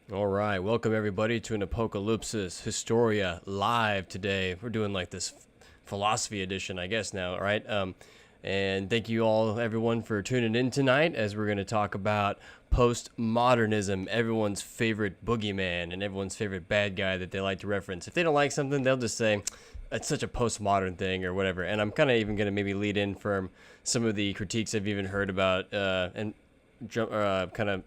All right, welcome everybody to an Apokalupsis Historia live today. We're doing like this philosophy edition, I guess now, right? And thank you all, everyone, for tuning in tonight as we're going to talk about postmodernism, everyone's favorite boogeyman and everyone's favorite bad guy that they like to reference. If they don't like something, they'll just say it's such a postmodern thing or whatever. And I'm kind of even going to maybe lead in from some of the critiques I've even heard about and kind of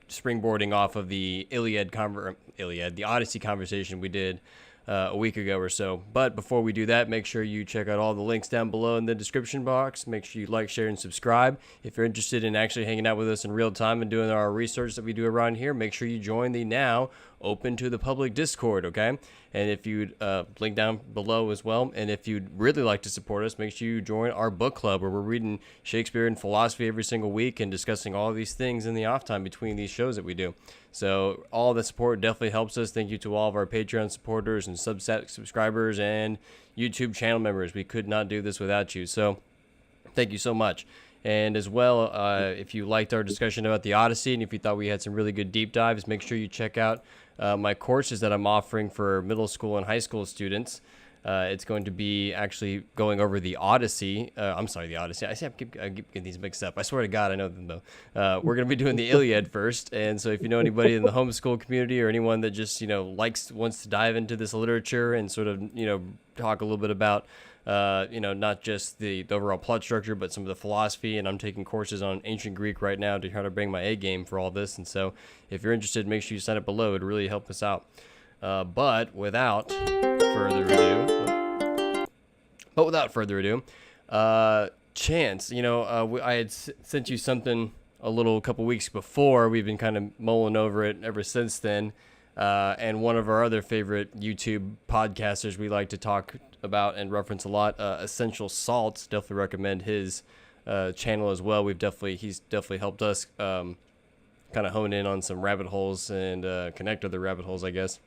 springboarding off of the the Odyssey conversation we did a week ago or so. But before we do that, make sure you check out all the links down below in the description box. Make sure you like, share, and subscribe. If you're interested in actually hanging out with us in real time and doing our research that we do around here, make sure you join the now open to the public Discord, okay? And if you'd link down below as well. And if you'd really like to support us, make sure you join our book club where we're reading Shakespeare and philosophy every single week and discussing all these things in the off time between these shows that we do. So all the support definitely helps us. Thank you to all of our Patreon supporters and Substack subscribers and YouTube channel members. We could not do this without you. So thank you so much. And as well, if you liked our discussion about the Odyssey and if you thought we had some really good deep dives, make sure you check out my courses that I'm offering for middle school and high school students. It's going to be actually going over the Odyssey. The Odyssey. I keep getting these mixed up. I swear to God, I know them though. We're going to be doing the Iliad first. And so if you know anybody in the homeschool community or anyone that just, wants to dive into this literature and sort of, talk a little bit about, not just the overall plot structure, but some of the philosophy. And I'm taking courses on ancient Greek right now to try to bring my A game for all this. And so if you're interested, make sure you sign up below. It'd really help us out. But without further ado, Chance, I had sent you something a couple weeks before. We've been kind of mulling over it ever since then. And one of our other favorite YouTube podcasters we like to talk about and reference a lot, Essential Salts, definitely recommend his channel as well. He's definitely helped us kind of hone in on some rabbit holes and connect other rabbit holes, I guess.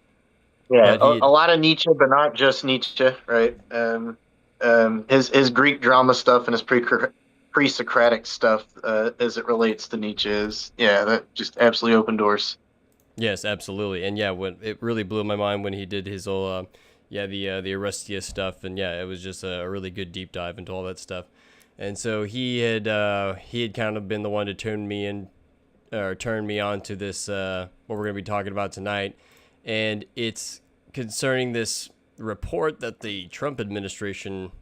Yeah, a lot of Nietzsche, but not just Nietzsche, right? His Greek drama stuff and his pre-Socratic stuff, as it relates to Nietzsche, that just absolutely opened doors. Yes, absolutely. And what it really blew my mind when he did his whole the Aristeas stuff, and it was just a really good deep dive into all that stuff. And so he had kind of been the one to turn me on to this what we're going to be talking about tonight, and it's concerning this report that the Trump administration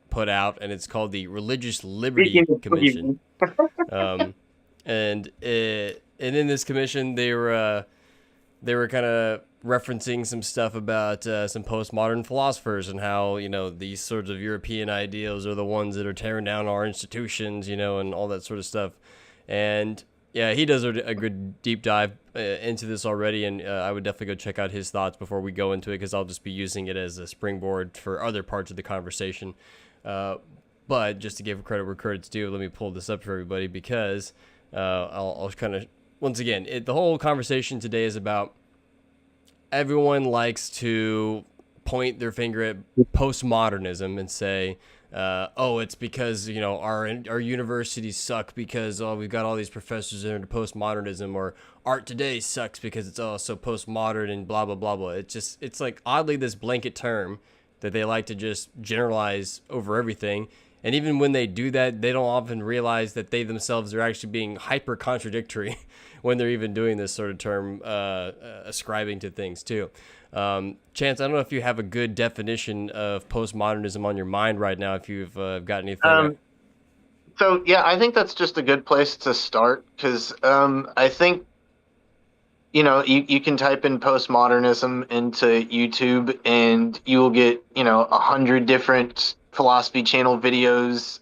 put out, and it's called the Religious Liberty Commission. And in this commission, they were kind of referencing some stuff about some postmodern philosophers and how these sorts of European ideals are the ones that are tearing down our institutions, and all that sort of stuff. And he does a good deep dive into this already, and I would definitely go check out his thoughts before we go into it, because I'll just be using it as a springboard for other parts of the conversation. But just to give credit where credit's due, let me pull this up for everybody, because I'll kind of, once again, the whole conversation today is about everyone likes to point their finger at postmodernism and say, it's because our universities suck because we've got all these professors into postmodernism, or art today sucks because it's so postmodern and blah blah blah blah. It's like oddly this blanket term that they like to just generalize over everything. And even when they do that, they don't often realize that they themselves are actually being hyper contradictory when they're even doing this sort of term ascribing to things too. Chance, I don't know if you have a good definition of postmodernism on your mind right now, if you've got anything. I think that's just a good place to start, because I think you can type in postmodernism into YouTube and you will get 100 different philosophy channel videos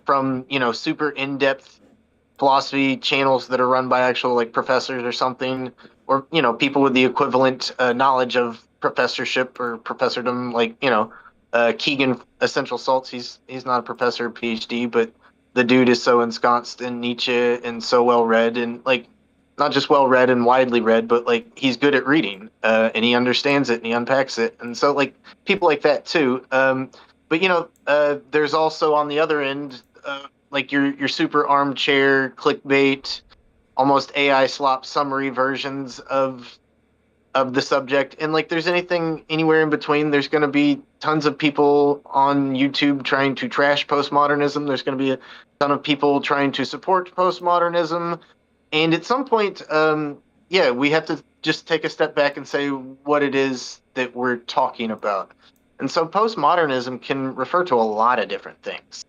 from super in-depth philosophy channels that are run by actual professors or something, or people with the equivalent knowledge of professorship or professordom, Keegan Essential Salts. He's not a professor or PhD, but the dude is so ensconced in Nietzsche and so well read, and not just well read and widely read, but he's good at reading, and he understands it and he unpacks it. And so people like that too. But there's also on the other end, your super armchair clickbait, almost AI slop summary versions of the subject. And like there's anything anywhere in between, there's going to be tons of people on YouTube trying to trash postmodernism. There's going to be a ton of people trying to support postmodernism. And at some point, yeah, we have to just take a step back and say what it is that we're talking about. And so postmodernism can refer to a lot of different things.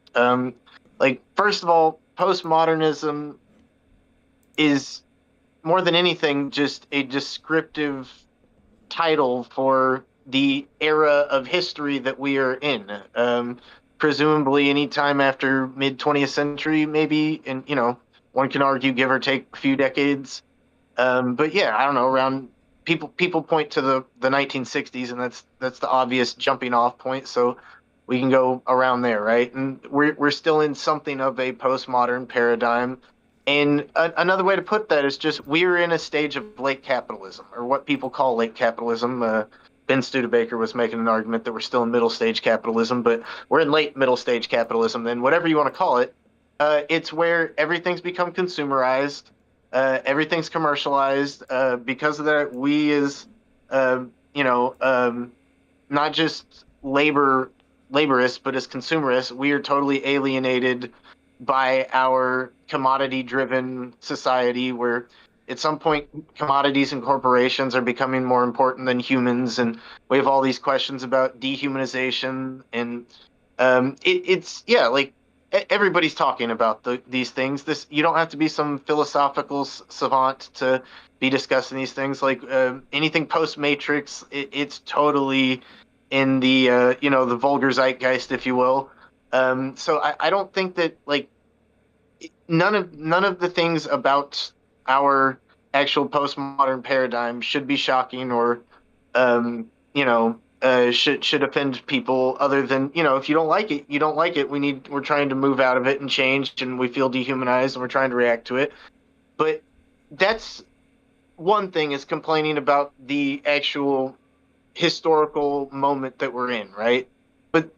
Like, first of all, postmodernism is more than anything just a descriptive title for the era of history that we are in. Presumably, any time after mid 20th century, maybe, and one can argue, give or take a few decades. But yeah, I don't know. Around people point to the 1960s, and that's the obvious jumping off point. So we can go around there, right? And we're still in something of a postmodern paradigm. And another way to put that is just we're in a stage of late capitalism, or what people call late capitalism. Ben Studebaker was making an argument that we're still in middle stage capitalism, but we're in late middle stage capitalism. Then whatever you want to call it, it's where everything's become consumerized, everything's commercialized. Because of that, we as not just laborists, but as consumerists, we are totally alienated by our commodity-driven society, where at some point commodities and corporations are becoming more important than humans, and we have all these questions about dehumanization, and it's yeah, like everybody's talking about these things. This, you don't have to be some philosophical savant to be discussing these things. Like anything post-Matrix, it's totally in the the vulgar zeitgeist, if you will. So I don't think that, like, none of the things about our actual postmodern paradigm should be shocking or should offend people, other than, if you don't like it, you don't like it. We're trying to move out of it and change, and we feel dehumanized and we're trying to react to it. But that's one thing, is complaining about the actual historical moment that we're in, right? But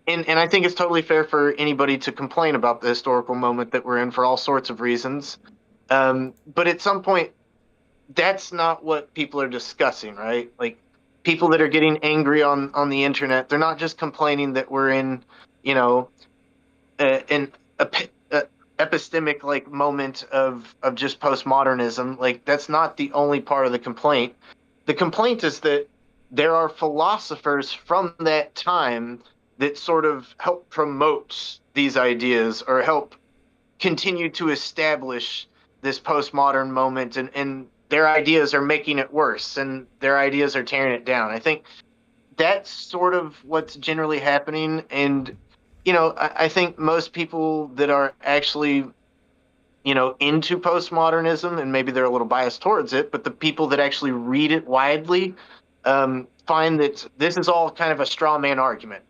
and I think it's totally fair for anybody to complain about the historical moment that we're in for all sorts of reasons. But at some point, that's not what people are discussing, right? Like, people that are getting angry on the internet, they're not just complaining that we're in, an epistemic like moment of just postmodernism. Like, that's not the only part of the complaint. The complaint is that there are philosophers from that time that sort of help promote these ideas, or help continue to establish this postmodern moment, and their ideas are making it worse, and their ideas are tearing it down. I think that's sort of what's generally happening. And I think most people that are actually into postmodernism, and maybe they're a little biased towards it, but the people that actually read it widely find that this is all kind of a straw man argument.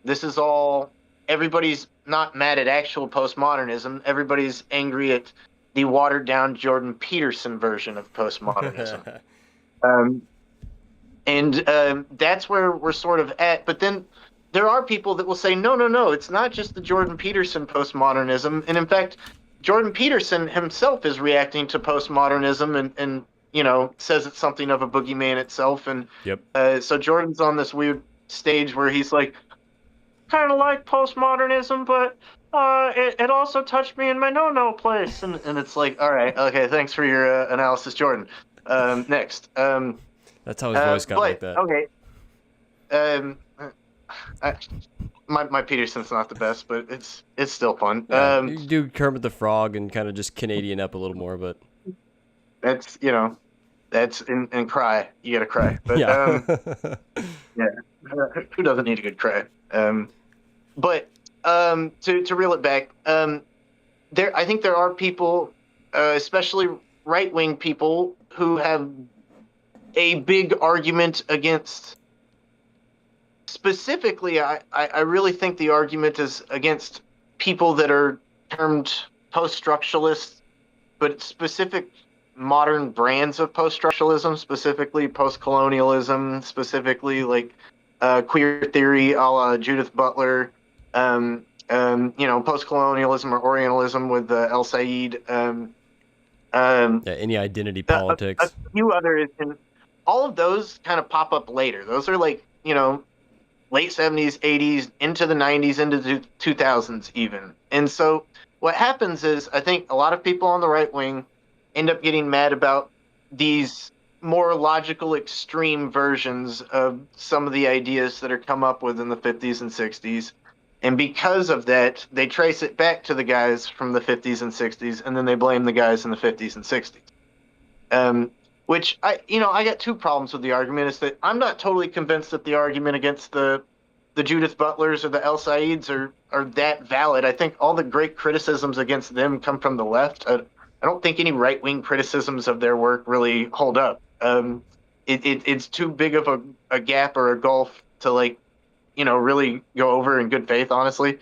This is all, everybody's not mad at actual postmodernism. Everybody's angry at the watered down Jordan Peterson version of postmodernism. That's where we're sort of at. But then there are people that will say, no, it's not just the Jordan Peterson postmodernism. And in fact, Jordan Peterson himself is reacting to postmodernism, and says it's something of a boogeyman itself. And Yep. So Jordan's on this weird stage where he's like, kind of like postmodernism, but it also touched me in my no place. And it's like, all right, okay, thanks for your analysis, Jordan. Next. That's how his voice got like that. Okay. My Peterson's not the best, but it's still fun. Yeah, you do Kermit the Frog and kind of just Canadian up a little more, but that's that's in cry. You gotta cry. But yeah. yeah, who doesn't need a good cry? But to reel it back, I think there are people, especially right-wing people, who have a big argument against. Specifically, I really think the argument is against people that are termed post-structuralists, but specific modern brands of post-structuralism, specifically post-colonialism, specifically like queer theory, a la Judith Butler, post-colonialism or Orientalism with El Said, Yeah, any identity A politics. few others, and all of those kind of pop up later. Those are like, late 70s, 80s, into the 90s, into the 2000s even. And so what happens is I think a lot of people on the right wing end up getting mad about these more logical extreme versions of some of the ideas that are come up with in the 50s and 60s. And because of that, they trace it back to the guys from the 50s and 60s, and then they blame the guys in the 50s and 60s. Which I got two problems with the argument. Is that I'm not totally convinced that the argument against the Judith Butlers or the El Saids are that valid. I think all the great criticisms against them come from the left. I don't think any right wing criticisms of their work really hold up. It's too big of a gap or a gulf to really go over in good faith, honestly.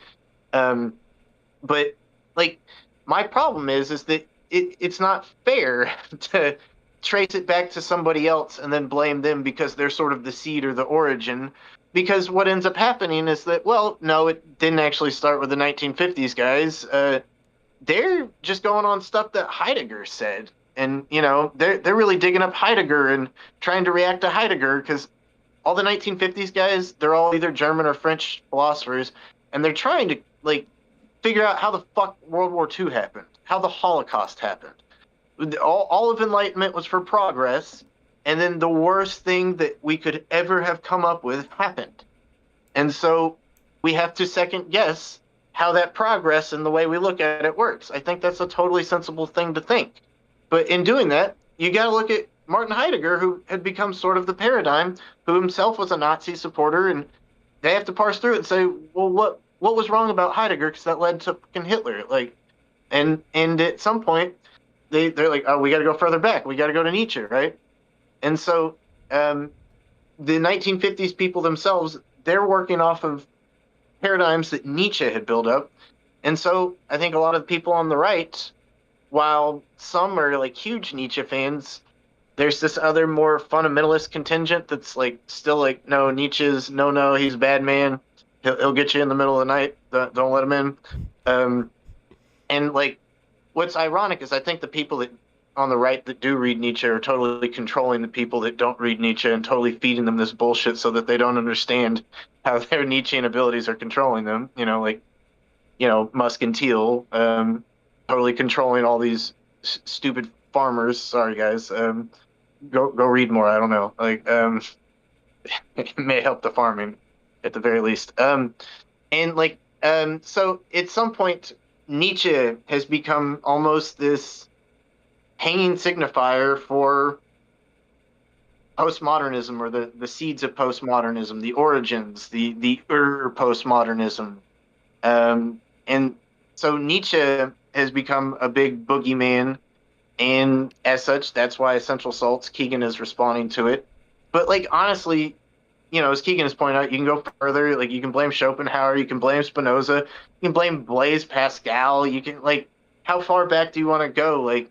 But like my problem is that it's not fair to trace it back to somebody else and then blame them because they're sort of the seed or the origin. Because what ends up happening is that, well, no, it didn't actually start with the 1950s guys. They're just going on stuff that Heidegger said. And, they're really digging up Heidegger and trying to react to Heidegger because all the 1950s guys, they're all either German or French philosophers, and they're trying to, figure out how the fuck World War II happened, how the Holocaust happened. All of Enlightenment was for progress, and then the worst thing that we could ever have come up with happened. And so we have to second guess how that progress and the way we look at it works. I think that's a totally sensible thing to think. But in doing that, you got to look at Martin Heidegger, who had become sort of the paradigm, who himself was a Nazi supporter, and they have to parse through it and say, well, what was wrong about Heidegger? Because that led to fucking Hitler. And at some point, they're like, oh, we got to go further back. We got to go to Nietzsche, right? And so the 1950s people themselves, they're working off of paradigms that Nietzsche had built up. And so I think a lot of the people on the right, while some are huge Nietzsche fans, there's this other more fundamentalist contingent that's still no, Nietzsche's no, he's a bad man. He'll get you in the middle of the night. Don't let him in. And what's ironic is I think the people that on the right that do read Nietzsche are totally controlling the people that don't read Nietzsche and totally feeding them this bullshit so that they don't understand how their Nietzschean abilities are controlling them. Musk and Thiel, totally controlling all these stupid farmers. Sorry, guys. Go read more. I don't know. It may help the farming at the very least. So at some point, Nietzsche has become almost this hanging signifier for postmodernism, or the seeds of postmodernism, the origins, the postmodernism. And so Nietzsche has become a big boogeyman, and as such, that's why Essential Salts, Keegan is responding to it. But honestly, as Keegan has pointed out, you can go further. You can blame Schopenhauer, you can blame Spinoza, you can blame Blaise Pascal. You can how far back do you want to go?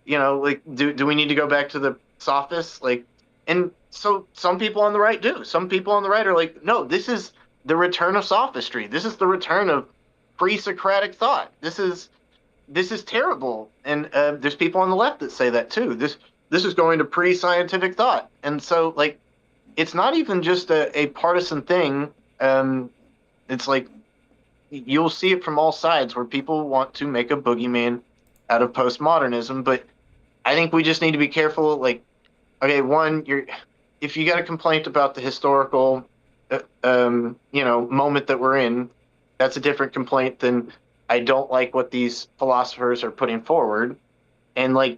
Do we need to go back to the sophists? And so some people on the right do. Some people on the right are no, this is the return of sophistry. This is the return of pre-Socratic thought. This is terrible. And there's people on the left that say that too. This is going to pre-scientific thought. And so it's not even just a partisan thing. It's you'll see it from all sides where people want to make a boogeyman out of postmodernism. But I think we just need to be careful. Okay, one, if you got a complaint about the historical, moment that we're in, that's a different complaint than I don't like what these philosophers are putting forward. And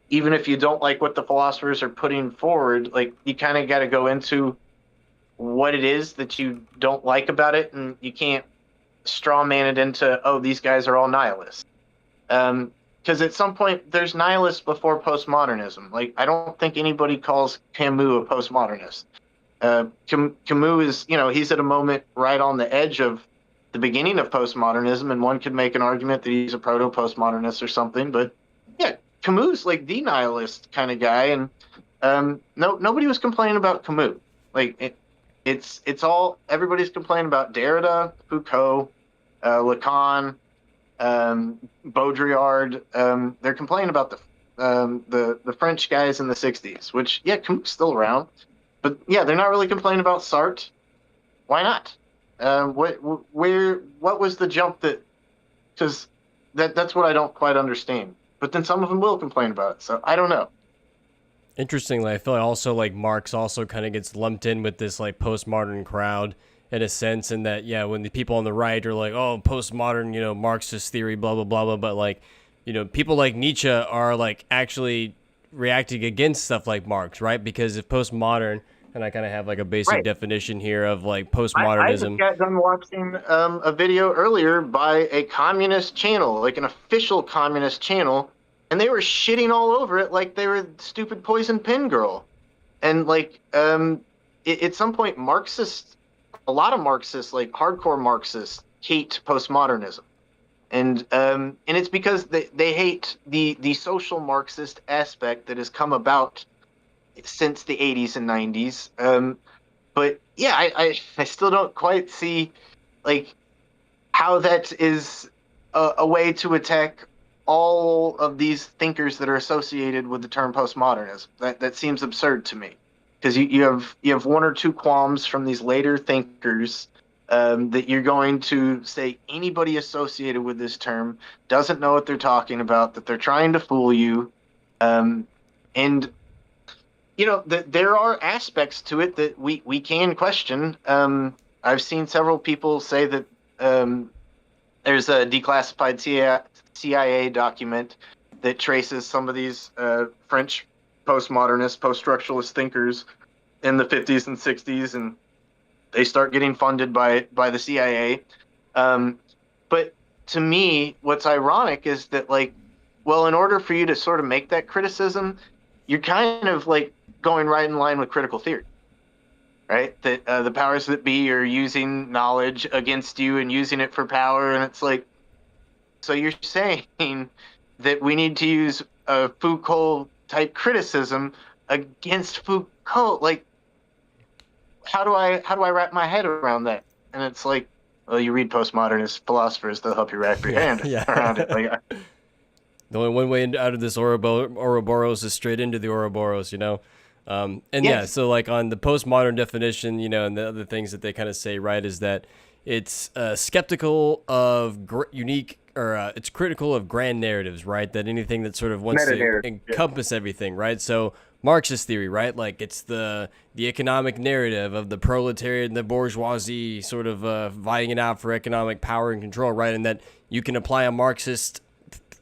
even if you don't like what the philosophers are putting forward, you kind of got to go into what it is that you don't like about it, and you can't straw man it into, oh, these guys are all nihilists. Because at some point, there's nihilists before postmodernism. I don't think anybody calls Camus a postmodernist. Camus is, he's at a moment right on the edge of the beginning of postmodernism, and one could make an argument that he's a proto-postmodernist or something. But yeah, Camus the nihilist kind of guy, and nobody was complaining about Camus. It's all, everybody's complaining about Derrida, Foucault, Lacan, Baudrillard. They're complaining about the French guys in the '60s, which yeah, Camus still around, but yeah, they're not really complaining about Sartre. Why not? What was the jump that? Because that's what I don't quite understand. But then some of them will complain about it, so I don't know. Interestingly, I feel like also like Marx also kind of gets lumped in with this like postmodern crowd in a sense, in that yeah, when the people on the right are like, oh, postmodern, Marxist theory, blah blah blah blah, but like, people like Nietzsche are like actually reacting against stuff like Marx, right? Because if postmodern, and I kind of have like a basic Right. definition here of like I just postmodernism. got done watching a video earlier by a communist channel, like an official communist channel, and they were shitting all over it like they were stupid poison pen girl. And like at some point, a lot of Marxists, like hardcore Marxists, hate postmodernism, and it's because they hate the social Marxist aspect that has come about since the '80s and '90s. But yeah, I still don't quite see like how that is a way to attack all of these thinkers that are associated with the term postmodernism. That seems absurd to me, because you have one or two qualms from these later thinkers, that you're going to say anybody associated with this term doesn't know what they're talking about, that they're trying to fool you, and there are aspects to it that we can question. I've seen several people say that there's a declassified CIA document that traces some of these French postmodernist, post-structuralist thinkers in the '50s and '60s, and they start getting funded by the CIA. But to me, what's ironic is that, like, well, in order for you to sort of make that criticism, you're kind of like going right in line with critical theory, right? That the powers that be are using knowledge against you and using it for power, and it's like, so you're saying that we need to use a Foucault type criticism against Foucault? Like, how do I wrap my head around that? And it's like, well, you read postmodernist philosophers; they'll help you wrap your hand Yeah. around it. Like, The only one way out of this Ouroboros is straight into the Ouroboros, and yeah, yes, so like on the postmodern definition, and the other things that they kind of say, right, is that it's skeptical of unique, or it's critical of grand narratives, right? That anything that sort of wants meta to narrative. Yeah. encompass everything, right? So Marxist theory, right? Like it's the economic narrative of the proletariat and the bourgeoisie sort of vying it out for economic power and control, right? And that you can apply a Marxist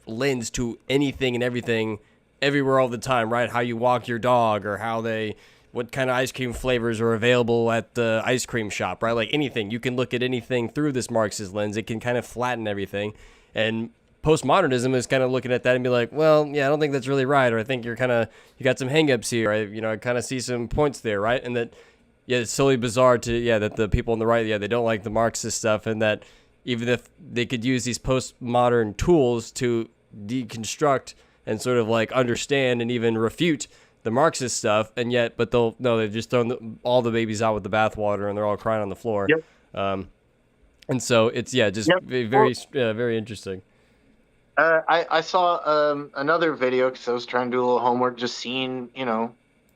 lens to anything and everything everywhere all the time, right? How you walk your dog, or what kind of ice cream flavors are available at the ice cream shop, right? Like anything. You can look at anything through this Marxist lens. It can kind of flatten everything. And postmodernism is kind of looking at that and be like, well, yeah, I don't think that's really right. Or I think you got some hangups here. I kind of see some points there, right? And that, yeah, it's totally bizarre that the people on the right, yeah, they don't like the Marxist stuff, and that even if they could use these postmodern tools to deconstruct and sort of like understand and even refute the Marxist stuff, but they've just thrown all the babies out with the bathwater, and they're all crying on the floor. Yep. And so it's just Yep. very very interesting. I saw another video because I was trying to do a little homework, just seeing,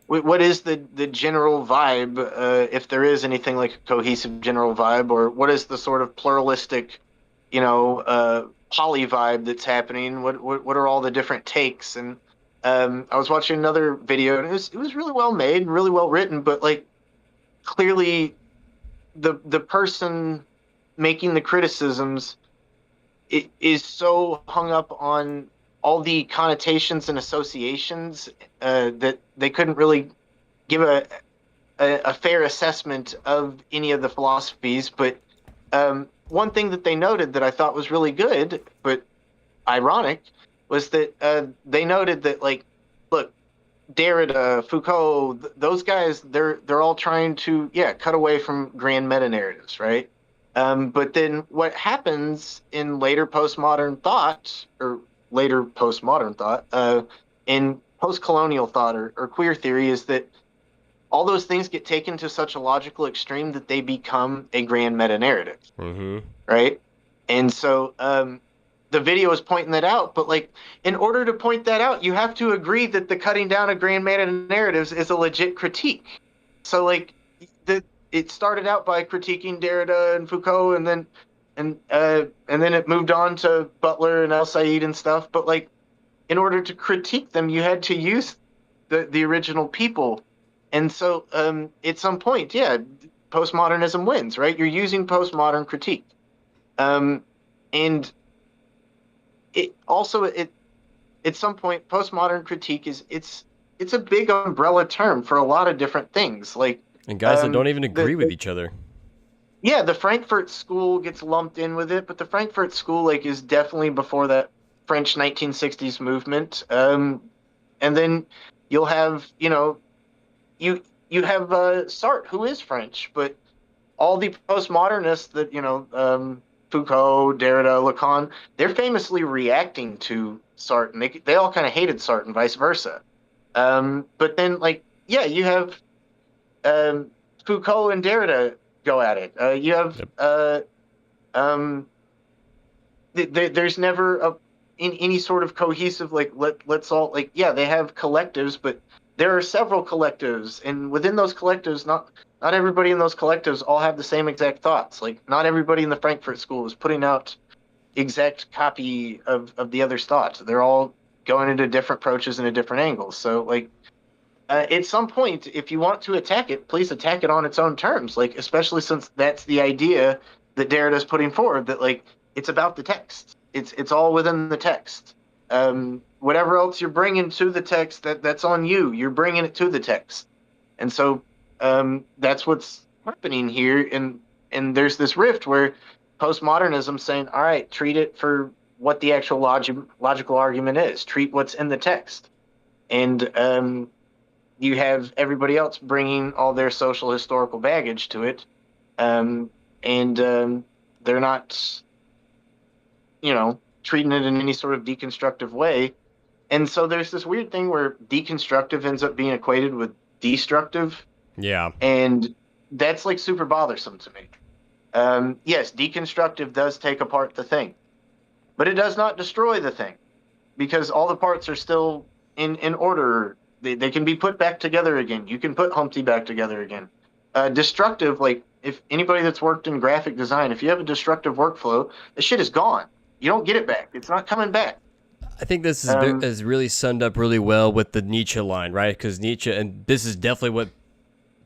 what is the general vibe, if there is anything like a cohesive general vibe, or what is the sort of pluralistic, poly vibe that's happening? What are all the different takes? And I was watching another video, and it was really well made, really well written, but like clearly the person making the criticisms is so hung up on all the connotations and associations that they couldn't really give a fair assessment of any of the philosophies. But one thing that they noted that I thought was really good, but ironic, was that they noted that, like, look, Derrida, Foucault, those guys, they're all trying to cut away from grand meta narratives, right? But then what happens in later postmodern thought, or later postmodern thought, in post-colonial thought or queer theory, is that all those things get taken to such a logical extreme that they become a grand meta narrative, Mm-hmm. right? And so the video is pointing that out, but like in order to point that out, you have to agree that the cutting down of grand meta narratives is a legit critique. So like it started out by critiquing Derrida and Foucault, and then it moved on to Butler and El Said and stuff. But like in order to critique them, you had to use the original people. And so at some point, yeah, postmodernism wins, right? You're using postmodern critique. And it also at some point, postmodern critique it's a big umbrella term for a lot of different things. Like, and guys that don't even agree with each other. Yeah, the Frankfurt School gets lumped in with it, but the Frankfurt School like is definitely before that French 1960s movement. And then you'll have, you have Sartre, who is French, but all the postmodernists that, Foucault, Derrida, Lacan, they're famously reacting to Sartre, and they all kind of hated Sartre and vice versa. But then, like, yeah, you have Foucault and Derrida go at it. You have there's never in any sort of cohesive like let's all like yeah they have collectives, but there are several collectives, and within those collectives, not everybody in those collectives all have the same exact thoughts. Like not everybody in the Frankfurt School is putting out exact copy of the other's thoughts. They're all going into different approaches and at different angles. So like at some point, if you want to attack it, please attack it on its own terms. Like especially since that's the idea that Derrida is putting forward, that like it's about the text. It's all within the text. Whatever else you're bringing to the text, that's on you. You're bringing it to the text, and so that's what's happening here. And there's this rift where postmodernism saying, all right, treat it for what the actual logical argument is. Treat what's in the text, and you have everybody else bringing all their social historical baggage to it, and they're not, treating it in any sort of deconstructive way. And so there's this weird thing where deconstructive ends up being equated with destructive. Yeah. And that's like super bothersome to me. Yes, deconstructive does take apart the thing, but it does not destroy the thing because all the parts are still in order. They can be put back together again. You can put Humpty back together again. Destructive, like if anybody that's worked in graphic design, if you have a destructive workflow, the shit is gone. You don't get it back. It's not coming back. I think this is really summed up really well with the Nietzsche line, right? Because Nietzsche, and this is definitely what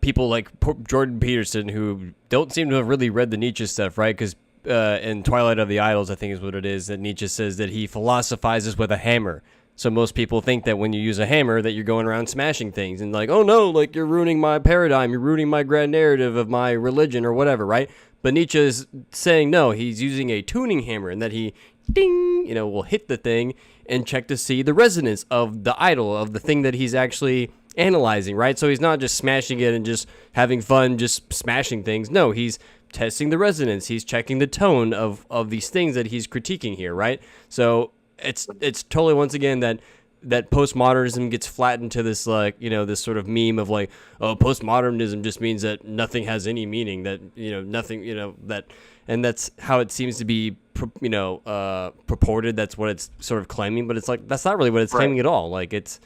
people like Jordan Peterson, who don't seem to have really read the Nietzsche stuff, right? Because in Twilight of the Idols, I think is what it is, that Nietzsche says that he philosophizes with a hammer. So most people think that when you use a hammer that you're going around smashing things and like, oh no, like you're ruining my paradigm, you're ruining my grand narrative of my religion or whatever, right? But Nietzsche is saying no, he's using a tuning hammer and that he, ding, will hit the thing and check to see the resonance of the idol, of the thing that he's actually analyzing, right? So he's not just smashing it and just having fun, just smashing things. No, he's testing the resonance. He's checking the tone of these things that he's critiquing here, right? So it's totally, once again, that postmodernism gets flattened to this, like, this sort of meme of like, oh, postmodernism just means that nothing has any meaning, that, nothing, that, and that's how it seems to be, purported. That's what it's sort of claiming, but it's like, that's not really what it's claiming at all. Like it's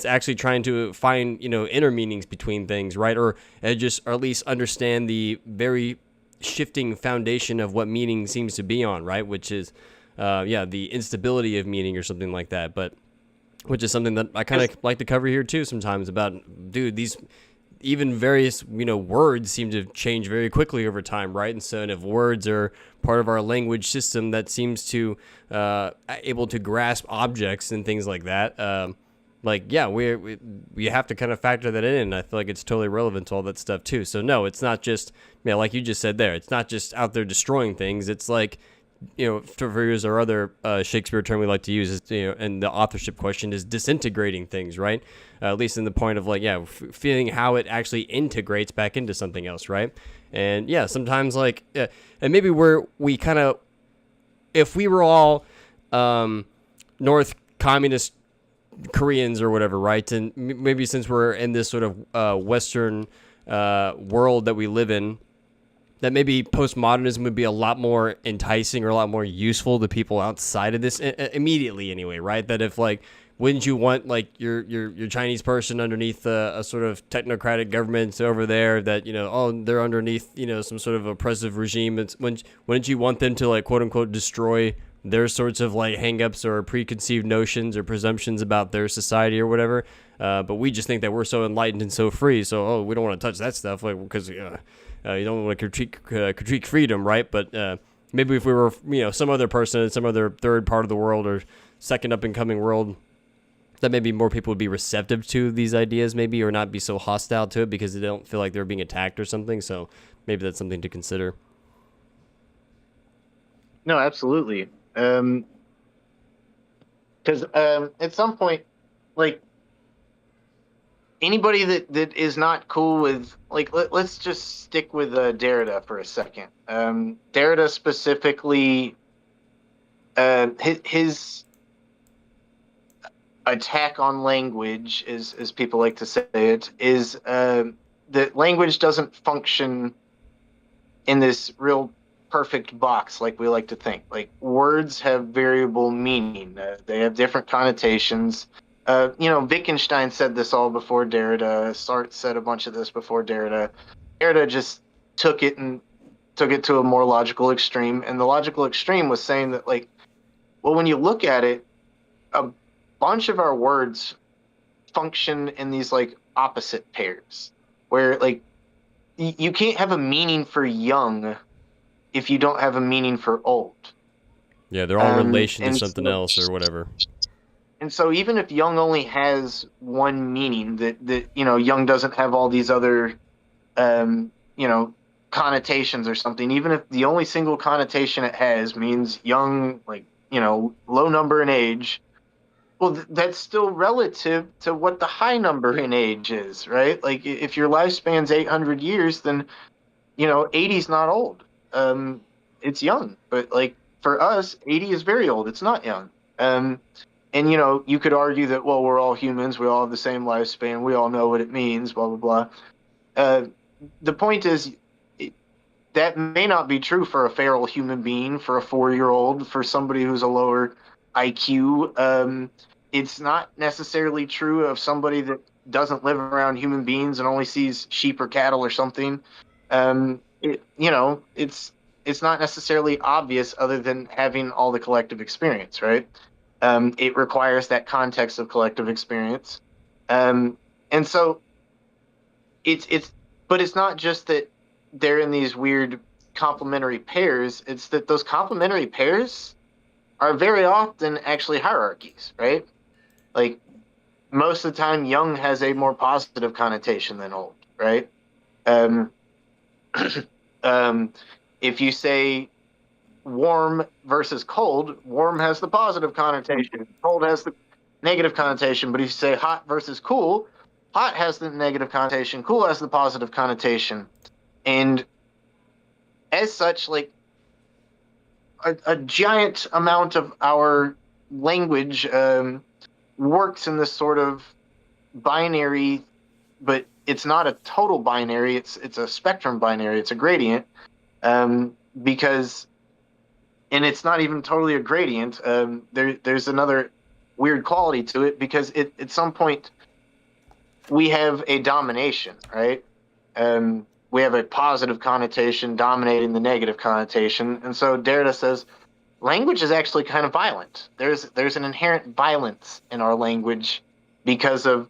actually trying to find, inner meanings between things, right? Or at least understand the very shifting foundation of what meaning seems to be on, right? Which is, the instability of meaning or something like that. But which is something that I kind of like to cover here too sometimes about, dude, these even various, words seem to change very quickly over time, right? And so if words are part of our language system that seems to able to grasp objects and things like that, we have to kind of factor that in. I feel like it's totally relevant to all that stuff too. So no, it's not just, like you just said there, it's not just out there destroying things. It's like, for use our other Shakespeare term we like to use is, and the authorship question is disintegrating things, right? At least in the point of like, feeling how it actually integrates back into something else, right? And sometimes like, and maybe we kind of, if we were all North Communist Koreans or whatever, right? And maybe since we're in this sort of Western world that we live in, that maybe postmodernism would be a lot more enticing or a lot more useful to people outside of this immediately anyway, right? That if like, wouldn't you want like your Chinese person underneath a sort of technocratic government over there that, you know, oh, they're underneath, you know, some sort of oppressive regime. Wouldn't you want them to like quote unquote destroy their sorts of like hangups or preconceived notions or presumptions about their society or whatever? But we just think that we're so enlightened and so free. So, oh, we don't want to touch that stuff, like, because you don't want to critique freedom, right? But maybe if we were, you know, some other person in some other third part of the world or second up and coming world, that maybe more people would be receptive to these ideas, maybe, or not be so hostile to it because they don't feel like they're being attacked or something. So maybe that's something to consider. No, absolutely. Because at some point, like, anybody that is not cool with, like, let's just stick with Derrida for a second. Derrida specifically, his attack on language, as people like to say it, is that language doesn't function in this real perfect box like we like to think. Like, words have variable meaning. They have different connotations. You know, Wittgenstein said this all before Derrida. Sartre said a bunch of this before Derrida. Derrida just took it to a more logical extreme. And the logical extreme was saying that, like, well, when you look at it, a bunch of our words function in these like opposite pairs, where like you can't have a meaning for young if you don't have a meaning for old. Yeah, they're all in relation to and something so, else or whatever. And so even if young only has one meaning, that you know, young doesn't have all these other you know, connotations or something, even if the only single connotation it has means young, like, you know, low number in age, well, that's still relative to what the high number in age is, right? Like, if your lifespan's 800 years, then, you know, 80 is not old. It's young, but like for us, 80 is very old. It's not young. And you know, you could argue that, well, we're all humans. We all have the same lifespan. We all know what it means. Blah blah blah. The point is, that may not be true for a feral human being, for a 4-year-old, for somebody who's a lower IQ. It's not necessarily true of somebody that doesn't live around human beings and only sees sheep or cattle or something. You know, it's not necessarily obvious other than having all the collective experience, right? It requires that context of collective experience. And so but it's not just that they're in these weird complementary pairs. It's that those complementary pairs are very often actually hierarchies, right? Like, most of the time, young has a more positive connotation than old, right? If you say warm versus cold, warm has the positive connotation, cold has the negative connotation. But if you say hot versus cool, hot has the negative connotation, cool has the positive connotation. And as such, like, a giant amount of our language works in this sort of binary, but it's not a total binary. It's a spectrum binary. It's a gradient, because, and it's not even totally a gradient. There's another weird quality to it, because at some point we have a domination, right? We have a positive connotation dominating the negative connotation. And so Derrida says language is actually kind of violent. There's an inherent violence in our language because of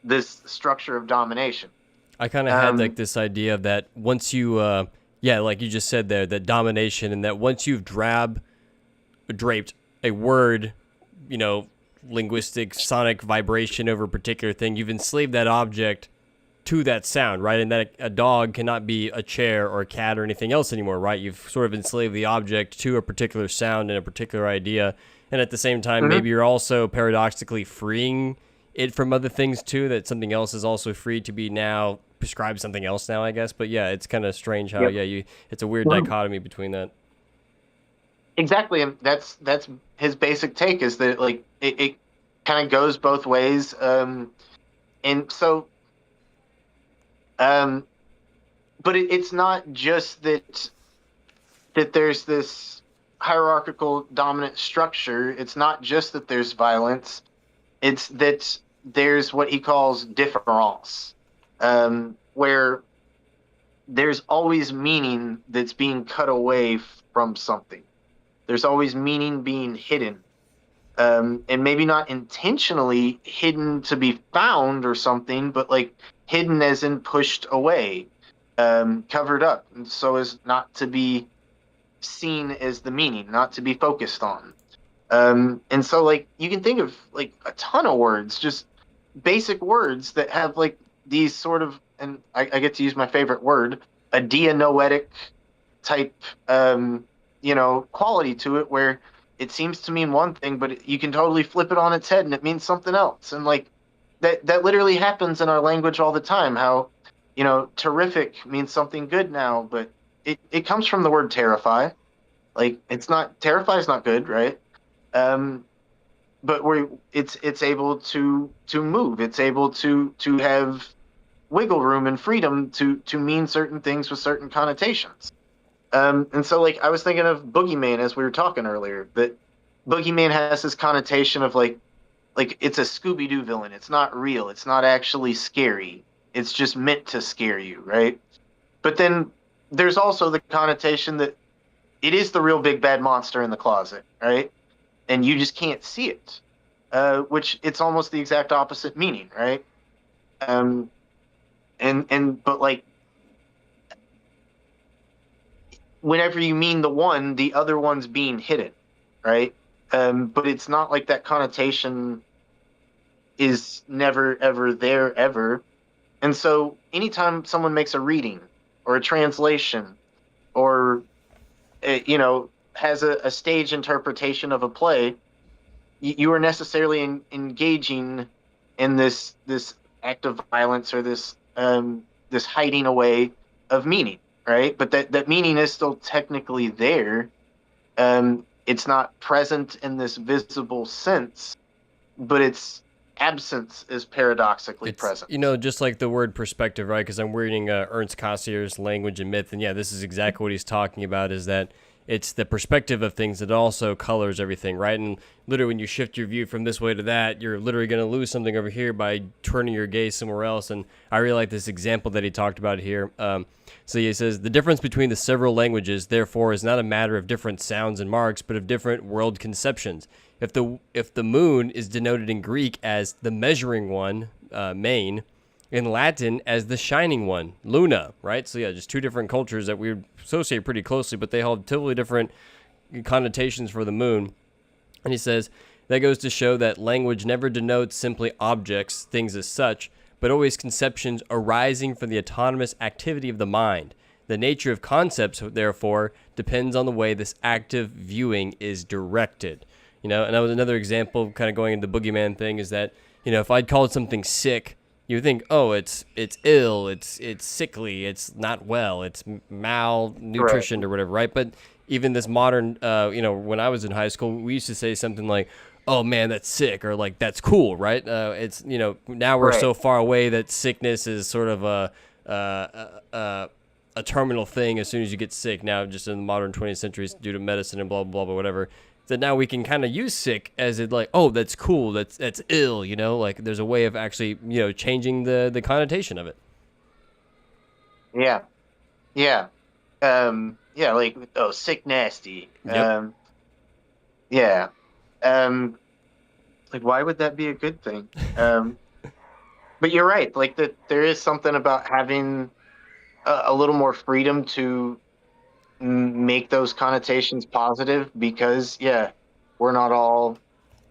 this structure of domination. I kind of had like this idea that once you, yeah, like you just said there, that domination, and that once you've draped a word, you know, linguistic sonic vibration over a particular thing, you've enslaved that object to that sound, right? And that a dog cannot be a chair or a cat or anything else anymore, right? You've sort of enslaved the object to a particular sound and a particular idea. And at the same time, maybe you're also paradoxically freeing it from other things too, that something else is also free to be now prescribed something else now, I guess. But yeah, it's kind of strange how, it's a weird dichotomy between that. Exactly. And that's his basic take, is that, like, it kind of goes both ways. And so, but it's not just that there's this hierarchical dominant structure. It's not just that there's violence. It's that there's what he calls différance, where there's always meaning that's being cut away from something. There's always meaning being hidden, and maybe not intentionally hidden to be found or something, but like hidden as in pushed away, covered up, and so as not to be seen as the meaning, not to be focused on. And so like you can think of like a ton of words, just basic words that have like these sort of, and I get to use my favorite word, a dianoetic type, quality to it, where it seems to mean one thing, but you can totally flip it on its head and it means something else. And like that literally happens in our language all the time. How, terrific means something good now, but it comes from the word terrify. Like terrify is not good, right? But it's able to move. It's able to have wiggle room and freedom to mean certain things with certain connotations. And so like I was thinking of boogeyman as we were talking earlier, that boogeyman has this connotation of like it's a Scooby-Doo villain. It's not real. It's not actually scary. It's just meant to scare you, right? But then there's also the connotation that it is the real big bad monster in the closet, right? And you just can't see it, which it's almost the exact opposite meaning, right? But like whenever you mean the one, the other one's being hidden, right? But it's not like that connotation is never ever there ever. And so anytime someone makes a reading or a translation or has a stage interpretation of a play, you are necessarily engaging in this act of violence or this hiding away of meaning, right? But that meaning is still technically there. It's not present in this visible sense, but its absence is paradoxically present. Just like the word perspective, right? Because I'm reading Ernst Cassier's Language and Myth, and yeah, this is exactly what he's talking about, is that it's the perspective of things that also colors everything, right? And literally when you shift your view from this way to that, you're literally going to lose something over here by turning your gaze somewhere else. And I really like this example that he talked about here. So he says, the difference between the several languages, therefore, is not a matter of different sounds and marks, but of different world conceptions. If the moon is denoted in Greek as the measuring one, main, in Latin as the shining one, luna, right? So yeah, just two different cultures that we associate pretty closely, but they hold totally different connotations for the moon. And he says, that goes to show that language never denotes simply objects, things as such, but always conceptions arising from the autonomous activity of the mind. The nature of concepts, therefore, depends on the way this active viewing is directed. And that was another example, kind of going into the boogeyman thing, is that, if I'd called something sick, you think, oh, it's ill, it's sickly, it's not well, it's malnutritioned, right, or whatever, right? But even this modern, when I was in high school, we used to say something like, oh man, that's sick, or like, that's cool, right? It's, now we're so far away that sickness is sort of a terminal thing as soon as you get sick. Now, just in the modern 20th century, due to medicine and blah, blah, blah, whatever, that now we can kind of use sick as it like, oh, that's cool, that's ill, like there's a way of actually, changing the connotation of it. Yeah. Like, oh, sick, nasty. Yep. Like, why would that be a good thing? But you're right. Like that, there is something about having a little more freedom to make those connotations positive, because we're not all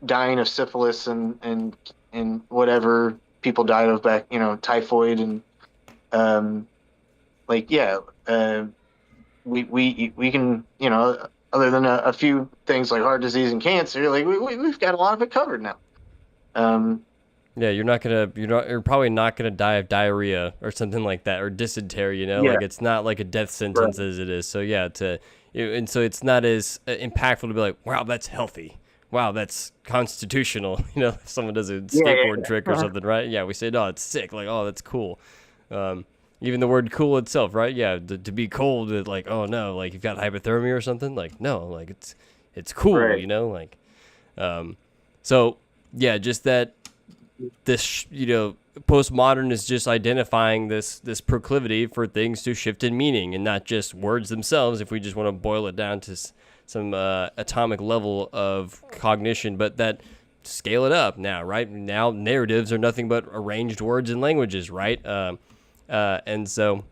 dying of syphilis and whatever people died of back, typhoid and we can, other than a few things like heart disease and cancer, like we've got a lot of it covered now. You're probably not gonna die of diarrhea or something like that, or dysentery. Like it's not like a death sentence as it is. So and so it's not as impactful to be like, wow, that's healthy. Wow, that's constitutional. If someone does a skateboard trick or something, right? Yeah, we say, no, it's sick. Like, oh, that's cool. And Even the word cool itself, right? Yeah, to be cold, like, oh no, like you've got hypothermia or something. Like, no, like it's cool, Right. you know, like, so yeah, just that this, postmodern is just identifying this proclivity for things to shift in meaning and not just words themselves. If we just want to boil it down to some atomic level of cognition, but that scale it up now, right? Now narratives are nothing but arranged words and languages, right? And so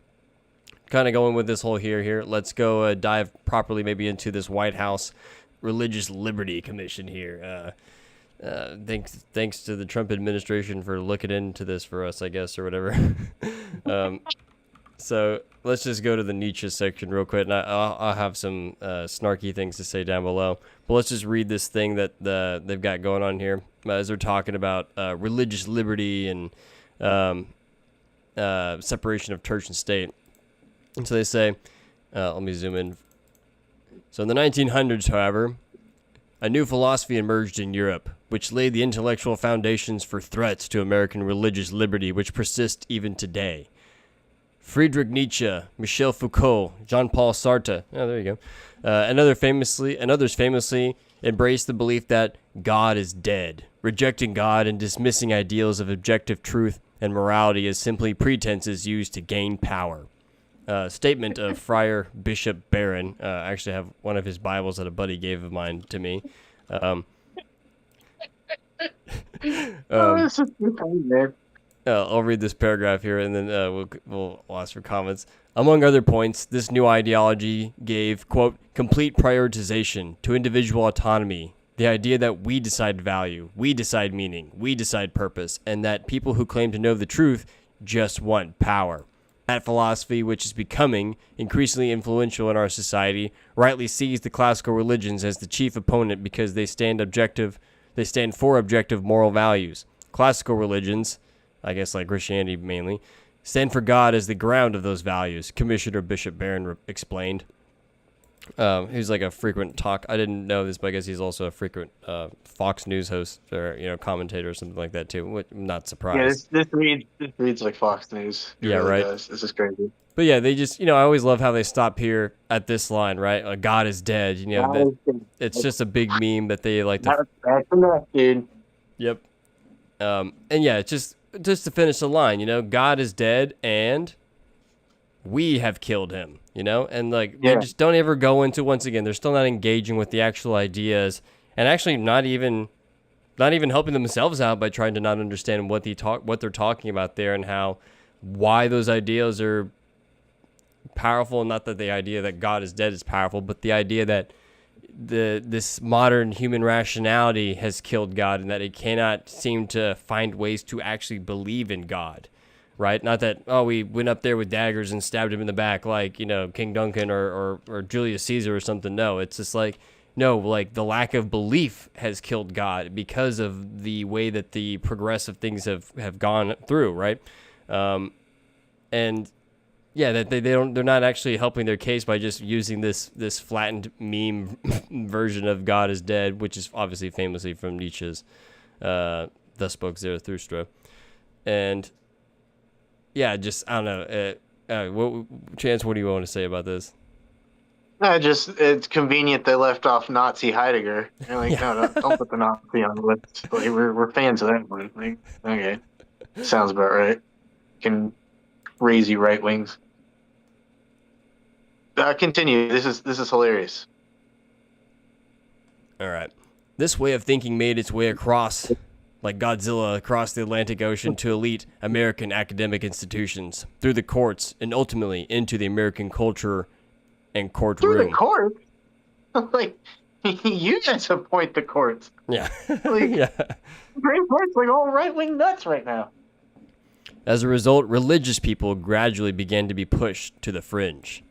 kind of going with this whole here, let's go dive properly maybe into this White House Religious Liberty Commission here. Thanks to the Trump administration for looking into this for us, I guess, or whatever. So let's just go to the Nietzsche section real quick, and I'll have some snarky things to say down below. But let's just read this thing that they've got going on here as they're talking about religious liberty and separation of church and state. And so they say, let me zoom in. So in the 1900s, however, a new philosophy emerged in Europe, which laid the intellectual foundations for threats to American religious liberty, which persist even today. Friedrich Nietzsche, Michel Foucault, Jean-Paul Sartre, there you go, and others famously embraced the belief that God is dead, rejecting God and dismissing ideals of objective truth and morality as simply pretenses used to gain power. Statement of Friar Bishop Barron. I actually have one of his Bibles that a buddy gave of mine to me. I'll read this paragraph here, and then we'll ask for comments. Among other points, this new ideology gave, quote, complete prioritization to individual autonomy, the idea that we decide value, we decide meaning, we decide purpose, and that people who claim to know the truth just want power. That philosophy, which is becoming increasingly influential in our society, rightly sees the classical religions as the chief opponent because they stand for objective moral values. Classical religions, I guess like Christianity mainly, stand for God as the ground of those values, Commissioner Bishop Barron explained. He's like a frequent talk. I didn't know this, but I guess he's also a frequent Fox News host or commentator or something like that too. Which I'm not surprised. Yeah, this reads like Fox News. It really right. does. This is crazy. But yeah, they just I always love how they stop here at this line, right? God is dead. It's just a big meme that they like to. That's enough, dude. Yep. And yeah, it's just to finish the line, God is dead and we have killed him, and they just don't ever go into, once again, they're still not engaging with the actual ideas and actually not even helping themselves out by trying to not understand what they're talking about there and why those ideas are powerful. Not that the idea that God is dead is powerful, but the idea that this modern human rationality has killed God and that it cannot seem to find ways to actually believe in God. Right? Not that, we went up there with daggers and stabbed him in the back like, King Duncan or Julius Caesar or something. No, it's just like, no, like the lack of belief has killed God because of the way that the progressive things have gone through, right? And yeah, that they're not actually helping their case by just using this flattened meme version of God is dead, which is obviously famously from Nietzsche's Thus Spoke Zarathustra. And yeah, just, I don't know. Chance, what do you want to say about this? It's convenient they left off Nazi Heidegger. They're like, no, don't put the Nazi on the list. Like, we're fans of that one. Like, okay, sounds about right. Can raise you right wings. Continue. This is hilarious. All right. This way of thinking made its way across, like Godzilla, across the Atlantic Ocean to elite American academic institutions, through the courts, and ultimately into the American culture and courtroom. Through the courts? Like, you guys appoint the courts. Yeah. Yeah. Supreme Court's like all right-wing nuts right now. As a result, religious people gradually began to be pushed to the fringe.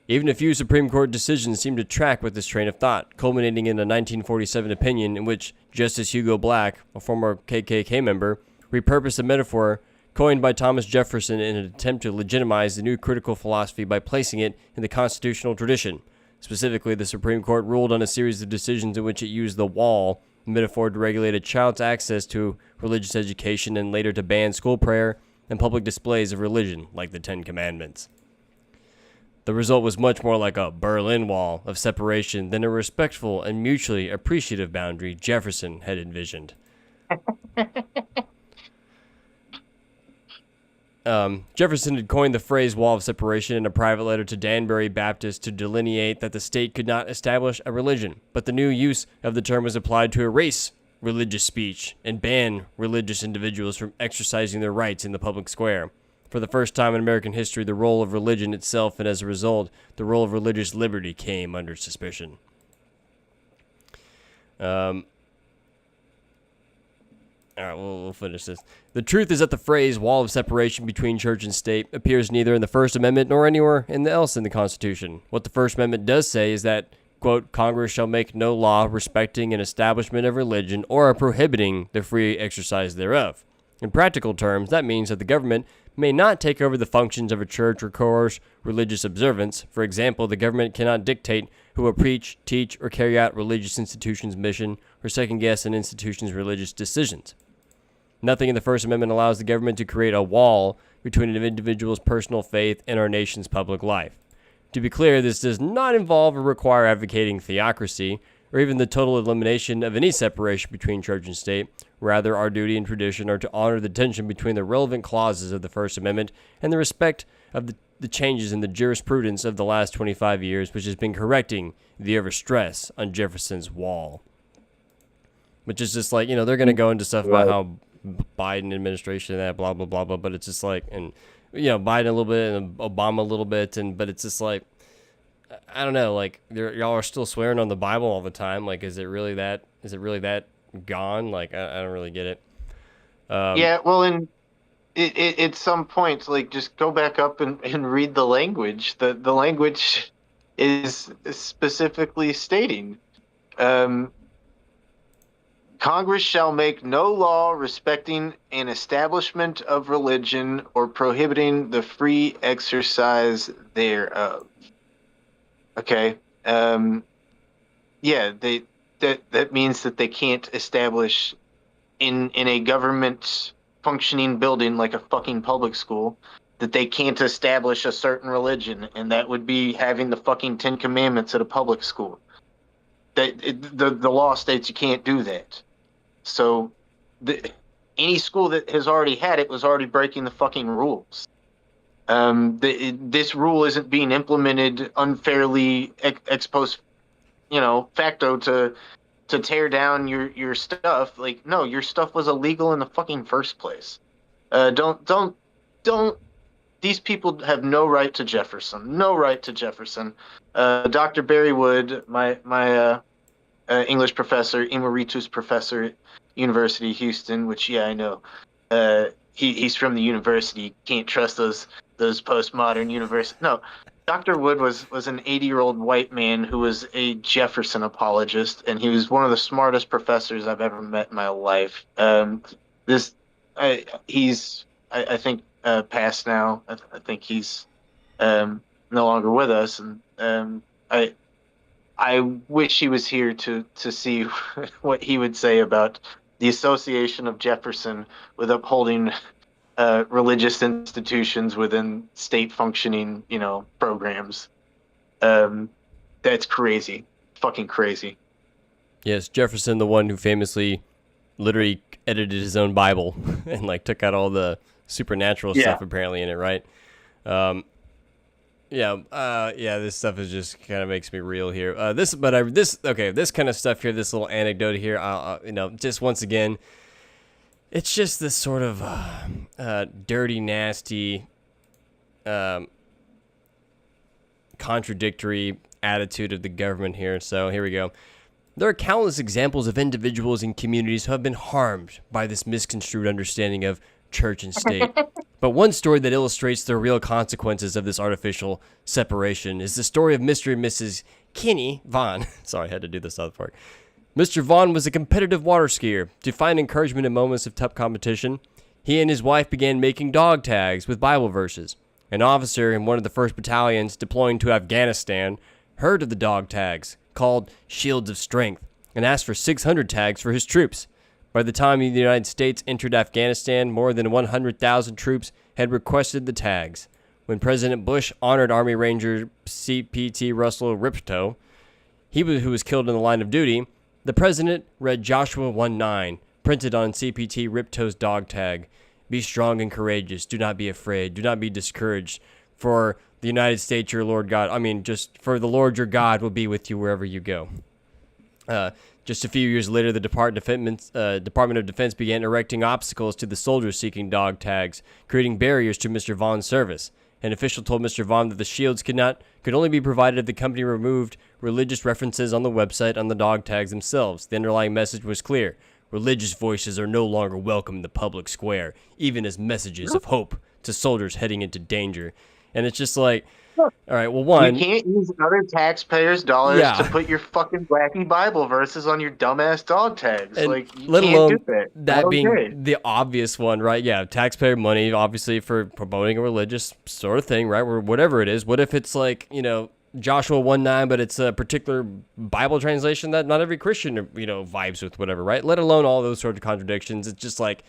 Even a few Supreme Court decisions seem to track with this train of thought, culminating in a 1947 opinion in which Justice Hugo Black, a former KKK member, repurposed a metaphor coined by Thomas Jefferson in an attempt to legitimize the new critical philosophy by placing it in the constitutional tradition. Specifically, the Supreme Court ruled on a series of decisions in which it used the wall metaphor to regulate a child's access to religious education and later to ban school prayer and public displays of religion, like the Ten Commandments. The result was much more like a Berlin Wall of separation than a respectful and mutually appreciative boundary Jefferson had envisioned. Jefferson had coined the phrase wall of separation in a private letter to Danbury Baptist to delineate that the state could not establish a religion, but the new use of the term was applied to erase religious speech and ban religious individuals from exercising their rights in the public square. For the first time in American history, the role of religion itself, and as a result, the role of religious liberty, came under suspicion. All right, we'll finish this. The truth is that the phrase wall of separation between church and state appears neither in the First Amendment nor anywhere else in the Constitution. What the First Amendment does say is that, quote, Congress shall make no law respecting an establishment of religion or prohibiting the free exercise thereof. In practical terms, that means that the government may not take over the functions of a church or coerce religious observance. For example, the government cannot dictate who will preach, teach, or carry out religious institutions' mission or second-guess an institution's religious decisions. Nothing in the First Amendment allows the government to create a wall between an individual's personal faith and our nation's public life. To be clear, this does not involve or require advocating theocracy or even the total elimination of any separation between church and state. Rather, our duty and tradition are to honor the tension between the relevant clauses of the First Amendment and the respect of the changes in the jurisprudence of the last 25 years, which has been correcting the overstress on Jefferson's wall. Which is just like, they're going to go into stuff about how Biden administration and that, blah, blah, blah, blah, but it's just like, and, Biden a little bit and Obama a little bit, but it's just like, I don't know, like, y'all are still swearing on the Bible all the time. Like, is it really that gone? Like, I don't really get it. Yeah, well, and at some point, like, just go back up and read the language. The language is specifically stating, Congress shall make no law respecting an establishment of religion or prohibiting the free exercise thereof. Okay. Yeah, that means that they can't establish in a government functioning building like a fucking public school, that they can't establish a certain religion, and that would be having the fucking 10 Commandments at a public school. The law states you can't do that. So any school that has already had it was already breaking the fucking rules. This rule isn't being implemented unfairly ex post, facto to tear down your stuff. Like, no, your stuff was illegal in the fucking first place. Don't. These people have no right to Jefferson. No right to Jefferson. Dr. Barry Wood, my English professor, emeritus professor at University of Houston, which, yeah, I know. He's from the university. Can't trust those postmodern universities. No, Dr. Wood was an 80-year-old white man who was a Jefferson apologist, and he was one of the smartest professors I've ever met in my life. He's passed now. I think he's no longer with us, and I wish he was here to see what he would say about the association of Jefferson with upholding religious institutions within state functioning, programs. That's crazy. Fucking crazy. Yes, Jefferson, the one who famously literally edited his own Bible and took out all the supernatural stuff apparently in it, right? This stuff is just kind of makes me real here. This kind of stuff here, this little anecdote here, just once again, it's just this sort of dirty, nasty, contradictory attitude of the government here. So here we go. There are countless examples of individuals and communities who have been harmed by this misconstrued understanding of church and state. But one story that illustrates the real consequences of this artificial separation is the story of Mr. and Mrs. Kenny Vaughn. Sorry, I had to do this other part. Mr. Vaughn was a competitive water skier. To find encouragement in moments of tough competition, he and his wife began making dog tags with Bible verses. An officer in one of the 1st battalions deploying to Afghanistan heard of the dog tags, called Shields of Strength, and asked for 600 tags for his troops. By the time the United States entered Afghanistan, more than 100,000 troops had requested the tags. When President Bush honored Army Ranger CPT Russell Ripto, who was killed in the line of duty, the president read Joshua 1:9, printed on CPT Ripto's dog tag. Be strong and courageous. Do not be afraid. Do not be discouraged. For the United States, your Lord God, for the Lord your God will be with you wherever you go. Just a few years later, the Department of Defense began erecting obstacles to the soldiers seeking dog tags, creating barriers to Mr. Vaughn's service. An official told Mr. Vaughn that the shields could only be provided if the company removed religious references on the website on the dog tags themselves. The underlying message was clear. Religious voices are no longer welcome in the public square, even as messages of hope to soldiers heading into danger. And it's just like, all right, well, one... You can't use other taxpayers' dollars to put your fucking wacky Bible verses on your dumbass dog tags. And like, you let can't alone do that being the obvious one, right? Yeah, taxpayer money, obviously, for promoting a religious sort of thing, right? Or whatever it is. What if it's like, Joshua 1:9, but it's a particular Bible translation that not every Christian, vibes with, whatever, right? Let alone all those sorts of contradictions. It's just like,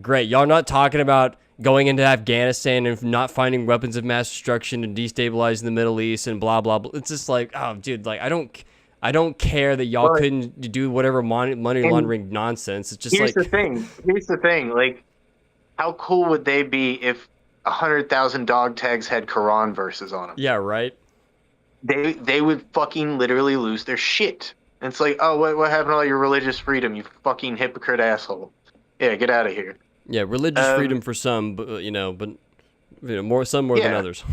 great, y'all not talking about going into Afghanistan and not finding weapons of mass destruction and destabilizing the Middle East and blah, blah, blah. It's just like, oh, dude, like, I don't care that y'all couldn't do whatever money laundering nonsense. It's just Here's the thing. Like, how cool would they be if 100,000 dog tags had Quran verses on them? Yeah, right. They would fucking literally lose their shit. And it's like, oh, what happened to all your religious freedom, you fucking hypocrite asshole? Yeah, get out of here. Yeah, religious freedom for some, but some more than others.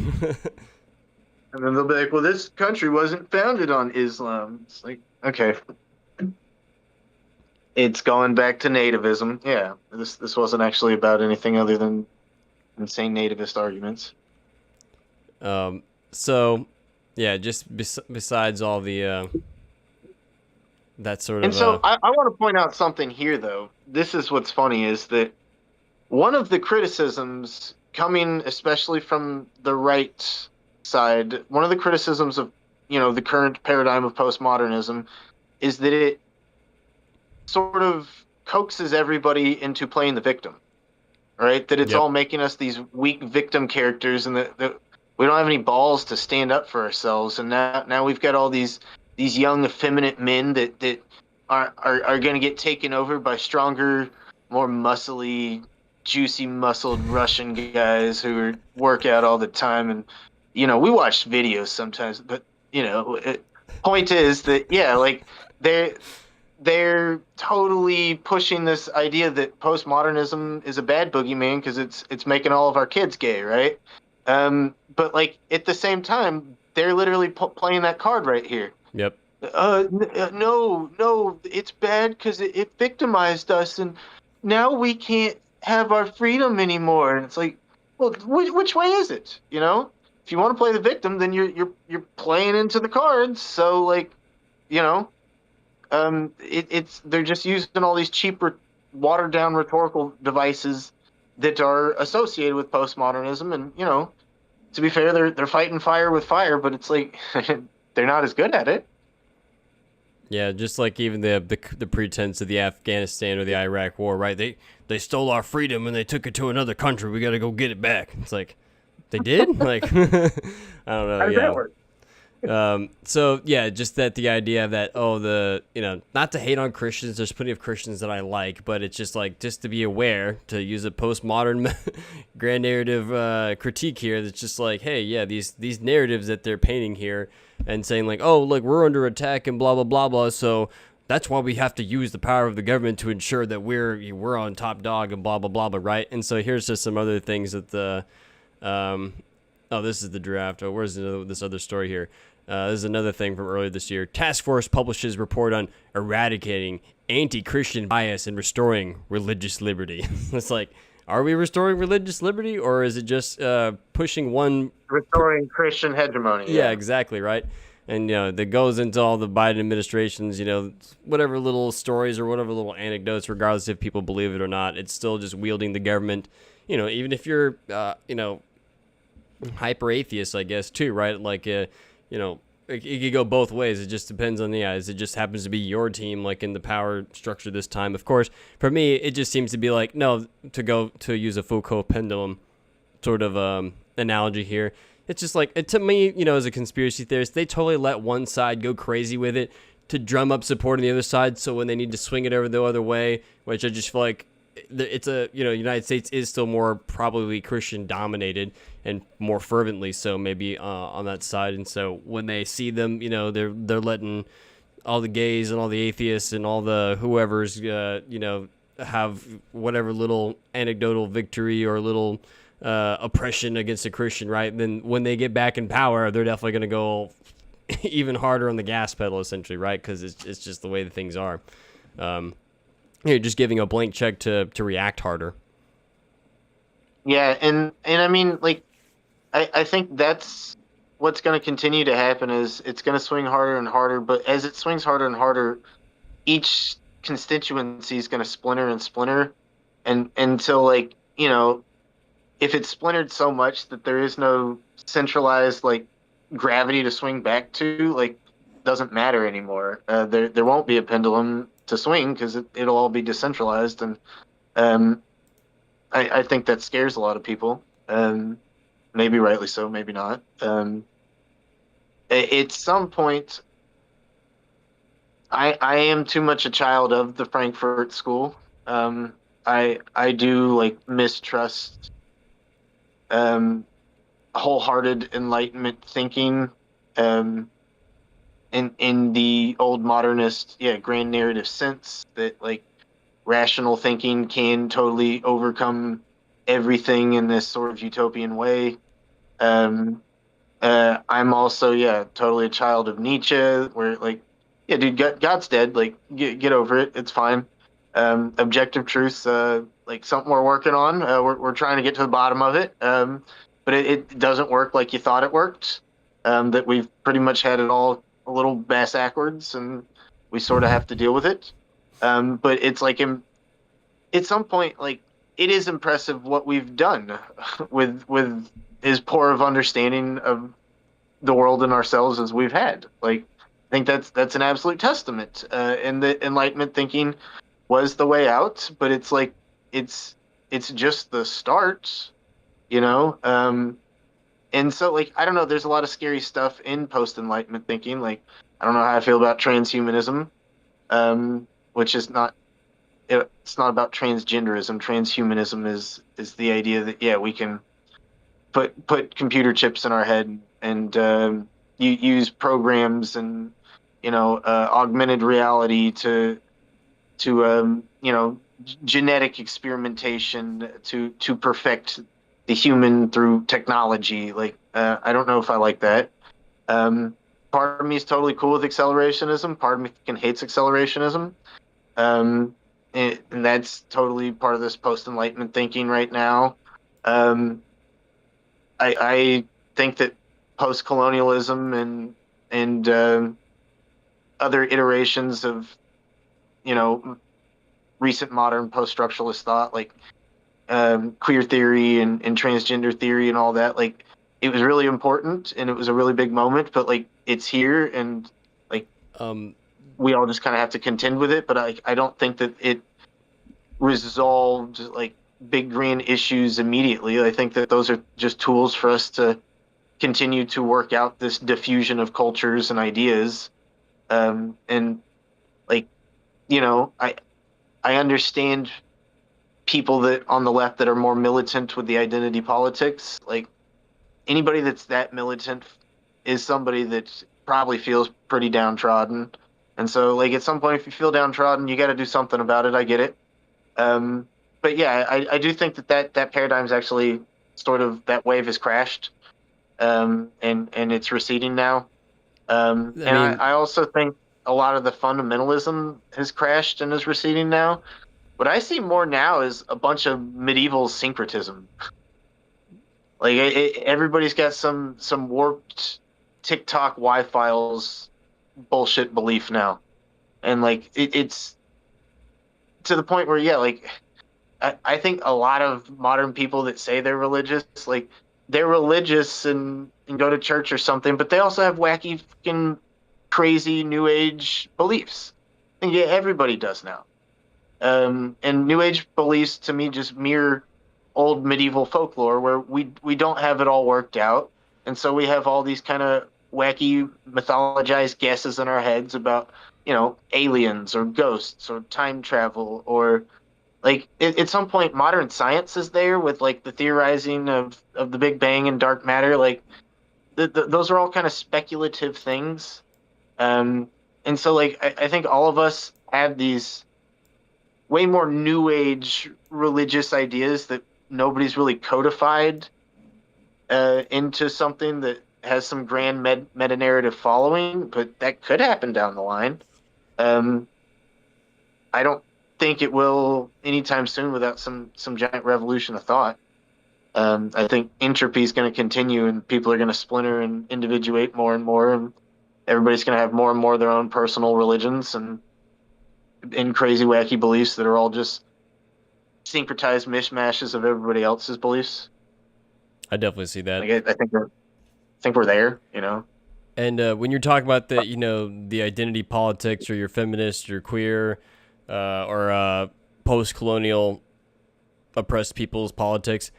And then they'll be like, well, this country wasn't founded on Islam. It's like, okay. It's going back to nativism. Yeah, this wasn't actually about anything other than insane nativist arguments. So, yeah, just besides all the that sort of... And so I want to point out something here, though. This is what's funny, is that one of the criticisms coming especially from the right side, one of the criticisms of, the current paradigm of postmodernism is that it sort of coaxes everybody into playing the victim, right? That it's all making us these weak victim characters, and that we don't have any balls to stand up for ourselves. And now we've got all these young effeminate men that are going to get taken over by stronger, more muscly, juicy muscled Russian guys who work out all the time. And we watch videos sometimes, but point is that like they're totally pushing this idea that postmodernism is a bad boogeyman because it's making all of our kids gay, right? But like at the same time, they're literally playing that card right here. Yep. No, it's bad because it victimized us, and now we can't have our freedom anymore. And it's like, well, which way is it? If you want to play the victim, then you're playing into the cards. So like, they're just using all these cheaper, watered down rhetorical devices that are associated with postmodernism. And to be fair, they're fighting fire with fire, but it's like they're not as good at it. Yeah, just like even the pretense of the Afghanistan or the Iraq war, right? They stole our freedom and they took it to another country. We got to go get it back. It's like, they did? Like, I don't know. How does that work? So yeah, just that the idea that, not to hate on Christians, there's plenty of Christians that I like, but it's just like, just to be aware, to use a postmodern grand narrative critique here, that's just like, hey, yeah, these narratives that they're painting here and saying like, oh, look, we're under attack and blah, blah, blah, blah, so that's why we have to use the power of the government to ensure that we're on top dog and blah, blah, blah, blah, right? And so here's just some other things that this is the draft. Oh, where's this other story here? This is another thing from earlier this year. Task Force publishes report on eradicating anti-Christian bias and restoring religious liberty. It's like, are we restoring religious liberty, or is it just pushing one... Restoring Christian hegemony. Yeah, exactly, right? And, that goes into all the Biden administration's, whatever little stories or whatever little anecdotes, regardless if people believe it or not, it's still just wielding the government, even if you're, hyper-atheist, I guess, too, right? Like, it could go both ways. It just depends on it just happens to be your team, like in the power structure this time. Of course, for me, it just seems to be like, no, to use a Foucault pendulum sort of analogy here. It's just like, to me, as a conspiracy theorist, they totally let one side go crazy with it to drum up support on the other side. So when they need to swing it over the other way, which I just feel like it's United States is still more probably Christian dominated and more fervently so maybe on that side. And so when they see them, they're letting all the gays and all the atheists and all the whoever's, have whatever little anecdotal victory or little oppression against a Christian, right? Then when they get back in power, they're definitely going to go even harder on the gas pedal, essentially, right? Because it's just the way that things are. You're just giving a blank check to react harder. Yeah, and I mean, like, I think that's what's going to continue to happen is it's going to swing harder and harder. But as it swings harder and harder, each constituency is going to splinter and splinter, and until like if it's splintered so much that there is no centralized like gravity to swing back to, like, doesn't matter anymore. There won't be a pendulum to swing because it'll all be decentralized, and I think that scares a lot of people. Maybe rightly so, maybe not. At some point, I am too much a child of the Frankfurt School. I do like mistrust wholehearted Enlightenment thinking in the old modernist grand narrative sense that like rational thinking can totally overcome everything in this sort of utopian way. I'm also totally a child of Nietzsche, where like dude, God's dead, like get over it, it's fine. Objective truth, like something we're working on. We're trying to get to the bottom of it, but it doesn't work like you thought it worked. That we've pretty much had it all a little bass backwards, and we sort of have to deal with it. But it's like at some point, like, it is impressive what we've done with as poor of understanding of the world and ourselves as we've had. Like, I think that's an absolute testament. And the Enlightenment thinking was the way out, but it's like it's just the start, and so, like, I don't know, there's a lot of scary stuff in post-Enlightenment thinking. Like, I don't know how I feel about transhumanism, which is not, it's not about transgenderism. Transhumanism is the idea that, we can put computer chips in our head and you use programs and, augmented reality to genetic experimentation to perfect the human through technology. Like, I don't know if I like that. Part of me is totally cool with accelerationism. Part of me hates accelerationism. And that's totally part of this post-Enlightenment thinking right now. I think that post-colonialism and other iterations of, recent modern post-structuralist thought, like queer theory and transgender theory and all that, like, it was really important and it was a really big moment, but like it's here and like we all just kind of have to contend with it. But I don't think that it resolved like big grand issues immediately. I think that those are just tools for us to continue to work out this diffusion of cultures and ideas. And like, I understand people that on the left that are more militant with the identity politics. Like, anybody that's that militant is somebody that probably feels pretty downtrodden. And so, like, at some point, if you feel downtrodden, you got to do something about it. I get it. But yeah, I do think that paradigm's actually sort of, that wave has crashed, and it's receding now. I also think a lot of the fundamentalism has crashed and is receding now. What I see more now is a bunch of medieval syncretism. Like, everybody's got some warped TikTok Y-Files bullshit belief now, and like it's to the point where like I think a lot of modern people that say they're religious, like, they're religious and go to church or something, but they also have wacky, fucking crazy New Age beliefs. And yeah, everybody does now. And New Age beliefs to me just mirror old medieval folklore where we don't have it all worked out, and so we have all these kind of wacky mythologized guesses in our heads about aliens or ghosts or time travel or like at some point modern science is there with like the theorizing of the Big Bang and dark matter. Like those are all kind of speculative things, and so like I think all of us have these way more new age religious ideas that nobody's really codified into something that has some grand meta narrative following, but that could happen down the line. Um, I don't think it will anytime soon without some giant revolution of thought. I think entropy is going to continue, and people are going to splinter and individuate more and more, and everybody's going to have more and more of their own personal religions and crazy wacky beliefs that are all just syncretized mishmashes of everybody else's beliefs. I definitely see that. Like I think we're there, And when you're talking about the identity politics, or you're feminist, you're queer, or post-colonial oppressed people's politics,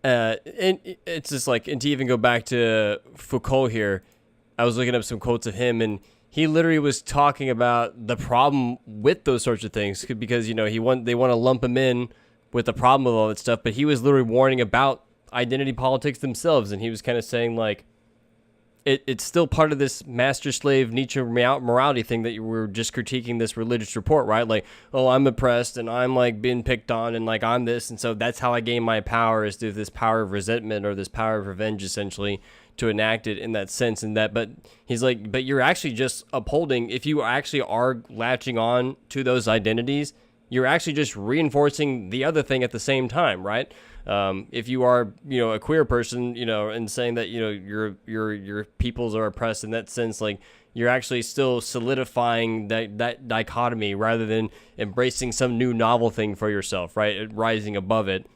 and it's just like, and to even go back to Foucault here, I was looking up some quotes of him, and he literally was talking about the problem with those sorts of things because they want to lump him in with the problem with all that stuff, but he was literally warning about identity politics themselves, and he was kind of saying like it's still part of this master-slave Nietzsche morality thing that you were just critiquing this religious report, right? Like, oh, I'm oppressed and I'm like being picked on and like I'm this, and so that's how I gain my power, is through this power of resentment or this power of revenge, essentially, to enact it in that sense. And that, but he's like, but you're actually just upholding, if you actually are latching on to those identities, you're actually just reinforcing the other thing at the same time, right? If you are, a queer person, and saying that, your peoples are oppressed in that sense, like you're actually still solidifying that dichotomy rather than embracing some new novel thing for yourself, right? Rising above it.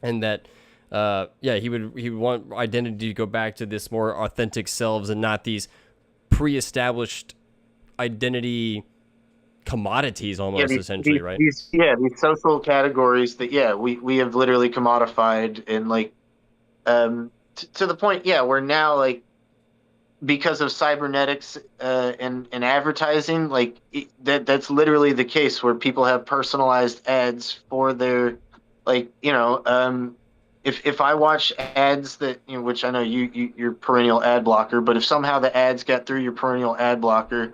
And that, he would want identity to go back to this more authentic selves and not these pre-established identity commodities almost, essentially, right? These social categories that we have literally commodified, and like to the point where now, like, because of cybernetics and advertising, like that's literally the case where people have personalized ads for their, like, if I watch ads that, which I know you're perennial ad blocker, but if somehow the ads got through your perennial ad blocker,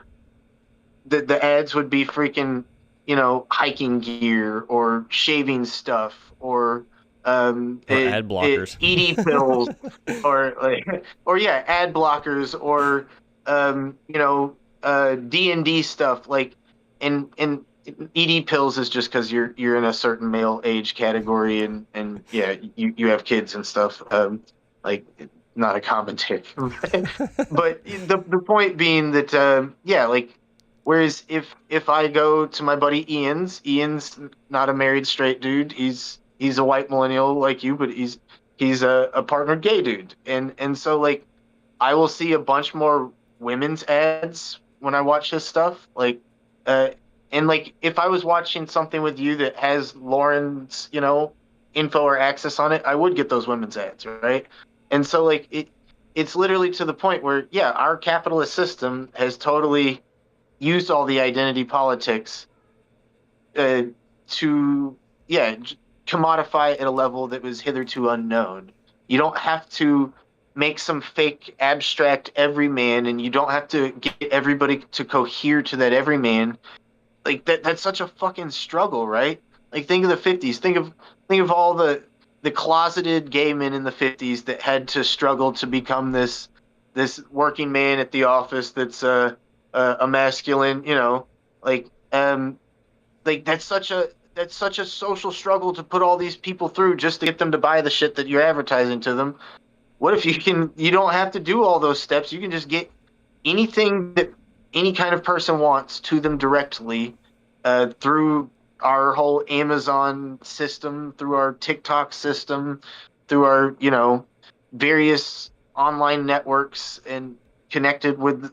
the ads would be freaking, hiking gear or shaving stuff or ad blockers, ED pills, ad blockers, or D&D stuff, like, and ED pills is just because you're in a certain male age category, and you have kids and stuff, like, not a commentary, but the point being that like, whereas if I go to my buddy Ian's not a married straight dude. He's a white millennial like you, but he's a partnered gay dude. And so, like, I will see a bunch more women's ads when I watch his stuff. Like, and like, if I was watching something with you that has Lauren's, info or access on it, I would get those women's ads, right? And so, like, it's literally to the point where, our capitalist system has totally used all the identity politics to commodify at a level that was hitherto unknown. You don't have to make some fake abstract everyman, and you don't have to get everybody to cohere to that everyman. Like, that's such a fucking struggle, right? Like, think of the 50s. Think of all the closeted gay men in the 50s that had to struggle to become this working man at the office that's a masculine, like that's such a social struggle to put all these people through just to get them to buy the shit that you're advertising to them. What if you don't have to do all those steps? You can just get anything that any kind of person wants to them directly through our whole Amazon system, through our TikTok system, through our, various online networks and connected with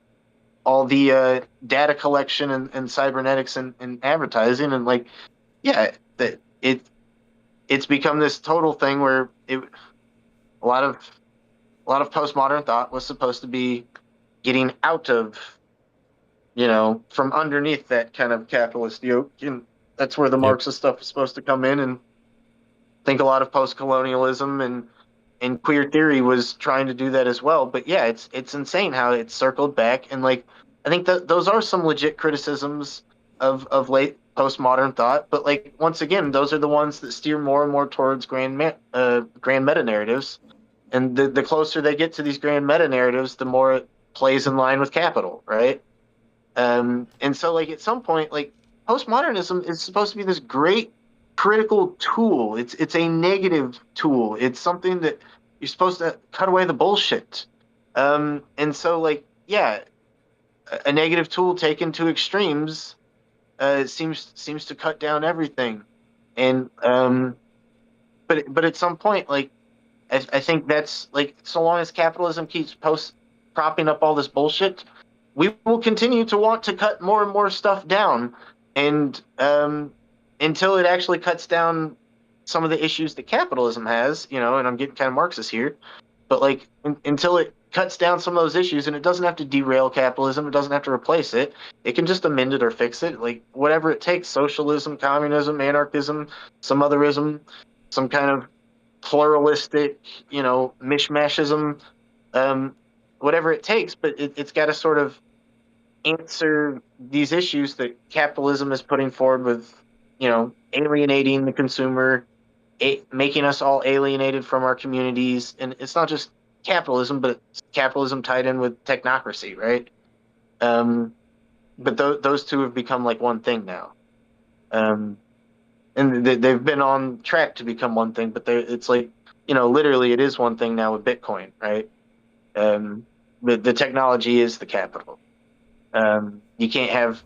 all the data collection and cybernetics and advertising, and like, yeah, that it's become this total thing where a lot of postmodern thought was supposed to be getting out of, from underneath that kind of capitalist yoke, and that's where the Yep. Marxist stuff is supposed to come in. And I think a lot of post-colonialism and queer theory was trying to do that as well. But yeah, it's insane how it's circled back. And like, I think that those are some legit criticisms of late postmodern thought. But like, once again, those are the ones that steer more and more towards grand meta narratives. And the closer they get to these grand meta narratives, the more it plays in line with capital, right? And so like at some point, like, postmodernism is supposed to be this great critical tool. It's a negative tool. It's something that you're supposed to cut away the bullshit. And so like, yeah, a negative tool taken to extremes seems to cut down everything. And but at some point, like, I think that's like, so long as capitalism keeps propping up all this bullshit, we will continue to want to cut more and more stuff down, and until it actually cuts down some of the issues that capitalism has, and I'm getting kind of Marxist here, but like, until it cuts down some of those issues, and it doesn't have to derail capitalism, it doesn't have to replace it, it can just amend it or fix it, like whatever it takes: socialism, communism, anarchism, some otherism, some kind of pluralistic, mishmashism, whatever it takes. But it's got to sort of answer these issues that capitalism is putting forward with, alienating the consumer, making us all alienated from our communities. And it's not just capitalism, but it's capitalism tied in with technocracy, right? But those two have become like one thing now. And they've been on track to become one thing, but it's like, literally it is one thing now with Bitcoin, right? The technology is the capital. You can't have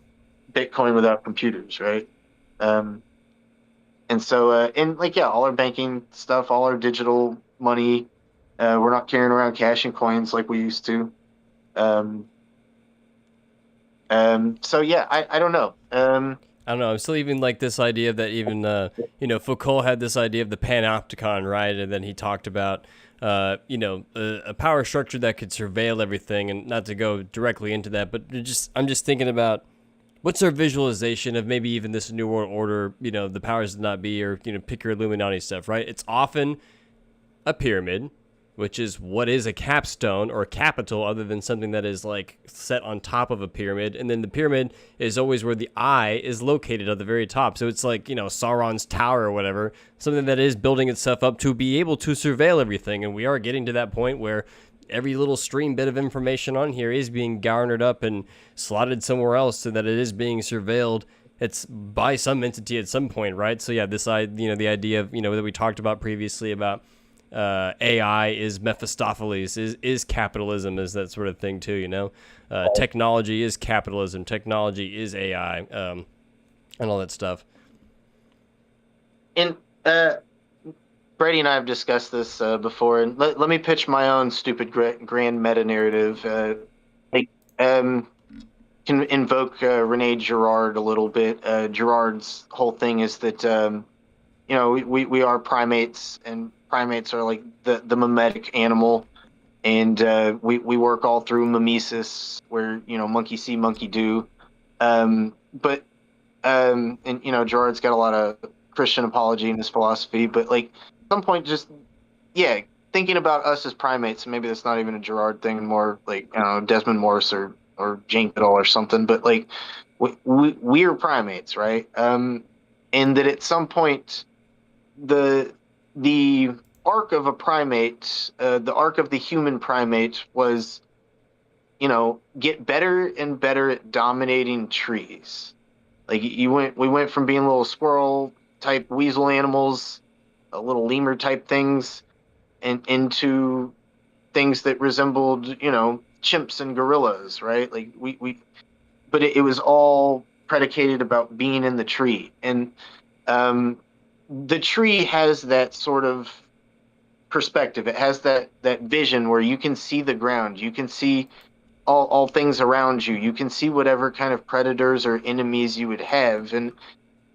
Bitcoin without computers, right? And so, and like, yeah, all our banking stuff, all our digital money, we're not carrying around cash and coins like we used to. So yeah, I don't know. I don't know. I'm still even like this idea that even Foucault had this idea of the panopticon, right? And then he talked about a power structure that could surveil everything. And not to go directly into that, but I'm just thinking about what's our visualization of maybe even this new world order, the powers that not be, or pick your Illuminati stuff, right? It's often a pyramid, which is what is a capstone or a capital, other than something that is like set on top of a pyramid. And then the pyramid is always where the eye is located at the very top. So it's like, Sauron's tower or whatever, something that is building itself up to be able to surveil everything. And we are getting to that point where every little stream bit of information on here is being garnered up and slotted somewhere else, so that it is being surveilled. It's by some entity at some point, right? So yeah, the idea of, that we talked about previously about AI is Mephistopheles, is capitalism, is that sort of thing too, technology is capitalism, technology is AI, and all that stuff. And Brady and I have discussed this before, and let me pitch my own stupid grand meta narrative. Can invoke Rene Girard a little bit. Girard's whole thing is that we are primates, and primates are like the mimetic animal, and we work all through mimesis, where monkey see, monkey do. But and Girard's got a lot of Christian apology in his philosophy, but like, at some point, just, yeah, thinking about us as primates, and maybe that's not even a Girard thing, more like, I don't know, Desmond Morse or Jane Goodall or something, but like, we are primates, right? And that at some point, the arc of a primate, the arc of the human primate was, get better and better at dominating trees. Like, we went from being little squirrel type weasel animals, little lemur type things, and into things that resembled, chimps and gorillas, right? Like, but it was all predicated about being in the tree. And the tree has that sort of perspective. It has that vision where you can see the ground, you can see all things around you, you can see whatever kind of predators or enemies you would have, and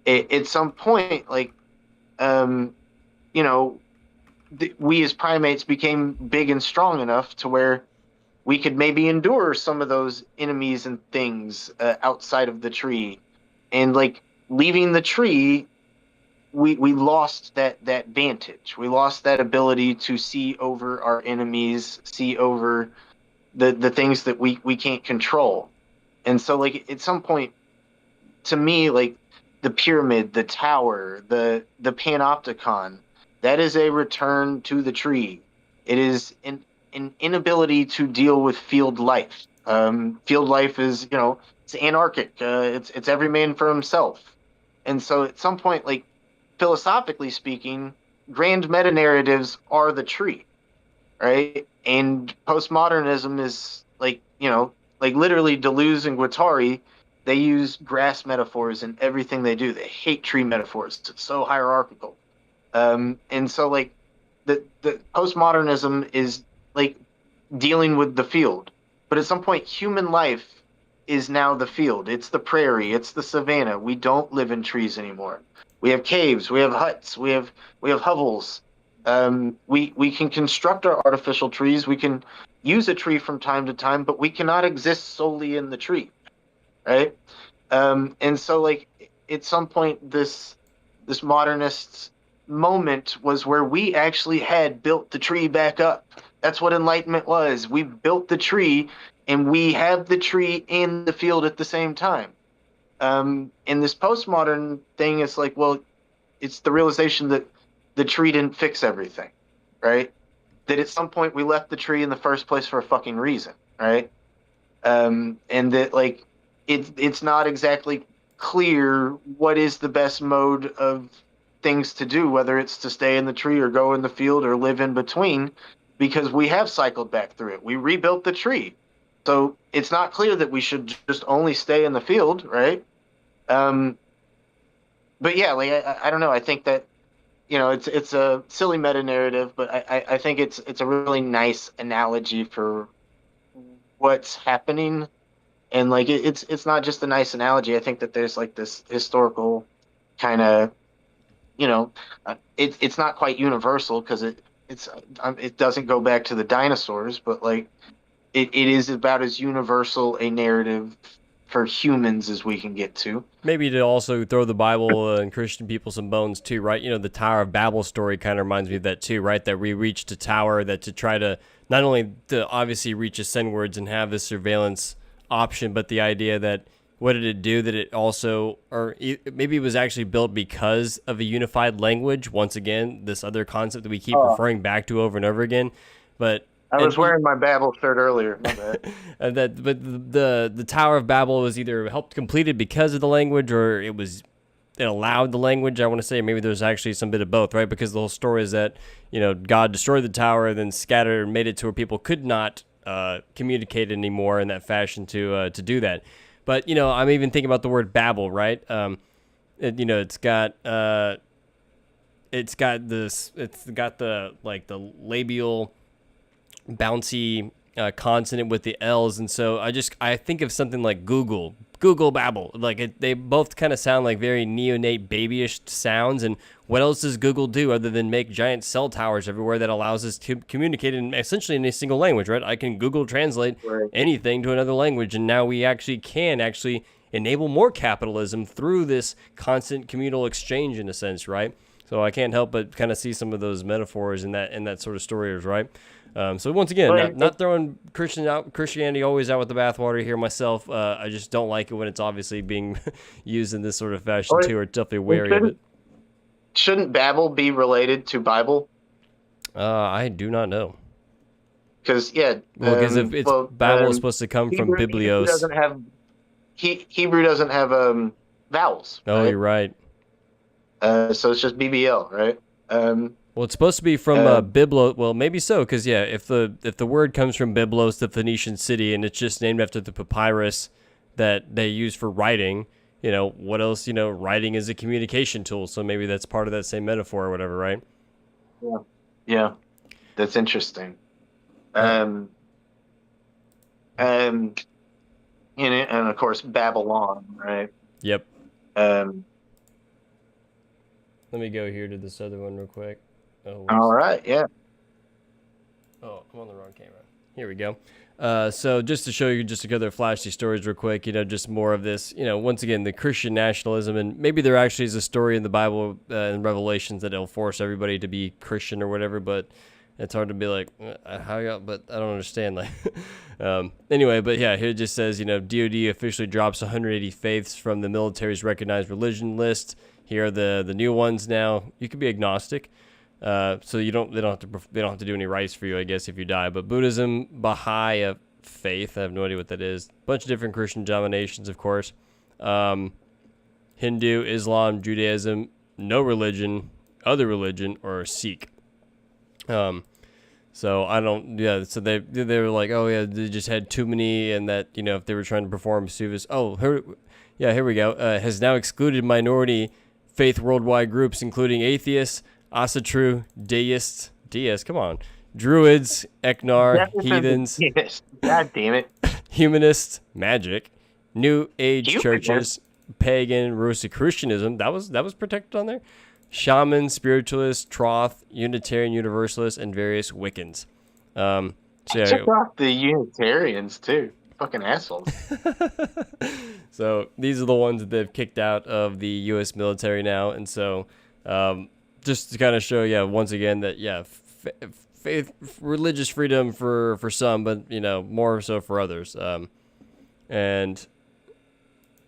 at some point, like, you know, we as primates became big and strong enough to where we could maybe endure some of those enemies and things outside of the tree, and like leaving the tree, we lost that vantage. We lost that ability to see over our enemies, see over the things that we can't control. And so, like, at some point, to me, like, the pyramid, the tower, the panopticon, that is a return to the tree. It is an inability to deal with field life. Field life is, it's anarchic. It's every man for himself. And so at some point, like, philosophically speaking, grand meta narratives are the tree, right? And postmodernism is like, like literally Deleuze and Guattari, they use grass metaphors in everything they do. They hate tree metaphors. It's so hierarchical. And so, like, the postmodernism is like dealing with the field. But at some point, human life is now the field. It's the prairie. It's the savanna. We don't live in trees anymore. We have caves. We have huts. We have hovels. We can construct our artificial trees. We can use a tree from time to time, but we cannot exist solely in the tree, right? And so, like, at some point, this modernist moment was where we actually had built the tree back up. That's what enlightenment was. We built the tree, and we have the tree in the field at the same time. In this postmodern thing, it's like, well, it's the realization that the tree didn't fix everything, right? That at some point we left the tree in the first place for a fucking reason, right? And that, like, it's not exactly clear what is the best mode of things to do, whether it's to stay in the tree or go in the field or live in between, because we have cycled back through it. We rebuilt the tree. So it's not clear that we should just only stay in the field, right? But yeah, like, I don't know. I think that, it's a silly meta narrative, but I think it's a really nice analogy for what's happening. And like, it's not just a nice analogy. I think that there's like this historical kind of, it's not quite universal because it doesn't go back to the dinosaurs, but like it is about as universal a narrative for humans as we can get to. Maybe to also throw the Bible and Christian people some bones too, right? The Tower of Babel story kind of reminds me of that too, right? That we reached a tower that to try to not only to obviously reach ascendwards and have this surveillance option, but the idea that what did it do? That it also, or maybe it was actually built because of a unified language. Once again, this other concept that we keep referring back to over and over again. But I was wearing my Babel shirt earlier. My bad. But the Tower of Babel was either helped completed because of the language, or it allowed the language. I want to say maybe there's actually some bit of both, right? Because the whole story is that God destroyed the tower, then scattered and made it to where people could not communicate anymore in that fashion to do that. But I'm even thinking about the word Babel, right? It's got the the labial bouncy consonant with the L's, and so I think of something like Google Babel. Like they both kind of sound like very neonate babyish sounds. And what else does Google do other than make giant cell towers everywhere that allows us to communicate essentially in a single language, right? I can Google translate anything to another language, and now we can enable more capitalism through this constant communal exchange in a sense, right? So I can't help but kind of see some of those metaphors in that sort of stories, right? So once again, not throwing Christianity always out with the bathwater here myself. I just don't like it when it's obviously being used in this sort of fashion too, or definitely wary of it. Shouldn't Babel be related to Bible? I do not know. Because because if it's Babel is supposed to come from Biblios. Hebrew doesn't have vowels. Oh, right? You're right. So it's just BBL, right? Well, it's supposed to be from Byblos. Well, maybe so, because if the word comes from Byblos, the Phoenician city, and it's just named after the papyrus that they use for writing, what else? Writing is a communication tool, so maybe that's part of that same metaphor or whatever, right? Yeah. that's interesting. And of course Babylon, right? Yep. Um, Let me go here to this other one real quick. Oh, all right, yeah. Oh, I'm on the wrong camera. Here we go. So just to show you just a couple of flashy stories real quick, just more of this, once again, the Christian nationalism, and maybe there actually is a story in the Bible and Revelations that it'll force everybody to be Christian or whatever, but it's hard to be like, how y'all, but I don't understand. Like, anyway, but yeah, here it just says, DOD officially drops 180 faiths from the military's recognized religion list. Here are the new ones now. You can be agnostic. So they don't have to do any rites for you, I guess, if you die. But Buddhism, Baha'i faith, I have no idea what that is. Bunch of different Christian denominations, of course. Hindu, Islam, Judaism, no religion, other religion, or Sikh. So I don't, yeah. So they were like, oh yeah, they just had too many, and that if they were trying to perform service, here we go. Has now excluded minority faith worldwide groups, including atheists, Asatru, deists, come on, druids, Eknar, heathens, God damn it, humanists, magic, New Age churches, pagan, Rosicrucianism. That was protected on there. Shamans, spiritualists, Troth, Unitarian Universalists, and various Wiccans. Check off the Unitarians too. Fucking assholes. So these are the ones that they've kicked out of the U.S. military now, and so just to kind of show, once again that faith, religious freedom for some, but more so for others.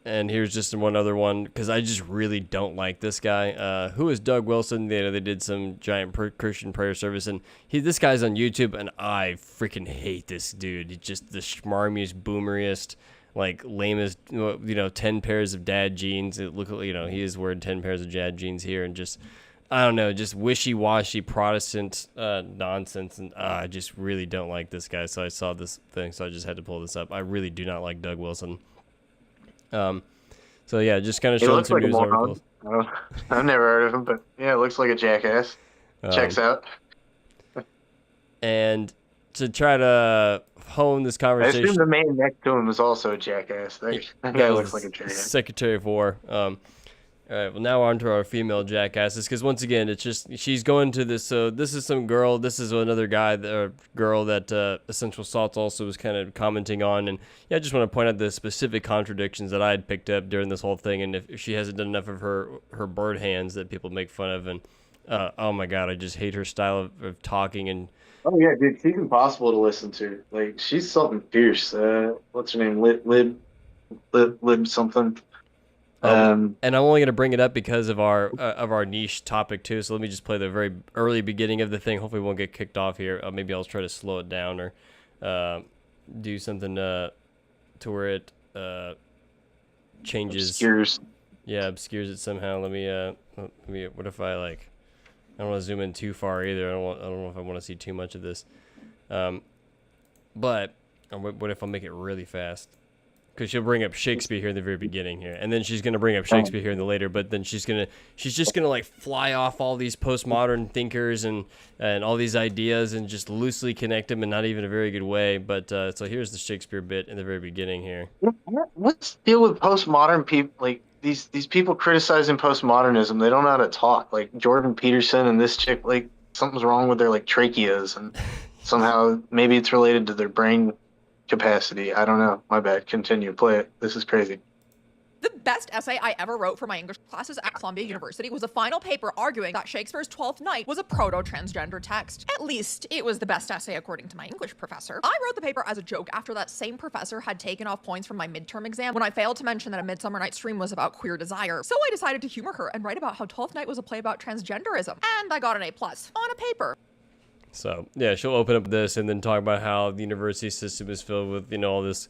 And here's just one other one, because I just really don't like this guy. Who is Doug Wilson? They did some giant Christian prayer service, and this guy's on YouTube, and I freaking hate this dude. He's just the schmarmiest, boomeriest, like lamest, 10 pairs of dad jeans. It look, he is wearing 10 pairs of dad jeans here, and just, I don't know, just wishy-washy Protestant nonsense, and I just really don't like this guy. So I saw this thing, so I just had to pull this up. I really do not like Doug Wilson. So yeah, just kind of showing some news articles. I've never heard of him, but yeah, it looks like a jackass. Checks out. And to try to hone this conversation, I assume the man next to him is also a jackass. That guy looks like a jackass. Secretary of War. All right, well, now on to our female jackasses, because once again, it's just, she's going to this, so this is some girl, this is another girl that Essential Salts also was kind of commenting on, and I just want to point out the specific contradictions that I had picked up during this whole thing, and if she hasn't done enough of her bird hands that people make fun of, and oh my god, I just hate her style of talking, and oh yeah, dude, she's impossible to listen to. Like, she's something fierce. What's her name? Lib something. And I'm only going to bring it up because of our niche topic too. So let me just play the very early beginning of the thing. Hopefully, we won't get kicked off here. Maybe I'll try to slow it down or do something to where it changes. Obscures. Yeah, obscures it somehow. Let me. What if I I don't want to zoom in too far either. I don't know if I want to see too much of this. But what if I make it really fast? Because she'll bring up Shakespeare here in the very beginning here, and then she's gonna bring up Shakespeare here in the later. But then she's just gonna like fly off all these postmodern thinkers and all these ideas and just loosely connect them in not even a very good way. But so here's the Shakespeare bit in the very beginning here. What's the deal with postmodern people? Like these people criticizing postmodernism, they don't know how to talk. Like Jordan Peterson and this chick, like something's wrong with their like tracheas, and somehow maybe it's related to their brain capacity. I don't know. My bad. Continue. Play it. This is crazy. The best essay I ever wrote for my English classes at Columbia University was a final paper arguing that Shakespeare's Twelfth Night was a proto-transgender text. At least, it was the best essay according to my English professor. I wrote the paper as a joke after that same professor had taken off points from my midterm exam when I failed to mention that A Midsummer Night's Dream was about queer desire. So I decided to humor her and write about how Twelfth Night was a play about transgenderism. And I got an A+ on a paper. So, yeah, she'll open up this and then talk about how the university system is filled with, all this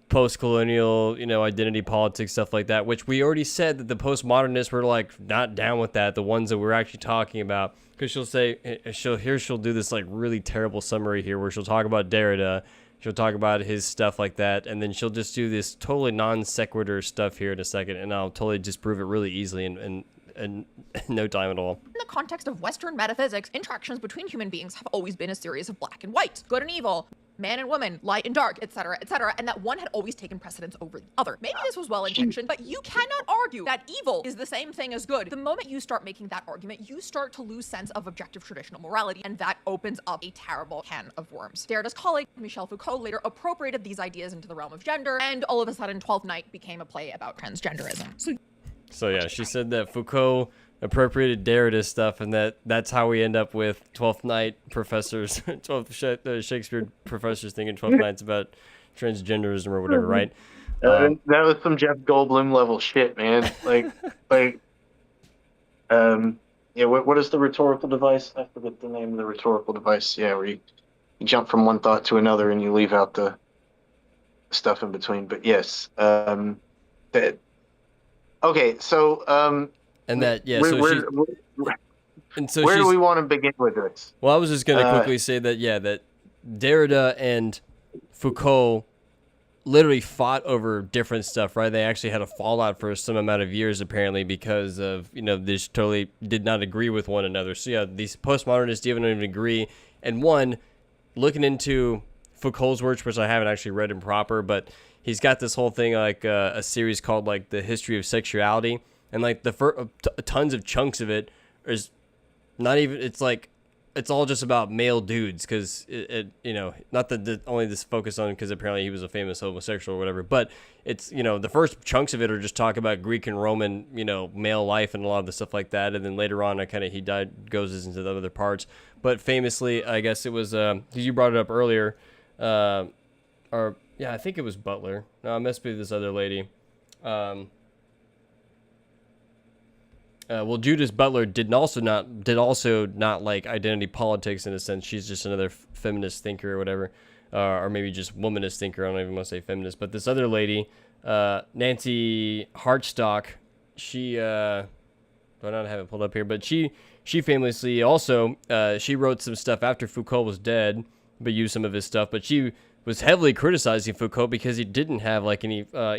post-colonial, identity politics, stuff like that, which we already said that the postmodernists were, not down with that, the ones that we're actually talking about. Because she'll say, she'll do this, really terrible summary here where she'll talk about Derrida, she'll talk about his stuff like that, and then she'll just do this totally non-sequitur stuff here in a second, and I'll totally disprove it really easily and in no time at all. In the context of Western metaphysics, interactions between human beings have always been a series of black and white, good and evil, man and woman, light and dark, etc., and that one had always taken precedence over the other. Maybe this was well-intentioned, but you cannot argue that evil is the same thing as good. The moment you start making that argument, you start to lose sense of objective traditional morality, and that opens up a terrible can of worms. Derrida's colleague, Michel Foucault, later appropriated these ideas into the realm of gender, and all of a sudden, Twelfth Night became a play about transgenderism. So yeah, she said that Foucault appropriated Derrida stuff, and that's how we end up with Twelfth Night professors, Shakespeare professors thinking Twelfth Night's about transgenderism or whatever, right? That was some Jeff Goldblum level shit, man. Yeah. What is the rhetorical device? I forget the name of the rhetorical device. Yeah, where you jump from one thought to another and you leave out the stuff in between. But yes, that. Okay, so and that yeah, where do we want to begin with this? Well, I was just gonna quickly say that that Derrida and Foucault literally fought over different stuff, right? They actually had a fallout for some amount of years, apparently, because of they just totally did not agree with one another. So yeah, these postmodernists didn't even agree. And one, looking into Foucault's works, which I haven't actually read in proper, but he's got this whole thing like a series called like the History of Sexuality, and like the tons of chunks of it is not even. It's like it's all just about male dudes because it not that only this focus on because apparently he was a famous homosexual or whatever, but it's the first chunks of it are just talk about Greek and Roman male life and a lot of the stuff like that, and then later on he goes into the other parts. But famously, I guess it was you brought it up earlier, or. Yeah, I think it was Butler. No, it must be this other lady. Well, Judith Butler did also not like identity politics in a sense. She's just another feminist thinker or whatever, or maybe just womanist thinker. I don't even want to say feminist. But this other lady, Nancy Hartstock, she do I not have it pulled up here? But she famously also she wrote some stuff after Foucault was dead, but used some of his stuff. But she was heavily criticizing Foucault because he didn't have like any, a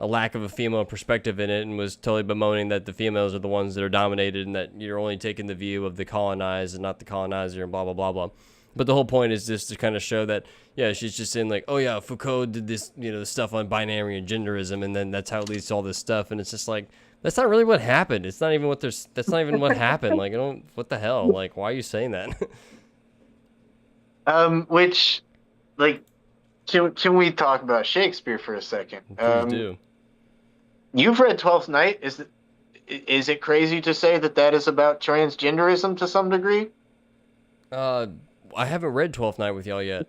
lack of a female perspective in it, and was totally bemoaning that the females are the ones that are dominated and that you're only taking the view of the colonized and not the colonizer and blah, blah, blah, blah. But the whole point is just to kind of show that, yeah, she's just saying like, oh yeah, Foucault did this, the stuff on binary and genderism, and then that's how it leads to all this stuff. And it's just like, that's not really what happened. It's not even that's not even what happened. Like, what the hell? Like, why are you saying that? Which... can we talk about Shakespeare for a second? Please do. You've read Twelfth Night. Is it crazy to say that is about transgenderism to some degree? I haven't read Twelfth Night with y'all yet.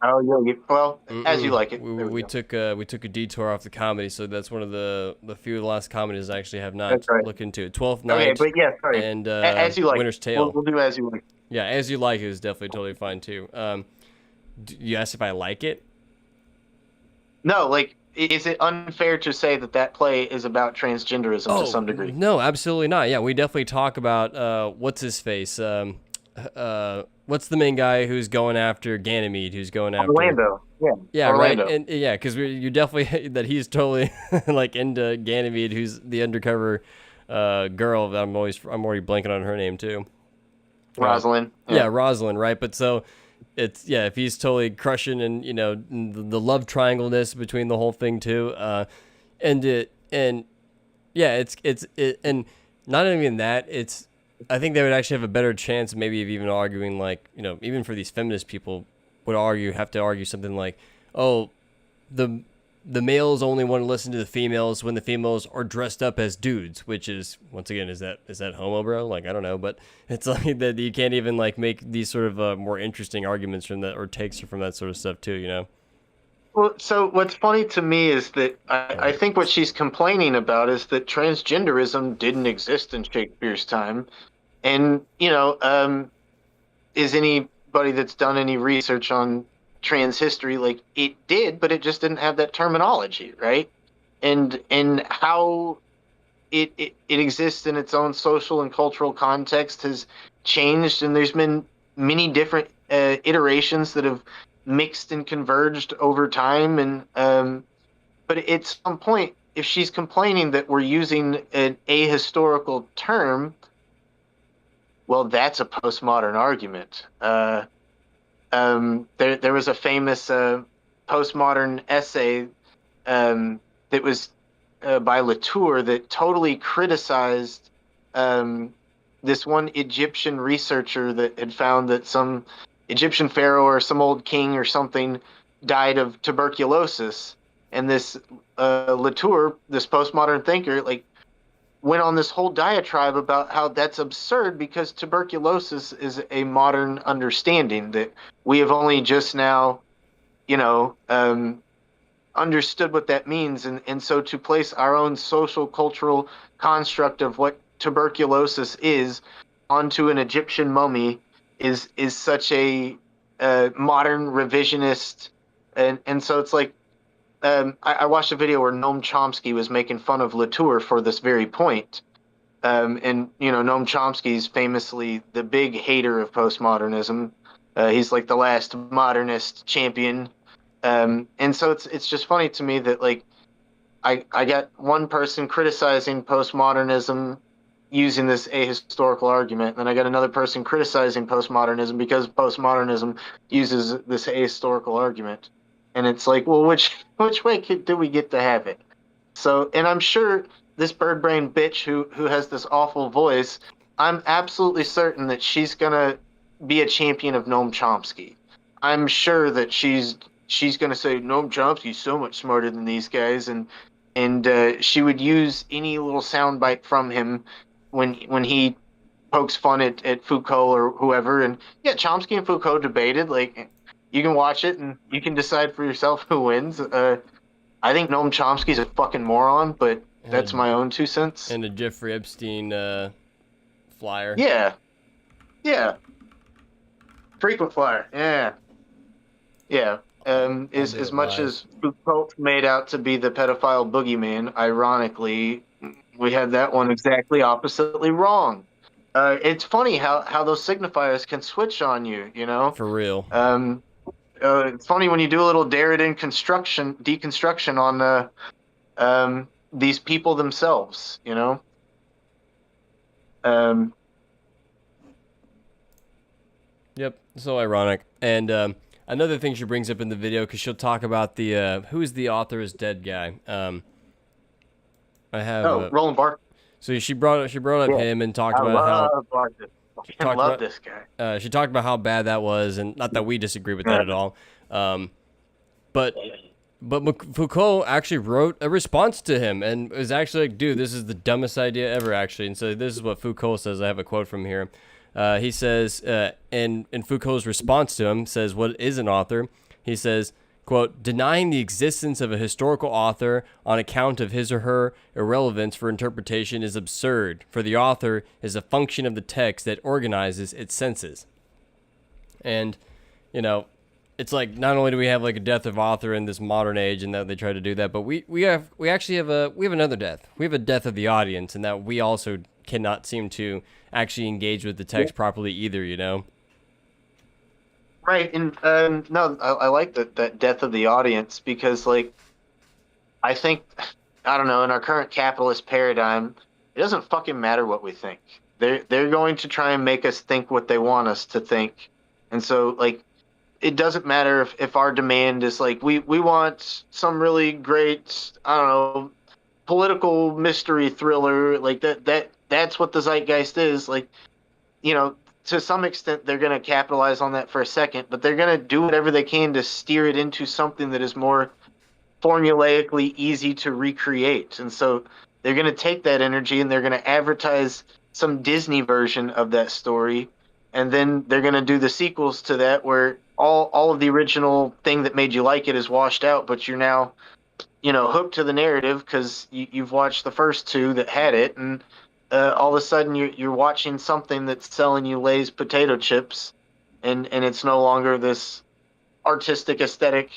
Oh yeah. Well, as you like it. We took a detour off the comedy, so that's one of the few of the last comedies I actually have not looked into. Twelfth Night. Okay, but yeah, sorry. And As You Like. Winter's Tale. We'll do As You Like. Yeah, As You Like is definitely totally fine too. You asked if I like it? No, is it unfair to say that play is about transgenderism to some degree? No, absolutely not. Yeah, we definitely talk about what's his face. What's the main guy who's going after Ganymede? Who's going after Orlando? Yeah. Yeah, Orlando. right. And yeah, because you definitely that he's totally like into Ganymede, who's the undercover girl. I'm already blanking on her name too. Rosalind. Yeah, Rosalind. Right, but so. It's if he's totally crushing and the love triangle-ness between the whole thing too, and not even that. It's I think they would actually have a better chance maybe of even arguing like even for these feminist people would have to argue something like, oh, the males only want to listen to the females when the females are dressed up as dudes, which is once again is that homo, bro? Like I don't know, but it's like that you can't even like make these sort of more interesting arguments from that or takes from that sort of stuff too, Well, so what's funny to me is that I think what she's complaining about is that transgenderism didn't exist in Shakespeare's time, and is anybody that's done any research on trans history, like it did, but it just didn't have that terminology, right? And how it exists in its own social and cultural context has changed, and there's been many different iterations that have mixed and converged over time, and but at some point if she's complaining that we're using an ahistorical term, well, that's a postmodern argument. There was a famous postmodern essay that was by Latour that totally criticized this one Egyptian researcher that had found that some Egyptian pharaoh or some old king or something died of tuberculosis. And this Latour, this postmodern thinker, like went on this whole diatribe about how that's absurd because tuberculosis is a modern understanding that we have only just now, understood what that means. And so to place our own social cultural construct of what tuberculosis is onto an Egyptian mummy is such a modern revisionist. And so it's like, I watched a video where Noam Chomsky was making fun of Latour for this very point. And, Noam Chomsky is famously the big hater of postmodernism. He's like the last modernist champion. And so it's just funny to me that, like, I got one person criticizing postmodernism using this ahistorical argument, and then I got another person criticizing postmodernism because postmodernism uses this ahistorical argument. And it's like, well, which way do we get to have it? So, and I'm sure this bird brain bitch who has this awful voice, I'm absolutely certain that she's gonna be a champion of Noam Chomsky. I'm sure that she's gonna say Noam Chomsky's so much smarter than these guys, and she would use any little soundbite from him when he pokes fun at Foucault or whoever. And yeah, Chomsky and Foucault debated. Like, you can watch it and you can decide for yourself who wins. I think Noam Chomsky's a fucking moron, but that's my own 2 cents. And a Jeffrey Epstein flyer. Yeah. Frequent flyer. Yeah. As much as Foucault made out to be the pedophile boogeyman, ironically, we had that one exactly oppositely wrong. It's funny how those signifiers can switch on you, For real. It's funny when you do a little Derrida deconstruction on these people themselves, Yep, so ironic. And another thing she brings up in the video, because she'll talk about the who's the author is dead guy. I have Roland Barthes. So she brought up him and talked about how I love this guy. She talked about how bad that was, and not that we disagree with that at all. But Foucault actually wrote a response to him and was actually like, dude, this is the dumbest idea ever, actually. And so this is what Foucault says. I have a quote from here. He says, in Foucault's response to him, says, what is an author? He says, quote, denying the existence of a historical author on account of his or her irrelevance for interpretation is absurd, for the author is a function of the text that organizes its senses. And, it's like, not only do we have like a death of author in this modern age and that they try to do that, but we actually have another death. We have a death of the audience, and that we also cannot seem to actually engage with the text properly either, Right, and no, I like that death of the audience, because, like, I think, I don't know, in our current capitalist paradigm, it doesn't fucking matter what we think. They're going to try and make us think what they want us to think, and so, like, it doesn't matter if our demand is like we want some really great, I don't know, political mystery thriller, like that's what the zeitgeist is, like, to some extent they're going to capitalize on that for a second, but they're going to do whatever they can to steer it into something that is more formulaically easy to recreate. And so they're going to take that energy and they're going to advertise some Disney version of that story, and then they're going to do the sequels to that where all of the original thing that made you like it is washed out, but you're now, hooked to the narrative because you've watched the first two that had it, and all of a sudden you're watching something that's selling you Lay's potato chips, and it's no longer this artistic aesthetic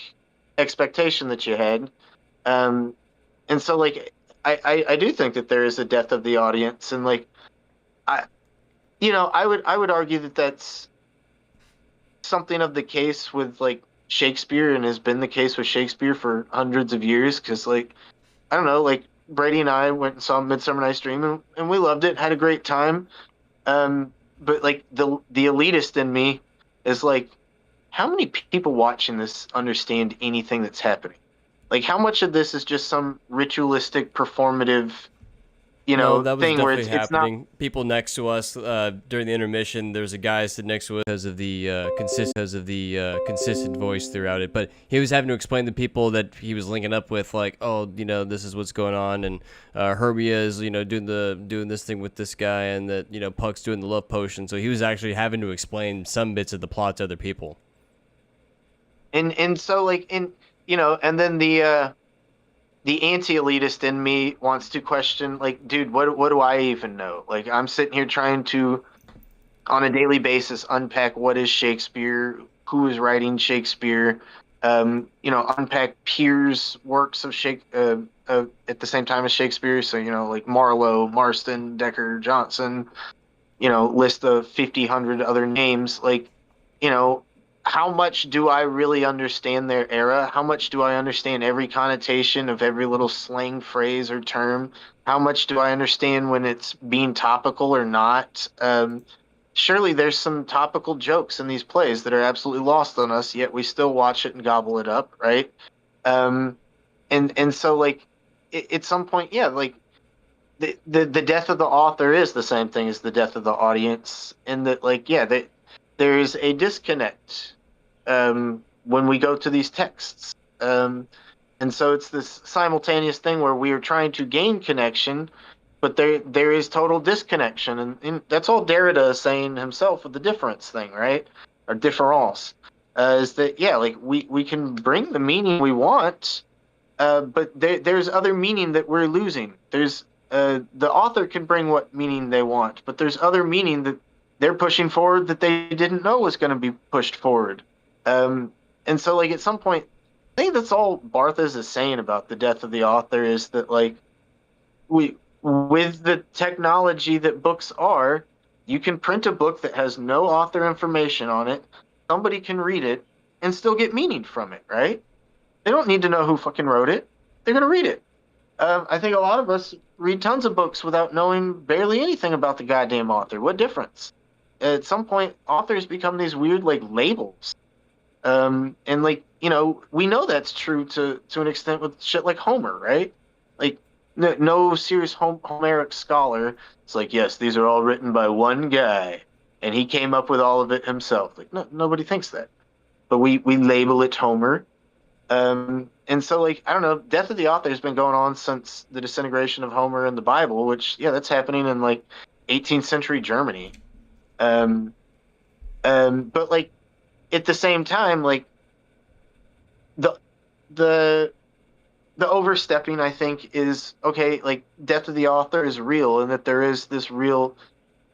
expectation that you had. And so, like, I do think that there is a death of the audience, and like I would argue that that's something of the case with like Shakespeare, and has been the case with Shakespeare for hundreds of years, because like I don't know, like Brady and I went and saw Midsummer Night's Dream, and we loved it, had a great time. But like the elitist in me is like, how many people watching this understand anything that's happening? Like, how much of this is just some ritualistic, performative, No, that was thing where definitely it's not. happening. People next to us during the intermission, there was a guy sitting next to us because of the consistent voice throughout it. But he was having to explain to people that he was linking up with, like, oh, this is what's going on, and Herbia is, doing this thing with this guy, and that Puck's doing the love potion. So he was actually having to explain some bits of the plot to other people. And so like and then the anti-elitist in me wants to question, like, dude, what do I even know? Like, I'm sitting here trying to, on a daily basis, unpack what is Shakespeare, who is writing Shakespeare, unpack peers' works of at the same time as Shakespeare. So, like Marlowe, Marston, Decker, Johnson, list of 50, 100 other names. Like, how much do I really understand their era? How much do I understand every connotation of every little slang phrase or term? How much do I understand when it's being topical or not? Surely there's some topical jokes in these plays that are absolutely lost on us, yet we still watch it and gobble it up, right? And so like at some point, yeah, like the death of the author is the same thing as the death of the audience, and that like there's a disconnect when we go to these texts. And so it's this simultaneous thing where we are trying to gain connection, but there is total disconnection. And that's all Derrida is saying himself with the difference thing, right? Or difference. Is that, yeah, like we can bring the meaning we want, but there's other meaning that we're losing. There's the author can bring what meaning they want, but there's other meaning that they're pushing forward that they didn't know was going to be pushed forward. And so, like, at some point, I think that's all Barthes is saying about the death of the author is that, like, with the technology that books are, you can print a book that has no author information on it. Somebody can read it and still get meaning from it, right? They don't need to know who fucking wrote it. They're going to read it. I think a lot of us read tons of books without knowing barely anything about the goddamn author. What difference? At some point, authors become these weird, like, labels. And, like, we know that's true to an extent with shit like Homer, right? Like, no serious Homeric scholar is like, yes, these are all written by one guy, and he came up with all of it himself. Like, no, nobody thinks that. But we label it Homer. And so, like, I don't know, death of the author has been going on since the disintegration of Homer in the Bible, which, yeah, that's happening in, like, 18th century Germany. But, like, at the same time, like, the overstepping, I think, is, okay, like, death of the author is real, and that there is this real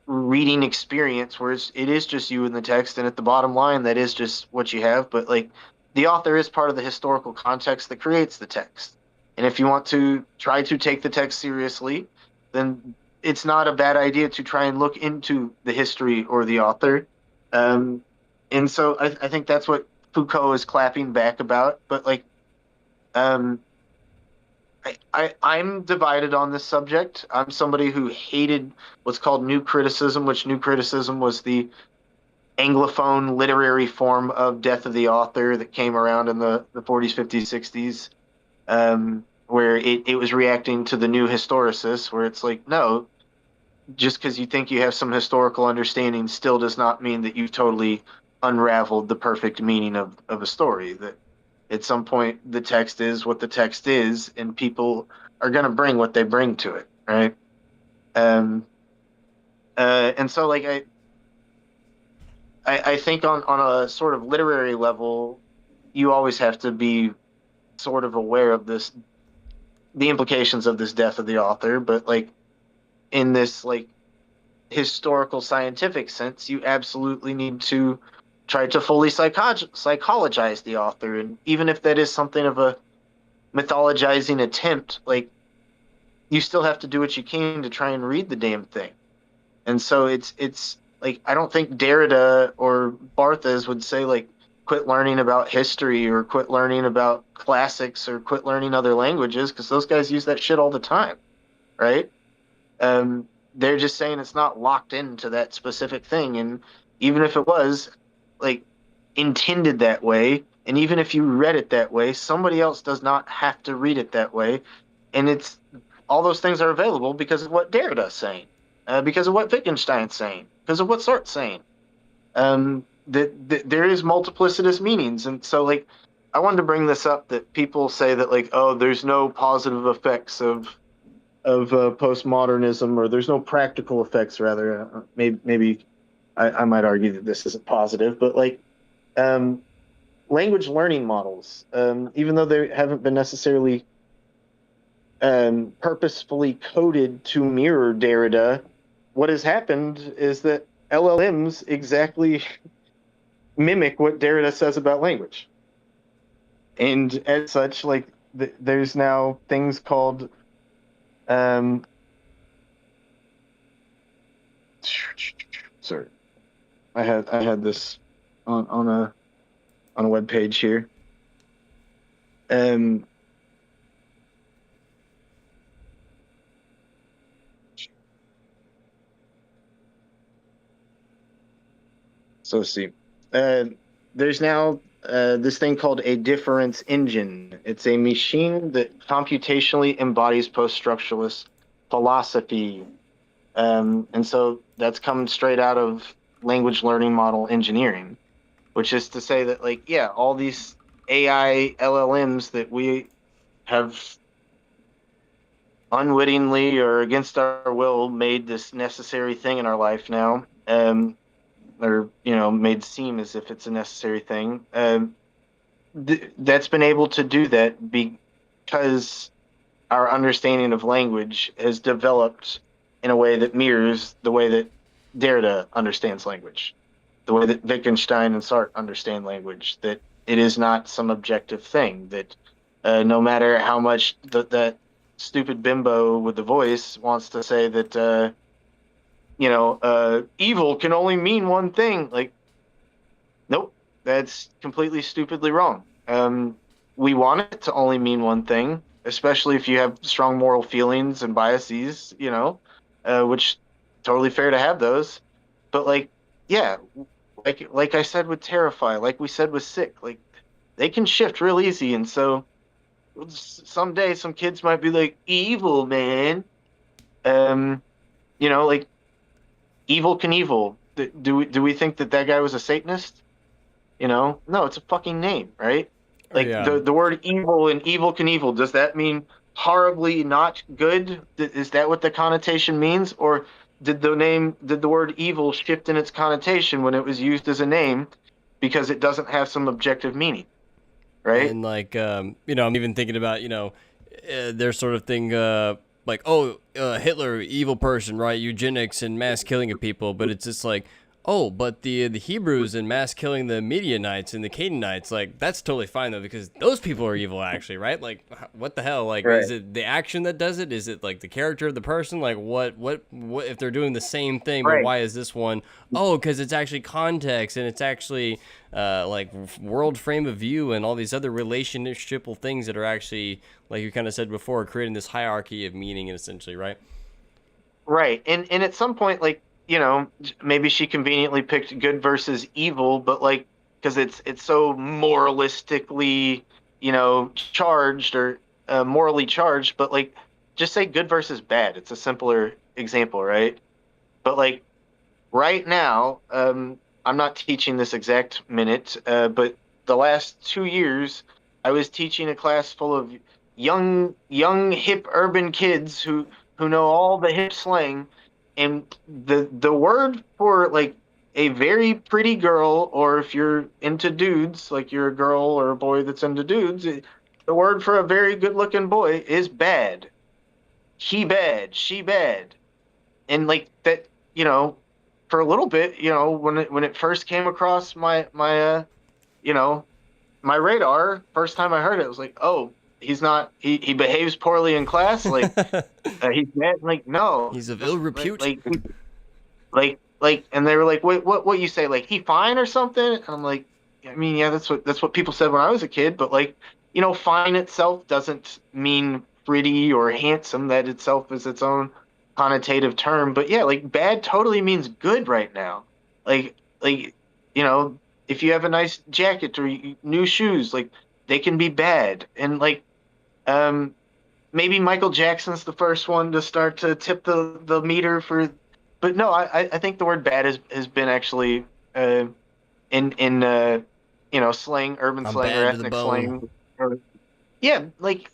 reading experience where it is just you in the text, and at the bottom line, that is just what you have. But, like, the author is part of the historical context that creates the text. And if you want to try to take the text seriously, then it's not a bad idea to try and look into the history or the author. And so I think that's what Foucault is clapping back about. But, like, I'm divided on this subject. I'm somebody who hated what's called New Criticism, which New Criticism was the Anglophone literary form of death of the author that came around in the 40s, 50s, 60s, where it was reacting to the new historicists, where it's like, no, just because you think you have some historical understanding still does not mean that you've totally unraveled the perfect meaning of a story. That at some point the text is what the text is, and people are going to bring what they bring to it, right? And so, like, I think on a sort of literary level, you always have to be sort of aware of this, the implications of this death of the author. But, like, in this, like, historical scientific sense, you absolutely need to try to fully psychologize the author. And even if that is something of a mythologizing attempt, like, you still have to do what you can to try and read the damn thing. And so it's like, I don't think Derrida or Barthes would say, like, quit learning about history or quit learning about classics or quit learning other languages, because those guys use that shit all the time, right? They're just saying it's not locked into that specific thing. And even if it was like intended that way, and even if you read it that way, somebody else does not have to read it that way. And it's all those things are available because of what Derrida's saying, because of what Wittgenstein's saying, because of what Sartre's saying. That there is multiplicitous meanings. And so, like, I wanted to bring this up, that people say that, like, oh, there's no positive effects of postmodernism, or there's no practical effects, rather. Maybe I might argue that this isn't positive, but like language learning models, even though they haven't been necessarily purposefully coded to mirror Derrida, what has happened is that LLMs exactly mimic what Derrida says about language. And as such, like, there's now things called sorry, I had this on a web page here. So let's see. There's now this thing called a difference engine. It's a machine that computationally embodies post-structuralist philosophy. And so that's come straight out of language learning model engineering, which is to say that, like, yeah, all these AI LLMs that we have unwittingly or against our will made this necessary thing in our life now, or, you know, made seem as if it's a necessary thing. That's been able to do that because our understanding of language has developed in a way that mirrors the way that Derrida understands language, the way that Wittgenstein and Sartre understand language, that it is not some objective thing, that no matter how much that stupid bimbo with the voice wants to say that, evil can only mean one thing. Like, nope, that's completely stupidly wrong. We want it to only mean one thing, especially if you have strong moral feelings and biases, which totally fair to have those. But, like, yeah, like I said with Terrify, like we said with Sick, like, they can shift real easy. And so someday some kids might be like, evil, man. Like, Evil Knievel. Do we think that guy was a Satanist? No, it's a fucking name, right? Like, yeah. the word evil in Evil Knievel, does that mean horribly not good? Is that what the connotation means? Or did the word evil shift in its connotation when it was used as a name because it doesn't have some objective meaning, right? And like, I'm even thinking about, their sort of thing, like, Hitler, evil person, right? Eugenics and mass killing of people. But it's just like, oh, but the Hebrews and mass killing the Midianites and the Canaanites, like, that's totally fine, though, because those people are evil, actually, right? Like, what the hell? Like, right. Is it the action that does it? Is it, like, the character of the person? Like, what if they're doing the same thing, but right. why is this one? Oh, because it's actually context, and it's actually, like, world frame of view and all these other relationshipal things that are actually, like you kind of said before, creating this hierarchy of meaning, essentially, right? Right. And at some point, like, maybe she conveniently picked good versus evil, but, like, because it's so moralistically, charged, or morally charged, but, like, just say good versus bad. It's a simpler example, right? But, like, right now, I'm not teaching this exact minute, but the last 2 years, I was teaching a class full of young, hip, urban kids who know all the hip slang. And the word for, like, a very pretty girl, or if you're into dudes, like you're a girl or a boy that's into dudes, the word for a very good-looking boy is bad. He bad, she bad. And, like, that, for a little bit, when it first came across my radar, first time I heard it, I was like, oh, he's not, he behaves poorly in class, like, he's bad. Like, no, He's of ill repute. Like, and they were like, wait, what you say? Like, he fine or something? And I'm like, I mean, yeah, that's what people said when I was a kid. But like, fine itself doesn't mean pretty or handsome. That itself is its own connotative term. But yeah, like bad totally means good right now. Like if you have a nice jacket or new shoes, like they can be bad. And like, um, maybe Michael Jackson's the first one to start to tip the meter for. But no, I think the word bad has been actually in slang, urban I'm slang or bad to the ethnic bone. slang. Yeah, like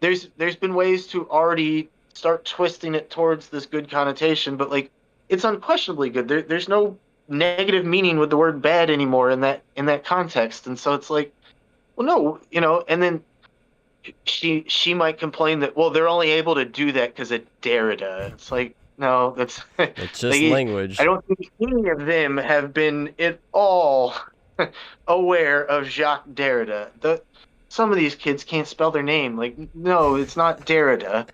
there's been ways to already start twisting it towards this good connotation, but like it's unquestionably good. There's no negative meaning with the word bad anymore in that context, and so it's like, well, no, and then she might complain that, well, they're only able to do that because of Derrida. It's like, no, that's It's just like, I language. don't think any of them have been at all aware of Jacques Derrida. Some of these kids can't spell their name. Like, no, it's not Derrida.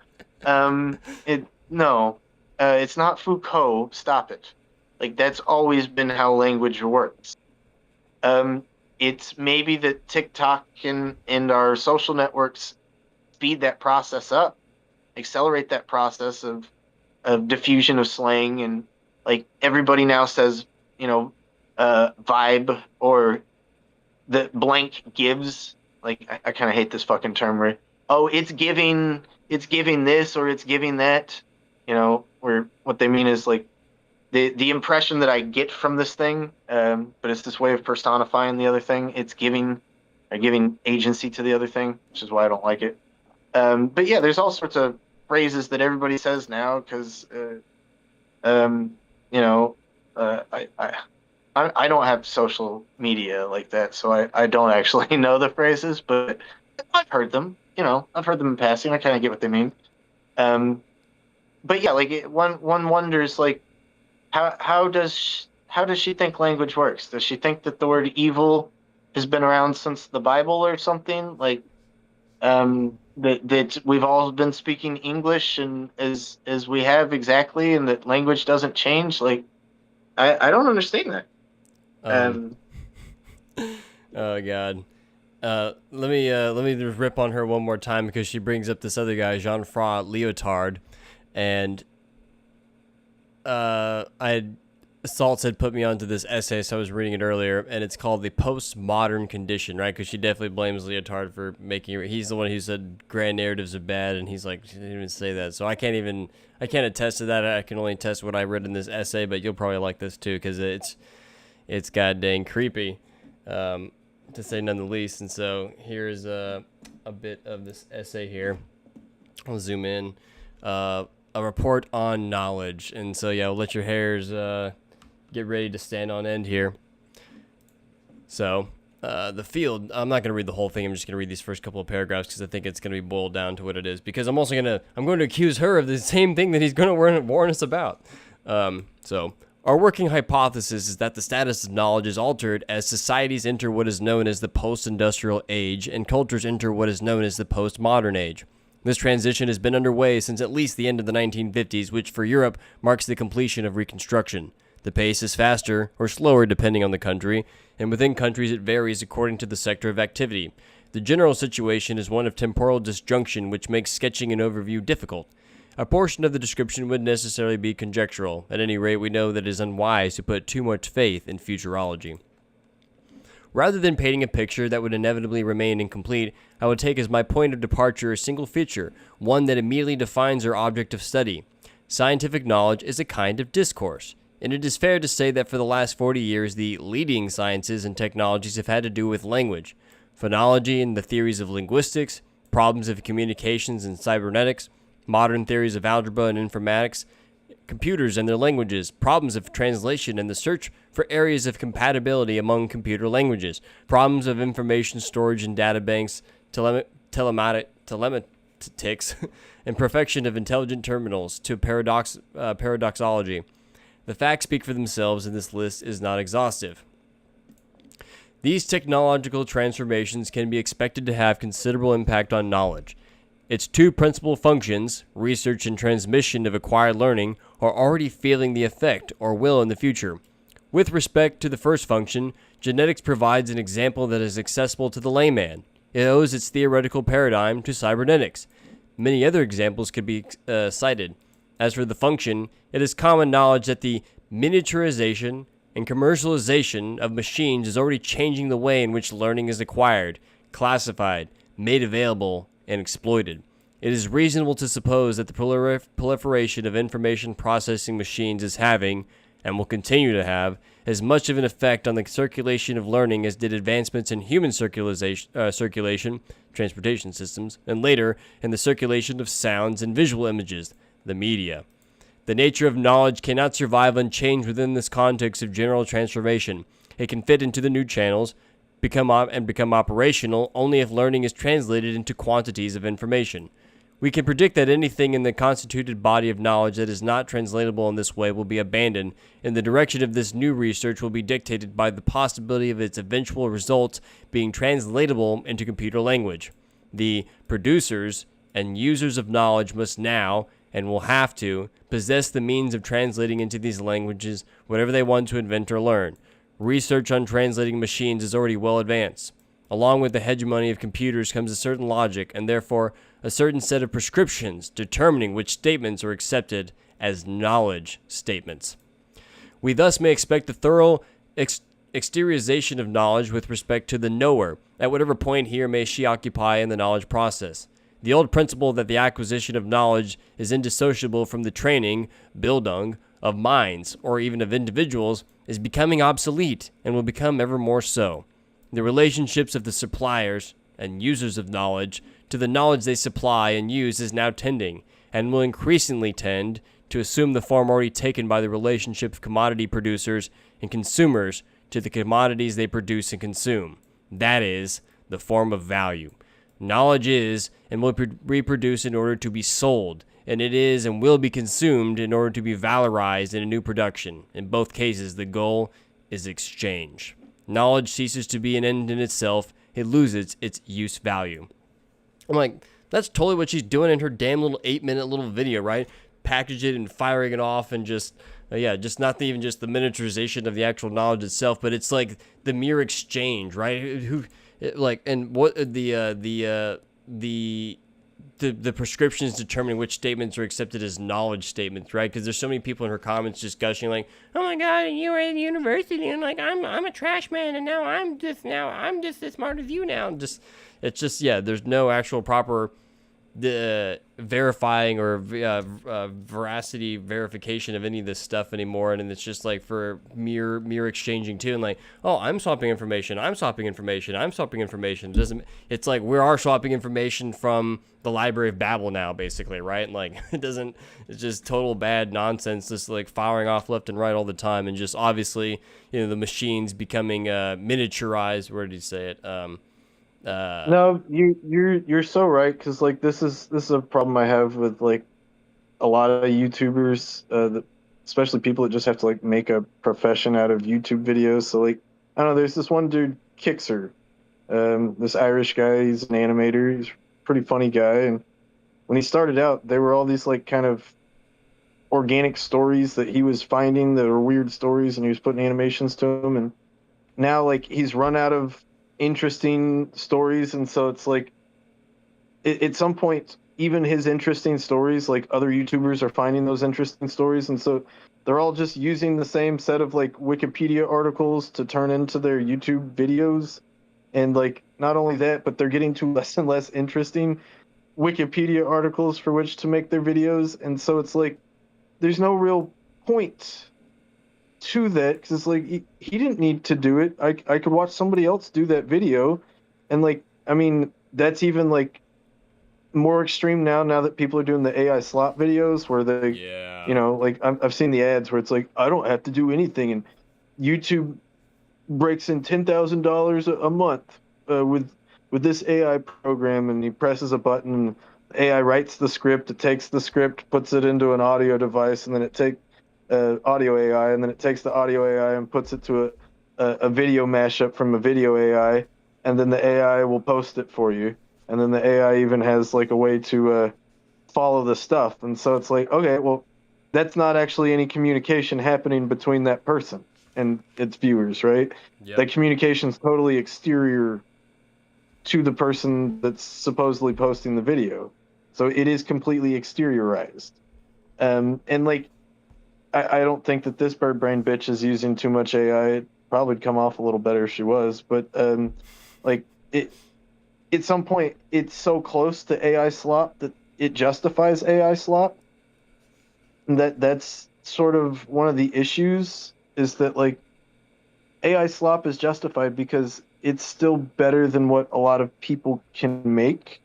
It no, it's not Foucault. Stop it. Like that's always been how language works. Um, it's maybe that TikTok and our social networks speed that process up, accelerate that process of diffusion of slang, and like everybody now says, vibe or the blank gives. Like I kind of hate this fucking term where, oh, it's giving this or it's giving that, where what they mean is like the impression that I get from this thing, but it's this way of personifying the other thing. It's giving agency to the other thing, which is why I don't like it. But yeah, there's all sorts of phrases that everybody says now because, um, you know, I don't have social media like that, so I don't actually know the phrases, but I've heard them. I've heard them in passing. I kind of get what they mean. Um, but yeah, like one wonders like how does she think language works? Does she think that the word evil has been around since the Bible or something? Like that we've all been speaking English and as we have exactly, and that language doesn't change? Like I don't understand that. Um, Um, oh God. Let me just rip on her one more time because she brings up this other guy, Jean-Francois Lyotard, and Salt had put me onto this essay, so I was reading it earlier, and it's called The Postmodern Condition, right? Because she definitely blames Lyotard for making. He's the one who said grand narratives are bad, and he's like, she didn't even say that. So I can't attest to that. I can only attest what I read in this essay, but you'll probably like this too because it's god dang creepy, to say none the least. And so here's a bit of this essay here. I'll zoom in. A report on knowledge. And so yeah, we'll let your hairs get ready to stand on end here. So the field, I'm not going to read the whole thing. I'm just going to read these first couple of paragraphs because I think it's going to be boiled down to what it is, because I'm going to accuse her of the same thing that he's going to warn us about. So our working hypothesis is that the status of knowledge is altered as societies enter what is known as the post-industrial age and cultures enter what is known as the postmodern age. This transition has been underway since at least the end of the 1950s, which for Europe marks the completion of Reconstruction. The pace is faster or slower depending on the country, and within countries it varies according to the sector of activity. The general situation is one of temporal disjunction, which makes sketching an overview difficult. A portion of the description would necessarily be conjectural. At any rate, we know that it is unwise to put too much faith in futurology. Rather than painting a picture that would inevitably remain incomplete, I would take as my point of departure a single feature, one that immediately defines our object of study. Scientific knowledge is a kind of discourse, and it is fair to say that for the last 40 years, the leading sciences and technologies have had to do with language. Phonology and the theories of linguistics, problems of communications and cybernetics, modern theories of algebra and informatics, computers and their languages, problems of translation and the search for areas of compatibility among computer languages, problems of information storage in databanks, telematics, and perfection of intelligent terminals to paradoxology. The facts speak for themselves, and this list is not exhaustive. These technological transformations can be expected to have considerable impact on knowledge. Its two principal functions, research and transmission of acquired learning, are already feeling the effect, or will in the future. With respect to the first function, genetics provides an example that is accessible to the layman. It owes its theoretical paradigm to cybernetics. Many other examples could be cited. As for the function, it is common knowledge that the miniaturization and commercialization of machines is already changing the way in which learning is acquired, classified, made available, and exploited. It is reasonable to suppose that the proliferation of information processing machines is having, and will continue to have, as much of an effect on the circulation of learning as did advancements in human circulation, transportation systems, and later in the circulation of sounds and visual images, the media. The nature of knowledge cannot survive unchanged within this context of general transformation. It can fit into the new channels, become operational only if learning is translated into quantities of information. We can predict that anything in the constituted body of knowledge that is not translatable in this way will be abandoned, and the direction of this new research will be dictated by the possibility of its eventual results being translatable into computer language. The producers and users of knowledge must now, and will have to, possess the means of translating into these languages whatever they want to invent or learn. Research on translating machines is already well advanced. Along with the hegemony of computers comes a certain logic, and therefore a certain set of prescriptions determining which statements are accepted as knowledge statements. We thus may expect a thorough exteriorization of knowledge with respect to the knower, at whatever point he or may she occupy in the knowledge process. The old principle that the acquisition of knowledge is indissociable from the training, Bildung, of minds, or even of individuals, is becoming obsolete and will become ever more so. The relationships of the suppliers and users of knowledge to the knowledge they supply and use is now tending, and will increasingly tend, to assume the form already taken by the relationship of commodity producers and consumers to the commodities they produce and consume. That is, the form of value. Knowledge is and will reproduce in order to be sold, and it is and will be consumed in order to be valorized in a new production. In both cases, the goal is exchange. Knowledge ceases to be an end in itself. It loses its use value. I'm like, that's totally what she's doing in her damn little 8-minute little video, right? Package it and firing it off and just, just not even just the miniaturization of the actual knowledge itself, but it's like the mere exchange, right? And what the prescriptions determining which statements are accepted as knowledge statements, right? Because there's so many people in her comments just gushing like, "Oh my God, you were at university, and like I'm a trash man, and now I'm just as smart as you now." There's no actual proper verifying or veracity verification of any of this stuff anymore, and it's just like for mere exchanging too, and like, oh, I'm swapping information. It's like we are swapping information from the Library of Babel now, basically, right? And like it's just total bad nonsense, just like firing off left and right all the time, and just obviously, the machines becoming miniaturized. Where did he say it? No, you're so right, because like this is a problem I have with like a lot of YouTubers, especially people that just have to like make a profession out of YouTube videos. So like, I don't know, there's this one dude, Kixer, this Irish guy. He's an animator. He's a pretty funny guy, and when he started out, there were all these like kind of organic stories that he was finding that were weird stories, and he was putting animations to them. And now like he's run out of interesting stories, and so it's like at some point even his interesting stories, like other YouTubers are finding those interesting stories, and so they're all just using the same set of like Wikipedia articles to turn into their YouTube videos. And like not only that, but they're getting to less and less interesting Wikipedia articles for which to make their videos, and so it's like there's no real point to that, because it's like he didn't need to do it. I could watch somebody else do that video, and like, I mean, that's even like more extreme now that people are doing the AI slop videos where they, like I've seen the ads where it's like, I don't have to do anything, and YouTube breaks in $10,000 a month with this AI program, and he presses a button, and the AI writes the script, it takes the script, puts it into an audio device, and then it takes audio AI, and then it takes the audio AI and puts it to a video mashup from a video AI, and then the AI will post it for you, and then the AI even has like a way to follow the stuff, and so it's like, okay, well, that's not actually any communication happening between that person, and its viewers, right? Yep. That communication's totally exterior to the person that's supposedly posting the video. So it is completely exteriorized. And like, I don't think that this bird brain bitch is using too much AI. It probably would come off a little better if she was, but like it at some point it's so close to AI slop that it justifies AI slop. And that's sort of one of the issues, is that like AI slop is justified because it's still better than what a lot of people can make.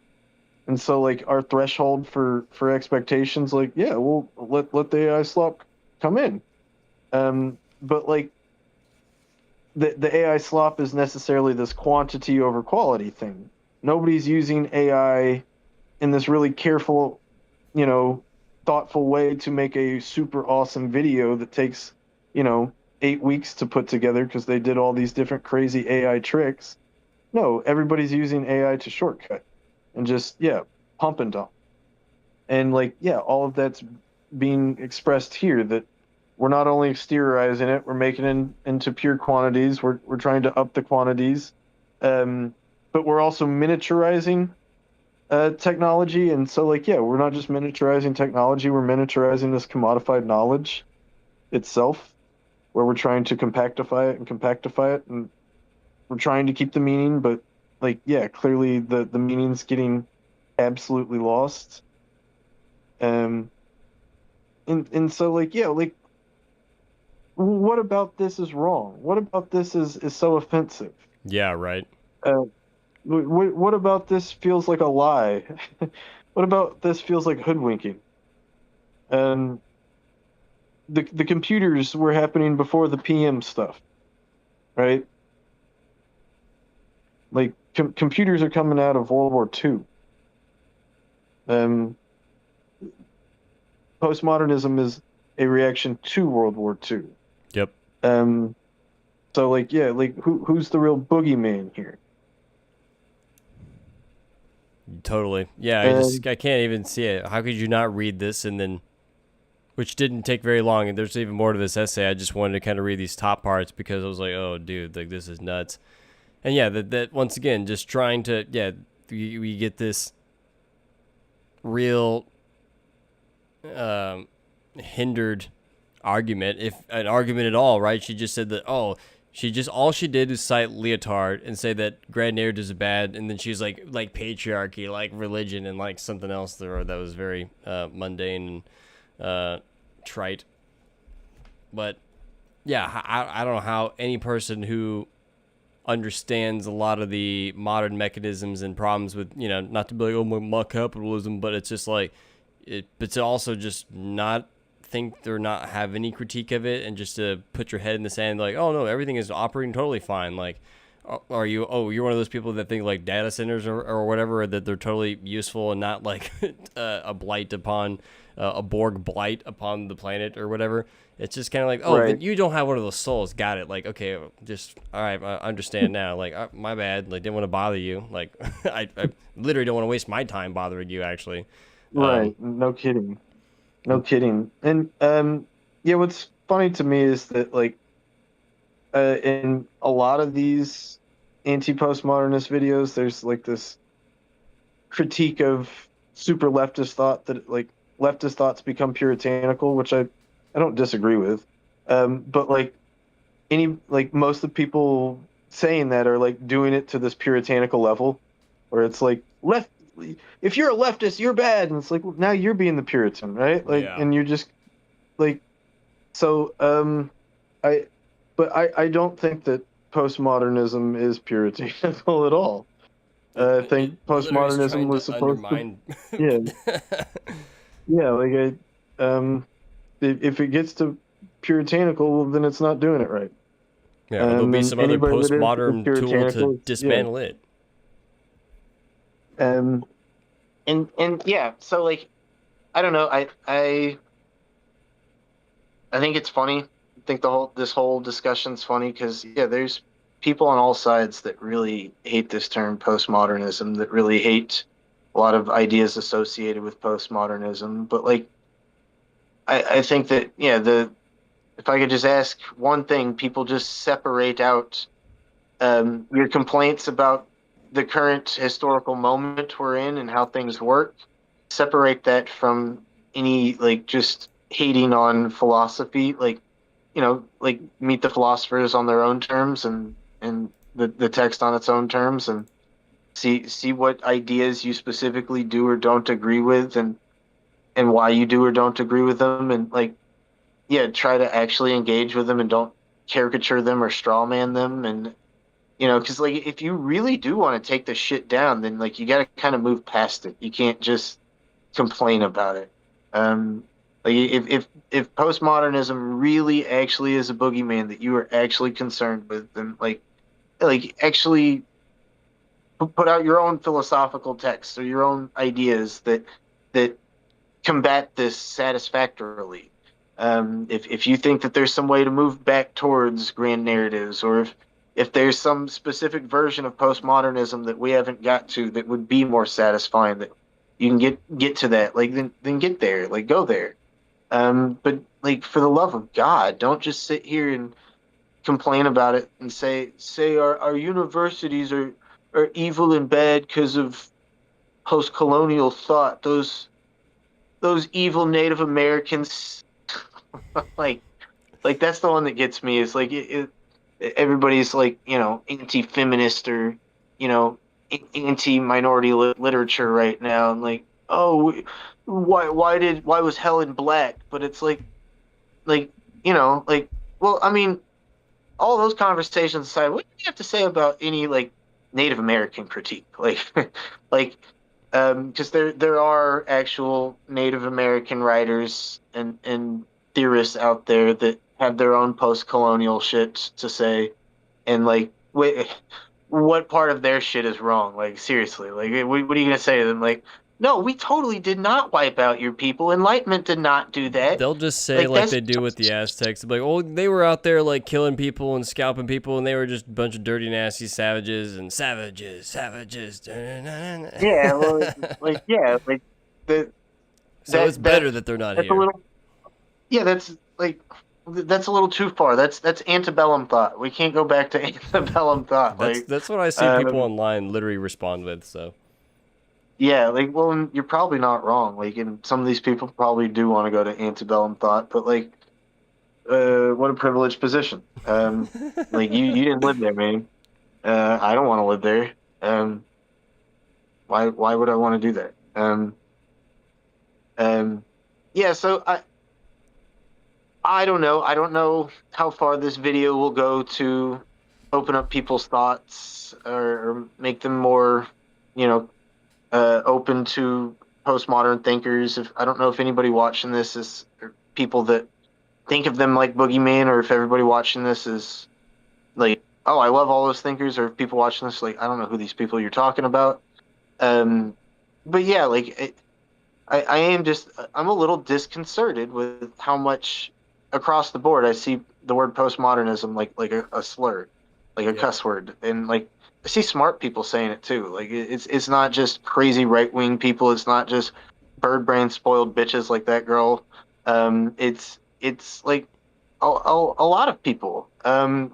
And so like our threshold for expectations, like, yeah, we'll let the AI slop come in. But like the AI slop is necessarily this quantity over quality thing. Nobody's using AI in this really careful, thoughtful way to make a super awesome video that takes, 8 weeks to put together because they did all these different crazy AI tricks. No, everybody's using AI to shortcut and just, pump and dump. And like, all of that's being expressed here, that we're not only exteriorizing it, we're making it into pure quantities. We're trying to up the quantities, but we're also miniaturizing technology. And so like, we're not just miniaturizing technology, we're miniaturizing this commodified knowledge itself, where we're trying to compactify it, and we're trying to keep the meaning, but like, clearly the meaning's getting absolutely lost. And so like, like, what about this is wrong? What about this is so offensive? Yeah, right. What about this feels like a lie? What about this feels like hoodwinking? The computers were happening before the PM stuff, right? Like computers are coming out of World War II. Postmodernism is a reaction to World War II. Yep. So like, like who's the real boogeyman here? Totally. Yeah, I can't even see it. How could you not read this and then, which didn't take very long, and there's even more to this essay. I just wanted to kind of read these top parts because I was like, oh, dude, like this is nuts. And yeah, that once again, just trying to, we get this real hindered argument, if an argument at all, right? She just said that, all she did is cite Leotard and say that grand narratives is bad, and then she's like patriarchy, like religion, and like something else there that was very mundane and trite. But yeah, I don't know how any person who understands a lot of the modern mechanisms and problems with, not to be like, oh my capitalism, but it's just like but to also just not think or not have any critique of it, and just to put your head in the sand like, oh no, everything is operating totally fine. Like, are you, you're one of those people that think like data centers or whatever, that they're totally useful and not like a blight upon a Borg blight upon the planet or whatever. It's just kind of like, oh, right. Then you don't have one of those souls. Got it. Like, okay, just all right, I understand now. Like, my bad. Like, didn't want to bother you. Like, I literally don't want to waste my time bothering you, actually. Right. No kidding. No kidding. And what's funny to me is that like in a lot of these anti-postmodernist videos, there's like this critique of super leftist thought, that like leftist thoughts become puritanical, which I don't disagree with. But like most of the people saying that are like doing it to this puritanical level, where it's like, if you're a leftist, you're bad. And it's like, well, now you're being the Puritan, right? Like, and you're just like, so, I don't think that postmodernism is puritanical at all. I think postmodernism was supposed to, if it gets to puritanical, well, then it's not doing it right. Yeah, there'll be some other postmodern tool to dismantle it. And so like, I don't know, I think it's funny. I think this whole discussion's funny because there's people on all sides that really hate this term postmodernism, that really hate a lot of ideas associated with postmodernism. But like, I think that if I could just ask one thing, people just separate out your complaints about the current historical moment we're in and how things work. Separate that from any like just hating on philosophy, like like meet the philosophers on their own terms and the text on its own terms and see what ideas you specifically do or don't agree with and why you do or don't agree with them and like yeah, try to actually engage with them and don't caricature them or strawman them and because like if you really do want to take this shit down, then like you got to kind of move past it. You can't just complain about it. Like if postmodernism really actually is a boogeyman that you are actually concerned with, then like actually put out your own philosophical texts or your own ideas that combat this satisfactorily. If you think that there's some way to move back towards grand narratives, or if there's some specific version of postmodernism that we haven't got to that would be more satisfying, that you can get to that, like then get there, like go there. But like for the love of God, don't just sit here and complain about it and say our universities are evil and bad because of post-colonial thought. Those evil Native Americans, like that's the one that gets me. Is like everybody's like anti-feminist or anti-minority literature right now, and like why was Helen black? But it's like well, I mean, all those conversations aside, what do you have to say about any like Native American critique? Like like because there are actual Native American writers and theorists out there that have their own post-colonial shit to say, and like, wait, what part of their shit is wrong? Like, seriously, like, what are you gonna say to them? Like, no, we totally did not wipe out your people. Enlightenment did not do that. They'll just say Like, like that's they do with the Aztecs, like, oh, they were out there like killing people and scalping people, and they were just a bunch of dirty, nasty savages and savages. yeah, well, like yeah, like the So it's better that they're not that's here. a little yeah, that's a little too far. That's antebellum thought. We can't go back to antebellum thought. That's what I see people online literally respond with. So yeah, like well, you're probably not wrong. Like, and some of these people probably do want to go to antebellum thought, but like, what a privileged position. Like you didn't live there, man. I don't want to live there. Why would I want to do that? Yeah. So I don't know. I don't know how far this video will go to open up people's thoughts or make them more, open to postmodern thinkers. If I don't know if anybody watching this is people that think of them like boogeyman, or if everybody watching this is like, oh, I love all those thinkers, or if people watching this like, I don't know who these people you're talking about. But yeah, like I am just I'm a little disconcerted with how much across the board I see the word postmodernism like a slur, like a cuss word, and like I see smart people saying it too. Like it's not just crazy right wing people. It's not just bird brain spoiled bitches like that girl. It's like a lot of people, and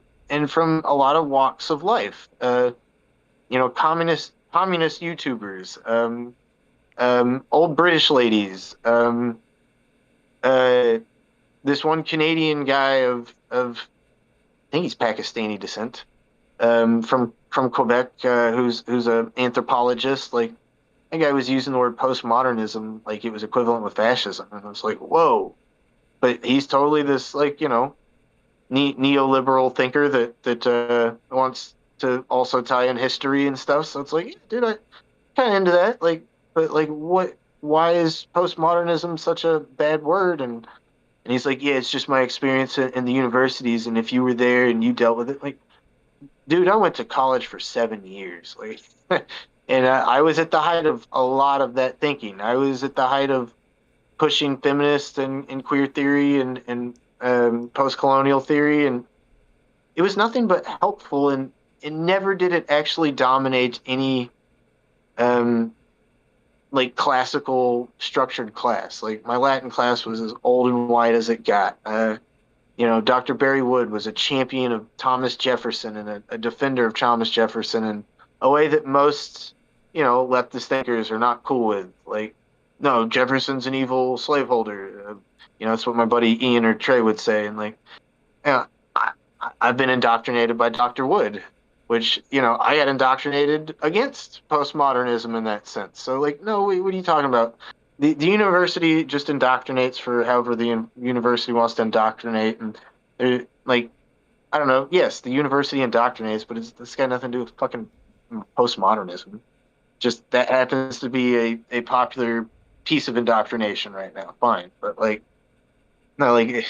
from a lot of walks of life. Communist YouTubers, old British ladies, this one Canadian guy of I think he's Pakistani descent, from Quebec, who's an anthropologist. Like that guy was using the word postmodernism like it was equivalent with fascism, and I was like, whoa! But he's totally this like neoliberal thinker that wants to also tie in history and stuff. So it's like, yeah, dude, I kind of into that. Like, but like, what? Why is postmodernism such a bad word? And he's like, yeah, it's just my experience in the universities, and if you were there and you dealt with it, like, dude, I went to college for 7 years, like, and I was at the height of a lot of that thinking. I was at the height of pushing feminist and queer theory and post-colonial theory, and it was nothing but helpful, and never did it actually dominate any like classical structured class. Like my Latin class was as old and white as it got. Dr. Barry Wood was a champion of Thomas Jefferson and a defender of Thomas Jefferson in a way that most, leftist thinkers are not cool with. Like, no, Jefferson's an evil slaveholder. That's what my buddy Ian or Trey would say. And like, yeah, I've been indoctrinated by Dr. Wood, which, I got indoctrinated against postmodernism in that sense. So like, no, what are you talking about? The university just indoctrinates for however the university wants to indoctrinate, and they're like, I don't know. Yes, the university indoctrinates, but it's got nothing to do with fucking postmodernism. Just that happens to be a popular piece of indoctrination right now. Fine, but like, no, like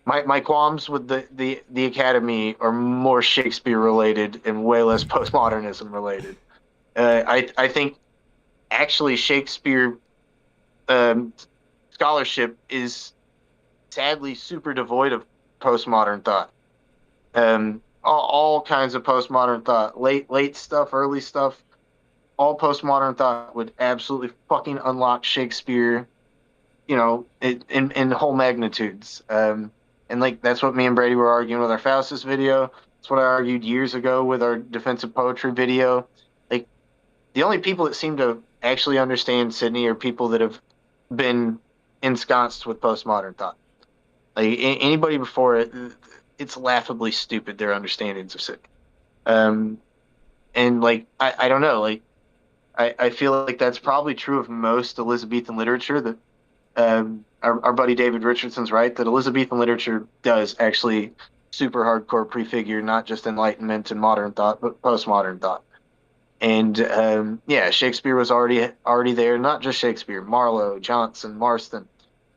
my qualms with the academy are more Shakespeare related and way less postmodernism related. I think actually Shakespeare scholarship is sadly super devoid of postmodern thought. All kinds of postmodern thought, late stuff, early stuff, all postmodern thought would absolutely fucking unlock Shakespeare, in whole magnitudes. And like that's what me and Brady were arguing with our Faustus video. That's what I argued years ago with our defensive poetry video. Like the only people that seem to actually understand Sydney are people that have been ensconced with postmodern thought. Like anybody before it, it's laughably stupid their understandings of Sydney. And like I don't know, like I feel like that's probably true of most Elizabethan literature. That our buddy David Richardson's right that Elizabethan literature does actually super hardcore prefigure not just Enlightenment and modern thought, but postmodern thought. And Shakespeare was already there. Not just Shakespeare, Marlowe, Johnson, Marston,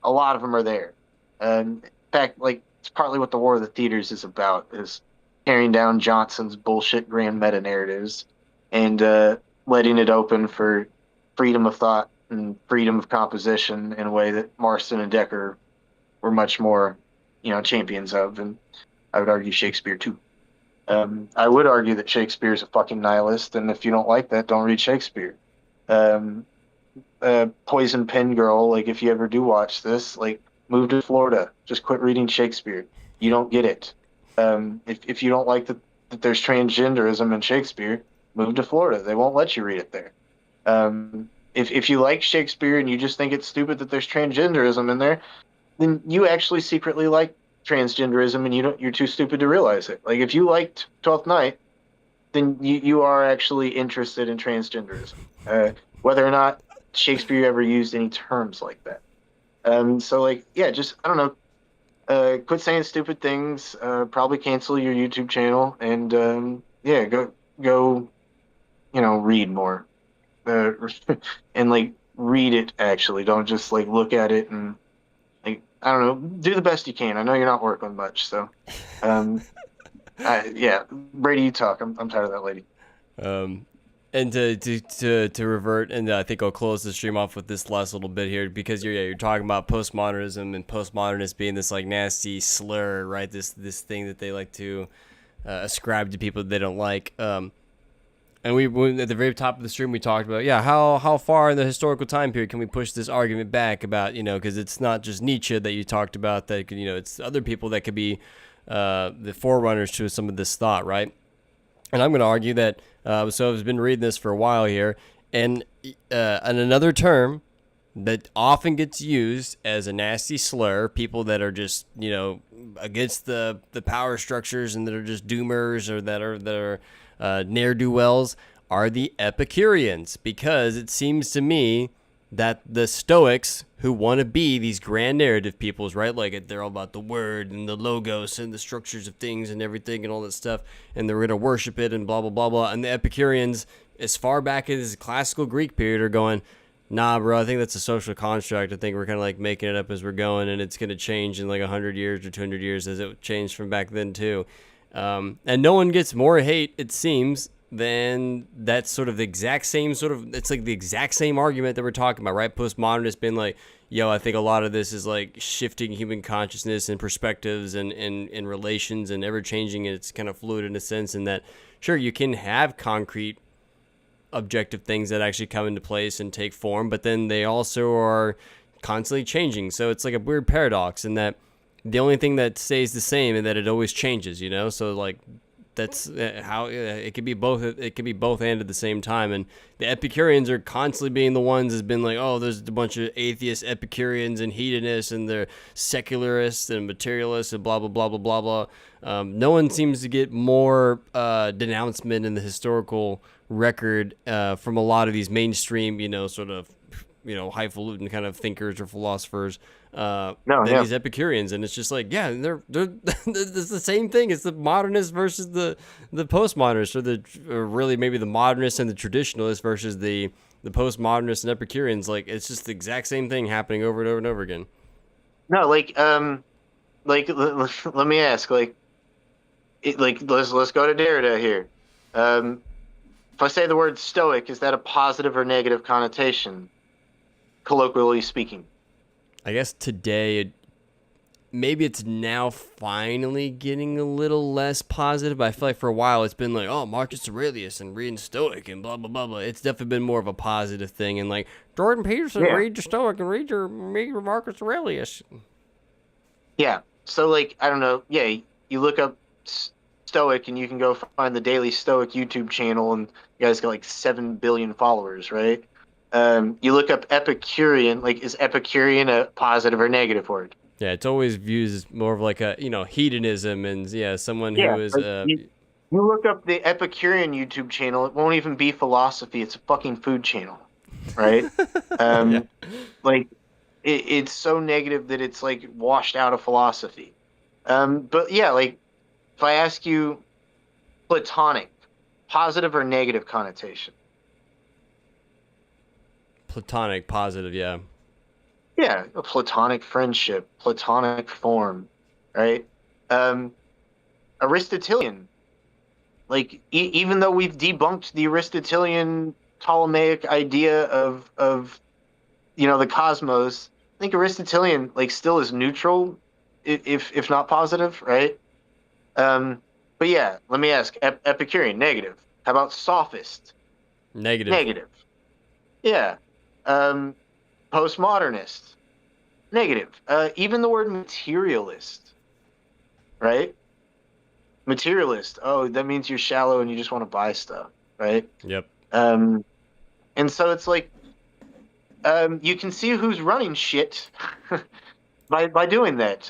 a lot of them are there. In fact, like it's partly what the War of the Theaters is about: is tearing down Johnson's bullshit grand meta narratives and letting it open for freedom of thought and freedom of composition in a way that Marston and Dekker were much more, champions of, and I would argue Shakespeare too. I would argue that Shakespeare is a fucking nihilist, and if you don't like that, don't read Shakespeare. Poison Pen Girl, like if you ever do watch this, like move to Florida, just quit reading Shakespeare. You don't get it. If you don't like that there's transgenderism in Shakespeare, move to Florida. They won't let you read it there. If you like Shakespeare and you just think it's stupid that there's transgenderism in there, then you actually secretly like transgenderism and you're too stupid to realize it. Like if you liked Twelfth Night, then you are actually interested in transgenderism, whether or not Shakespeare ever used any terms like that. So like, yeah, just, I don't know, quit saying stupid things, probably cancel your YouTube channel, and go, read more, and like read it actually. Don't just like look at it and like, I don't know, do the best you can. I know you're not working much, so Brady, you talk. I'm tired of that lady. And to revert, and I think I'll close the stream off with this last little bit here, because you're talking about postmodernism and postmodernists being this like nasty slur, right? This thing that they like to ascribe to people that they don't like. And we at the very top of the stream we talked about how far in the historical time period can we push this argument back about because it's not just Nietzsche that you talked about, that it's other people that could be the forerunners to some of this thought, right? And I'm going to argue that, so I've been reading this for a while here, and another term that often gets used as a nasty slur, people that are just, against the power structures and that are just doomers or that are ne'er-do-wells, are the Epicureans, because it seems to me that the Stoics, who want to be these grand narrative peoples, right? Like they're all about the word and the logos and the structures of things and everything and all that stuff, and they're going to worship it and blah, blah, blah, blah. And the Epicureans, as far back as the classical Greek period, are going, nah, bro, I think that's a social construct. I think we're kind of like making it up as we're going, and it's going to change in like 100 years or 200 years as it changed from back then too. And no one gets more hate, it seems, then that's sort of the exact same it's like the exact same argument that we're talking about, right? Postmodernists been like, yo, I think a lot of this is like shifting human consciousness and perspectives and relations and ever changing. It's kind of fluid in a sense, and that sure, you can have concrete objective things that actually come into place and take form, but then they also are constantly changing. So it's like a weird paradox in that the only thing that stays the same is that it always changes, you know? So like that's how it could be both. It could be both and at the same time. And the Epicureans are constantly being the ones that's been like, oh, there's a bunch of atheists, Epicureans, and hedonists, and they're secularists and materialists and blah blah blah blah blah blah. No one seems to get more denouncement in the historical record from a lot of these mainstream, you know, sort of, you know, highfalutin kind of thinkers or philosophers than these Epicureans. And it's just like, yeah, they're it's the same thing. It's the modernists versus the postmodernists, or really maybe the modernists and the traditionalists versus the postmodernists and Epicureans. Like, it's just the exact same thing happening over and over and over again. No, let me ask, let's go to Derrida here. If I say the word Stoic, is that a positive or negative connotation, colloquially speaking? I guess today, maybe it's now finally getting a little less positive, but I feel like for a while it's been like, oh, Marcus Aurelius and reading Stoic and blah, blah, blah, blah. It's definitely been more of a positive thing. And like, Jordan Peterson, read your Stoic and read your Marcus Aurelius. Yeah. So, like, I don't know. Yeah, you look up Stoic and you can go find the Daily Stoic YouTube channel, and you guys got like 7 billion followers, right? You look up Epicurean, like, is Epicurean a positive or negative word? Yeah, it's always viewed as more of like a, you know, hedonism, and someone who is... you look up the Epicurean YouTube channel, it won't even be philosophy, it's a fucking food channel, right? Like, it's so negative that it's like washed out of philosophy. But yeah, like, if I ask you Platonic, positive or negative connotation? Platonic, positive, yeah. Yeah, a platonic friendship, platonic form, right? Aristotelian. Like, even though we've debunked the Aristotelian Ptolemaic idea of you know, the cosmos, I think Aristotelian, like, still is neutral, if not positive, right? But yeah, let me ask, Epicurean, negative. How about sophist? Negative. Negative. Yeah. Postmodernist, negative. Even the word materialist, right? Materialist. Oh, that means you're shallow and you just want to buy stuff, right? Yep. And so it's like, you can see who's running shit by doing that.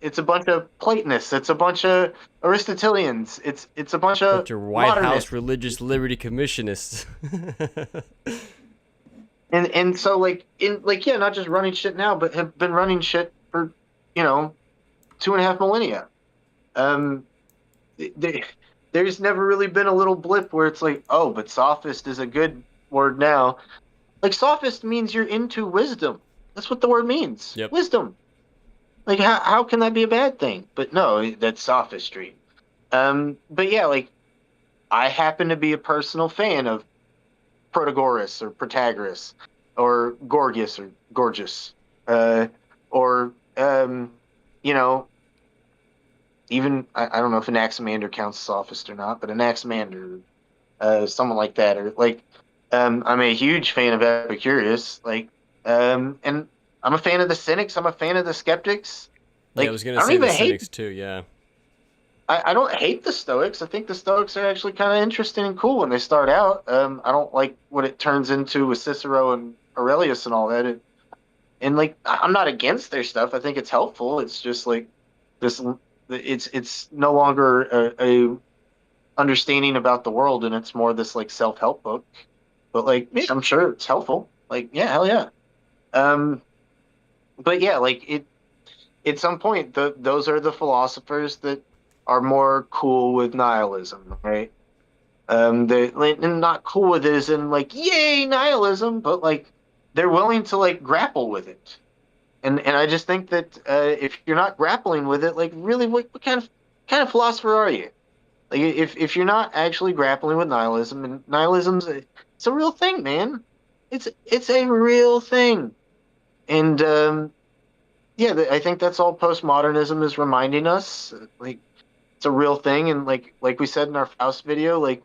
It's a bunch of Platonists. It's a bunch of Aristotelians. It's a bunch of White modernists. House religious liberty commissionists. And so, like, yeah, not just running shit now, but have been running shit for, you know, 2.5 millennia. There's never really been a little blip where it's like, oh, but sophist is a good word now. Like, sophist means you're into wisdom. That's what the word means. Yep. Wisdom. Like, how can that be a bad thing? But no, that's sophistry. But yeah, like, I happen to be a personal fan of Protagoras or Protagoras or Gorgias or Gorgias, or you know, even I don't know if Anaximander counts sophist or not, but Anaximander, someone like that, or like, I'm a huge fan of Epicurus, like, and I'm a fan of the Cynics, I'm a fan of the Skeptics. Like, yeah, I was gonna say the Cynics too. Yeah. I don't hate the Stoics. I think the Stoics are actually kind of interesting and cool when they start out. I don't like what it turns into with Cicero and Aurelius and all that. And like, I'm not against their stuff. I think it's helpful. It's just like this. It's no longer a understanding about the world, and it's more this like self-help book. But like, yeah, I'm sure it's helpful. Like, yeah, hell yeah. But yeah, like at some point, those are the philosophers that are more cool with nihilism, right? They're not cool with it as in like, yay, nihilism, but like, they're willing to like grapple with it. And I just think that if you're not grappling with it, like, really, what kind of philosopher are you? Like, if you're not actually grappling with nihilism, and nihilism's it's a real thing, man. It's a real thing. And yeah, I think that's all postmodernism is reminding us. Like, it's a real thing, and like we said in our Faust video, like,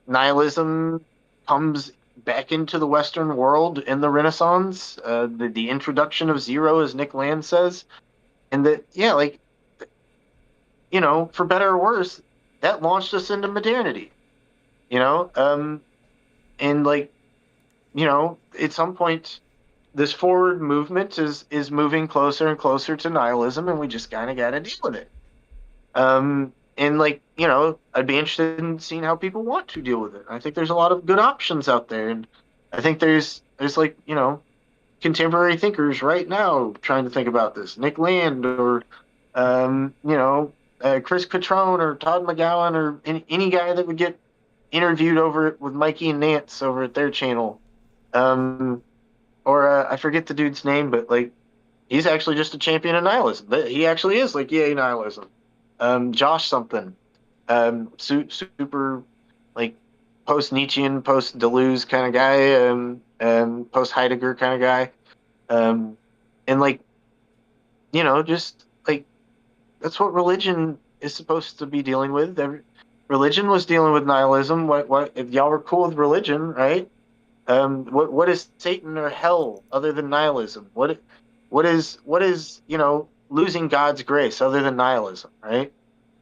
nihilism comes back into the Western world in the Renaissance. The introduction of zero, as Nick Land says, and that, yeah, like, for better or worse, that launched us into modernity, you know, and like, at some point, this forward movement is moving closer and closer to nihilism, and we just kind of got to deal with it. And like, I'd be interested in seeing how people want to deal with it. I think there's a lot of good options out there, and I think there's like, contemporary thinkers right now trying to think about this. Nick Land or Chris Catrone or Todd McGowan or any guy that would get interviewed over with Mikey and Nance over at their channel. Or I forget the dude's name, but like he's actually just a champion of nihilism. He actually is like, yeah, nihilism. Josh something, super like post Nietzschean, post Deleuze kind of guy, post Heidegger kind of guy, and like, just like that's what religion is supposed to be dealing with. Religion was dealing with nihilism. What if y'all were cool with religion, right? What is Satan or hell other than nihilism? What is losing God's grace other than nihilism, right?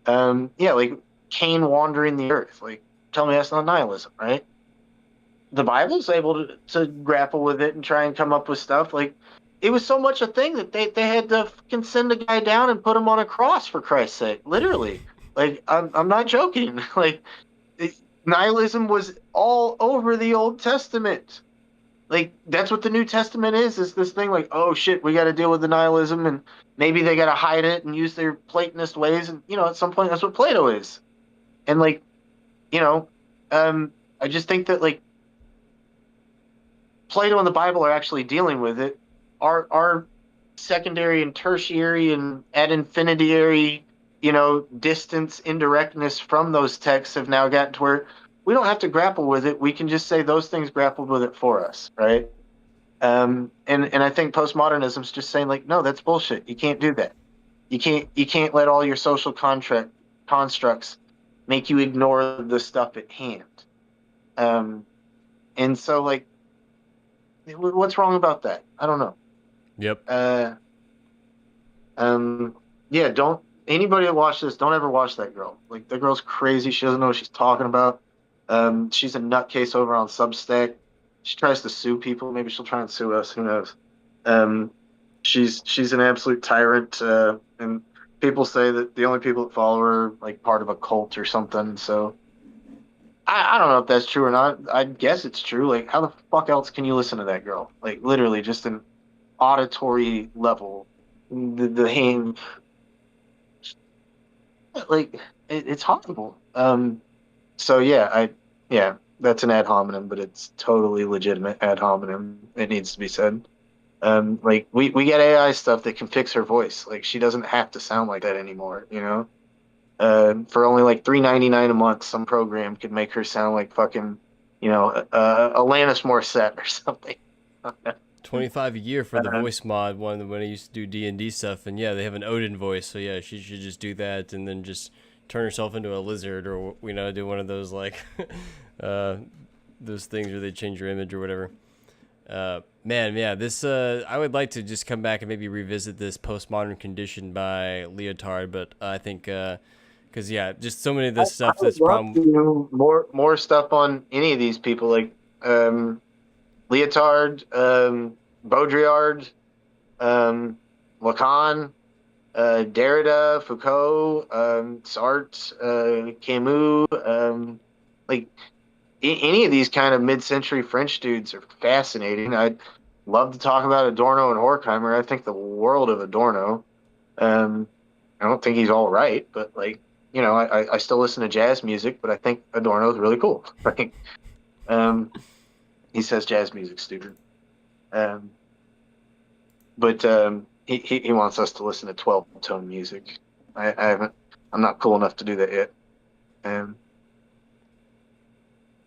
Yeah, like Cain wandering the earth. Like, tell me that's not nihilism, right? The Bible's able to grapple with it and try and come up with stuff. Like, it was so much a thing that they had to fucking send a guy down and put him on a cross, for Christ's sake. Literally. Like, I'm not joking. Like, nihilism was all over the Old Testament. Like, that's what the New Testament is this thing like, oh shit, we got to deal with the nihilism, and maybe they got to hide it and use their Platonist ways, and at some point that's what Plato is. And like, I just think that like Plato and the Bible are actually dealing with it. Our secondary and tertiary and ad infinitary, distance, indirectness from those texts have now gotten to where we don't have to grapple with it. We can just say those things grappled with it for us, right? And I think postmodernism is just saying like, no, that's bullshit. You can't do that. You can't let all your social constructs make you ignore the stuff at hand. And so like, what's wrong about that? I don't know. Yep. Yeah, don't anybody that watch this, don't ever watch that girl. Like, that girl's crazy. She doesn't know what she's talking about. She's a nutcase over on Substack. She tries to sue people. Maybe she'll try and sue us. Who knows? She's an absolute tyrant. And people say that the only people that follow her are like part of a cult or something. So I don't know if that's true or not. I guess it's true. Like, how the fuck else can you listen to that girl? Like, literally just an auditory level. The hand, like, it's horrible. So yeah, that's an ad hominem, but it's totally legitimate ad hominem. It needs to be said. Like, we get AI stuff that can fix her voice. Like, she doesn't have to sound like that anymore. For only like $3.99 a month, some program could make her sound like fucking, Alanis Morissette or something. 25 a year for the voice mod one when I used to do D&D stuff, and yeah, they have an Odin voice, so yeah, she should just do that and then just turn herself into a lizard, or do one of those like those things where they change your image or whatever. Man, yeah, this I would like to just come back and maybe revisit this Postmodern Condition by Leotard, but I think because yeah, just so many of this stuff that's more stuff on any of these people, like Leotard, Baudrillard, Lacan, Derrida, Foucault, Sartre, Camus, like any of these kind of mid-century French dudes are fascinating. I'd love to talk about Adorno and Horkheimer. I think the world of Adorno. I don't think he's all right, but like, I still listen to jazz music, but I think Adorno is really cool. Like, he says jazz music, stupid. But he wants us to listen to 12-tone music. I'm not cool enough to do that yet.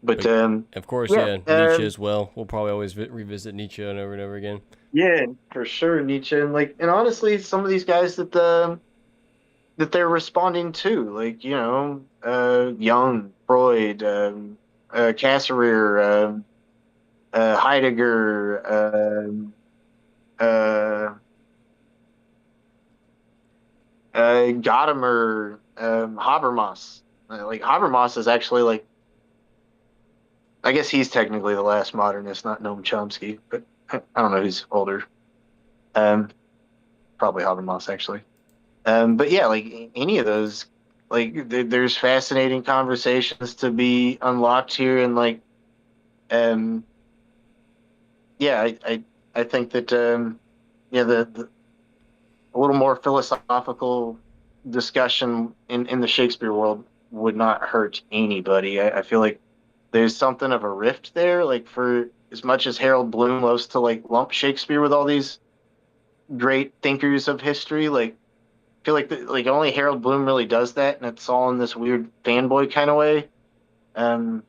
But of course, yeah, Nietzsche as well. We'll probably always revisit Nietzsche over and over again. Yeah, for sure, Nietzsche, and honestly, some of these guys that they're responding to, like, Jung, Freud, Cassirer, Heidegger, Gadamer, Habermas. Like Habermas is actually like, I guess he's technically the last modernist, not Noam Chomsky, but I don't know who's older. Um, Probably Habermas actually. But yeah, like any of those, like there's fascinating conversations to be unlocked here, and like, um, yeah, I think that yeah, the a little more philosophical discussion in the Shakespeare world would not hurt anybody. I feel like there's something of a rift there. Like for as much as Harold Bloom loves to like lump Shakespeare with all these great thinkers of history, like I feel like like only Harold Bloom really does that, and it's all in this weird fanboy kind of way. Um,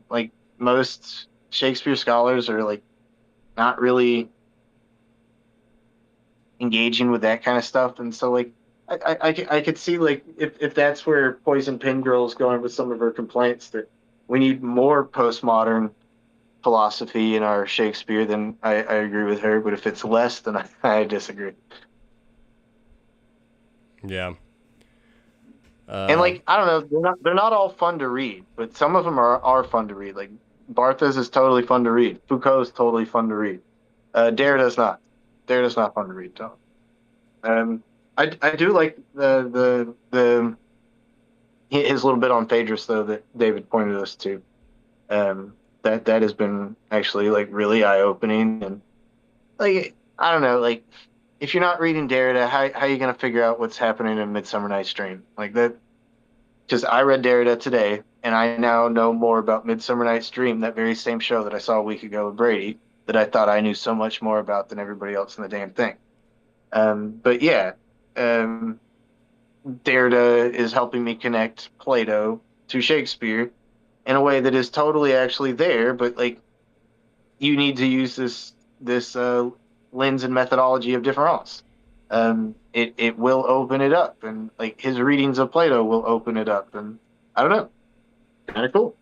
like most Shakespeare scholars are like not really engaging with that kind of stuff, and so like I could see like if that's where Poison Pen Girl is going with some of her complaints, that we need more postmodern philosophy in our Shakespeare, then I agree with her. But if it's less, then I disagree. Yeah. And like I don't know, they're not all fun to read, but some of them are fun to read. Like Barthes is totally fun to read. Foucault is totally fun to read. Derrida's not. Derrida's not fun to read. Though. I do like the his little bit on Phaedrus though that David pointed us to. That has been actually like really eye opening, and like I don't know, like if you're not reading Derrida, how are you gonna figure out what's happening in Midsummer Night's Dream like that? Because I read Derrida today, and I now know more about Midsummer Night's Dream, that very same show that I saw a week ago with Brady, that I thought I knew so much more about than everybody else in the damn thing. But yeah, Derrida is helping me connect Plato to Shakespeare in a way that is totally actually there, but like you need to use this lens and methodology of difference. It will open it up, and like his readings of Plato will open it up, and I don't know, kind of cool.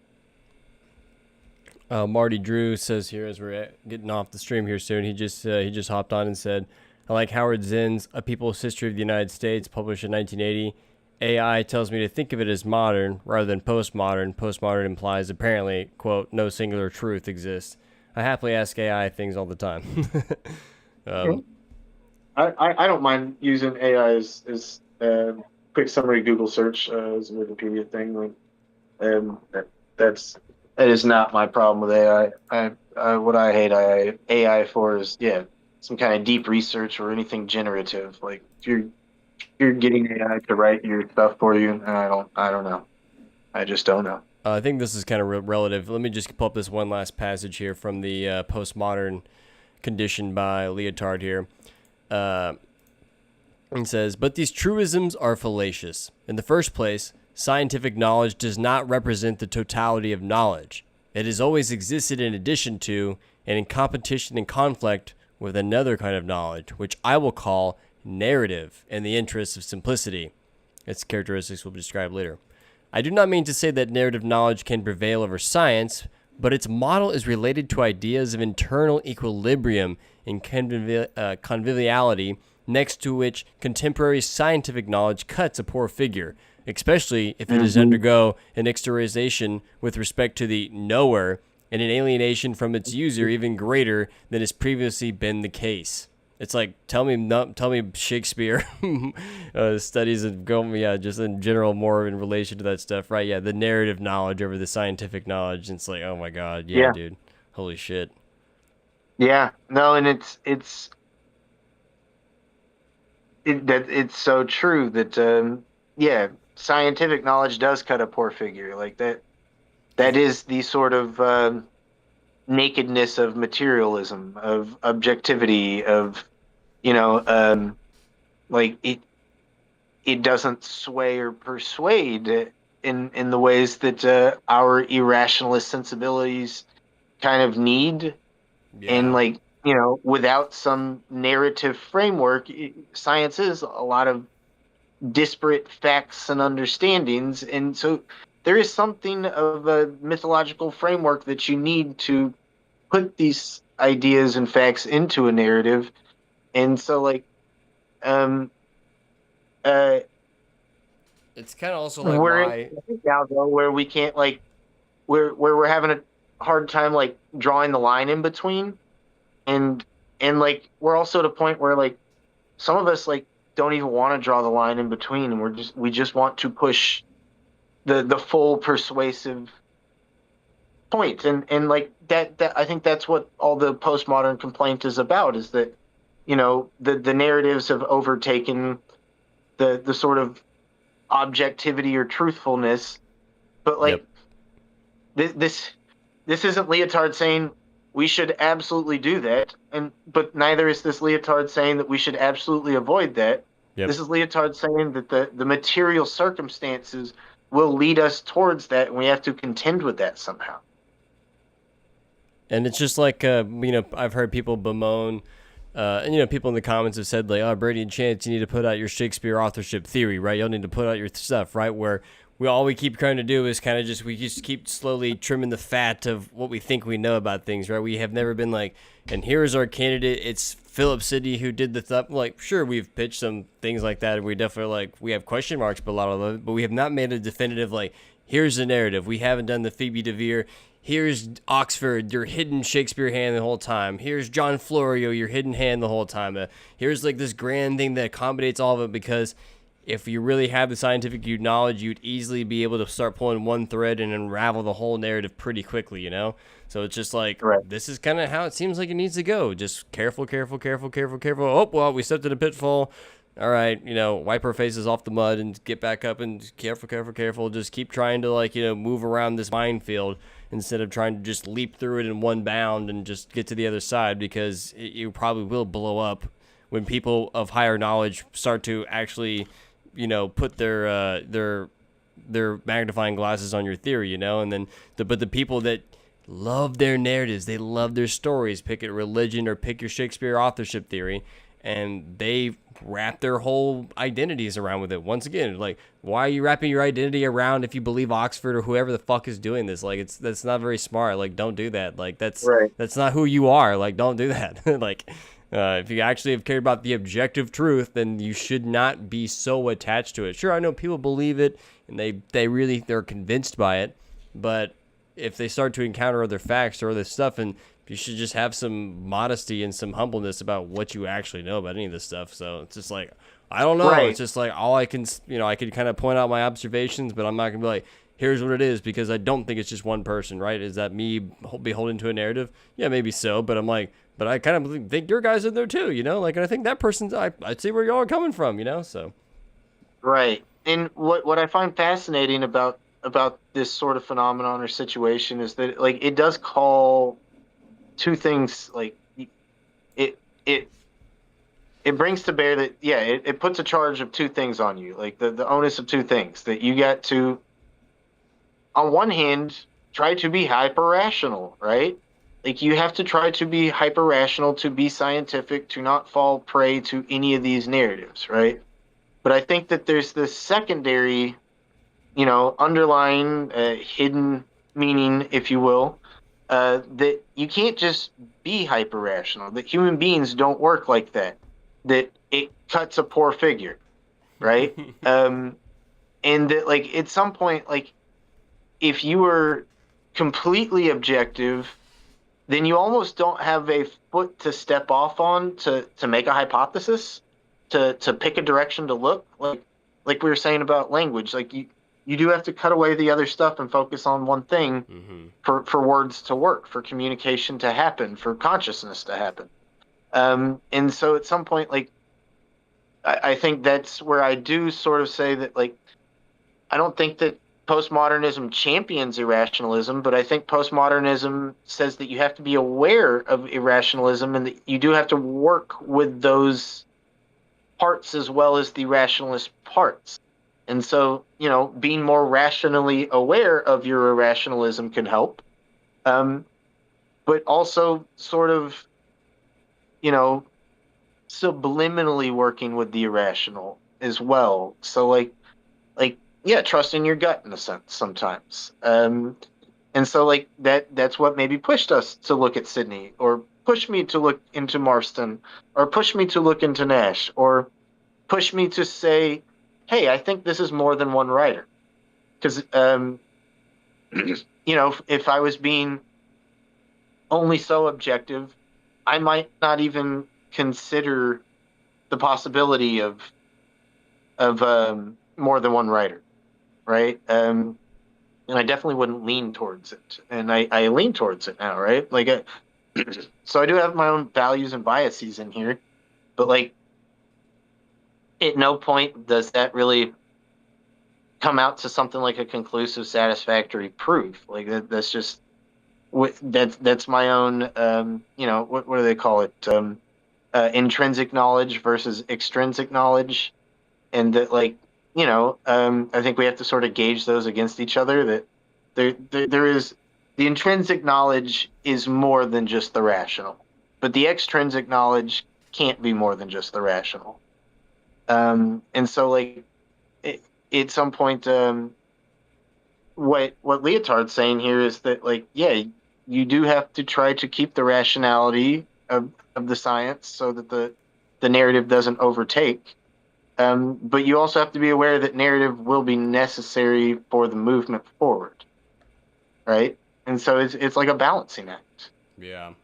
Marty Drew says here as we're getting off the stream here soon, he just hopped on and said, I like Howard Zinn's A People's History of the United States, published in 1980. AI tells me to think of it as modern rather than postmodern. Postmodern implies apparently, quote, no singular truth exists. I happily ask AI things all the time. I don't mind using AI as quick summary Google search as a Wikipedia thing. Like, that is not my problem with AI. What I hate AI for is some kind of deep research or anything generative. Like if you're getting AI to write your stuff for you, and I don't know. I just don't know. I think this is kind of relative. Let me just pull up this one last passage here from the Postmodern Condition by Leotard here. It says, but these truisms are fallacious. In the first place, scientific knowledge does not represent the totality of knowledge. It has always existed in addition to and in competition and conflict with another kind of knowledge, which I will call narrative in the interest of simplicity. Its characteristics will be described later. I do not mean to say that narrative knowledge can prevail over science, but its model is related to ideas of internal equilibrium and conviviality, next to which contemporary scientific knowledge cuts a poor figure, especially if it does undergo an exteriorization with respect to the knower and an alienation from its user even greater than has previously been the case. It's like, tell me Shakespeare studies and go, just in general, more in relation to that stuff, right? Yeah, the narrative knowledge over the scientific knowledge. And it's like, oh my God, yeah, dude, holy shit. Yeah, no, and it's so true that scientific knowledge does cut a poor figure like that. That is the sort of nakedness of materialism, of objectivity, of like it doesn't sway or persuade in the ways that our irrationalist sensibilities kind of need. And like without some narrative framework, science is a lot of disparate facts and understandings, and so there is something of a mythological framework that you need to put these ideas and facts into a narrative. And so like it's kind of also like We're in why. a point now though where we can't like we're having a hard time like drawing the line in between, and like we're also at a point where like some of us like don't even want to draw the line in between, and we just want to push the full persuasive point, and like that I think that's what all the postmodern complaint is about, is that the narratives have overtaken the sort of objectivity or truthfulness, but like this isn't Leotard saying we should absolutely do that, but neither is this Leotard saying that we should absolutely avoid that. Yep. This is Leotard saying that the material circumstances will lead us towards that, and we have to contend with that somehow. And it's just like, I've heard people bemoan, and, people in the comments have said, like, oh, Brady and Chance, you need to put out your Shakespeare authorship theory, right? You'll need to put out your stuff, right? Where all we keep trying to do is kind of we just keep slowly trimming the fat of what we think we know about things, right? We have never been like, and here's our candidate, it's Philip Sidney who did the stuff. Like, sure, we've pitched some things like that, and we definitely, like, we have question marks, but a lot of it, but we have not made a definitive, like, here's the narrative. We haven't done the Phoebe de Vere. Here's Oxford, your hidden Shakespeare hand the whole time. Here's John Florio, your hidden hand the whole time. Here's like this grand thing that accommodates all of it, because if you really have the scientific knowledge, you'd easily be able to start pulling one thread and unravel the whole narrative pretty quickly, So it's just like, right. This is kind of how it seems like it needs to go. Just careful. Oh, well, we stepped in a pitfall. All right, wipe our faces off the mud and get back up, and careful. Just keep trying to, move around this minefield instead of trying to just leap through it in one bound and just get to the other side, because you probably will blow up when people of higher knowledge start to actually, put their magnifying glasses on your theory, and then but the people that love their narratives, they love their stories, pick it religion or pick your Shakespeare authorship theory, and they wrap their whole identities around with it. Once again, like, why are you wrapping your identity around if you believe Oxford or whoever the fuck is doing this? Like, that's not very smart. Like, don't do that. Like, that's not who you are. Like, don't do that. Like, if you actually have cared about the objective truth, then you should not be so attached to it. Sure, I know people believe it and they're convinced by it, but if they start to encounter other facts or other stuff, and you should just have some modesty and some humbleness about what you actually know about any of this stuff. So it's just like, I don't know. Right. It's just like, all I can, I could kind of point out my observations, but I'm not going to be like, here's what it is, because I don't think it's just one person, right? Is that me beholden to a narrative? Yeah, maybe so, but I'm like, but I kind of think your guys are there too, Like, and I think that person's, I see where y'all are coming from, so. Right. And what I find fascinating about this sort of phenomenon or situation is that, like, it does call two things, like, it brings to bear that, it puts a charge of two things on you, like the onus of two things, that you got to, on one hand, try to be hyper rational, right? Like, you have to try to be hyper rational, to be scientific, to not fall prey to any of these narratives, right? But I think that there's this secondary, underlying hidden meaning, if you will, that you can't just be hyper rational, that human beings don't work like that, that it cuts a poor figure, right? And that, like, at some point, like, if you were completely objective, then you almost don't have a foot to step off on to make a hypothesis, to pick a direction to look. Like we were saying about language, like, you do have to cut away the other stuff and focus on one thing, for words to work, for communication to happen, for consciousness to happen. And so at some point, like, I think that's where I do sort of say that, like, I don't think that postmodernism champions irrationalism, but I think postmodernism says that you have to be aware of irrationalism, and that you do have to work with those parts as well as the rationalist parts. And so, being more rationally aware of your irrationalism can help. But also sort of, subliminally working with the irrational as well. So like, trust in your gut in a sense sometimes. And so, like, that's what maybe pushed us to look at Sydney, or pushed me to look into Marston, or pushed me to look into Nash, or pushed me to say, hey, I think this is more than one writer. Because, if I was being only so objective, I might not even consider the possibility of more than one writer, right? And I definitely wouldn't lean towards it, and I lean towards it now, right? So I do have my own values and biases in here, but like, at no point does that really come out to something like a conclusive, satisfactory proof. Like that's just that's my own. What do they call it? Intrinsic knowledge versus extrinsic knowledge, and that I think we have to sort of gauge those against each other. That there is the intrinsic knowledge is more than just the rational, but the extrinsic knowledge can't be more than just the rational. And so at some point, what Leotard's saying here is that you do have to try to keep the rationality of the science so that the narrative doesn't overtake. But you also have to be aware that narrative will be necessary for the movement forward, right? And so it's like a balancing act. Yeah.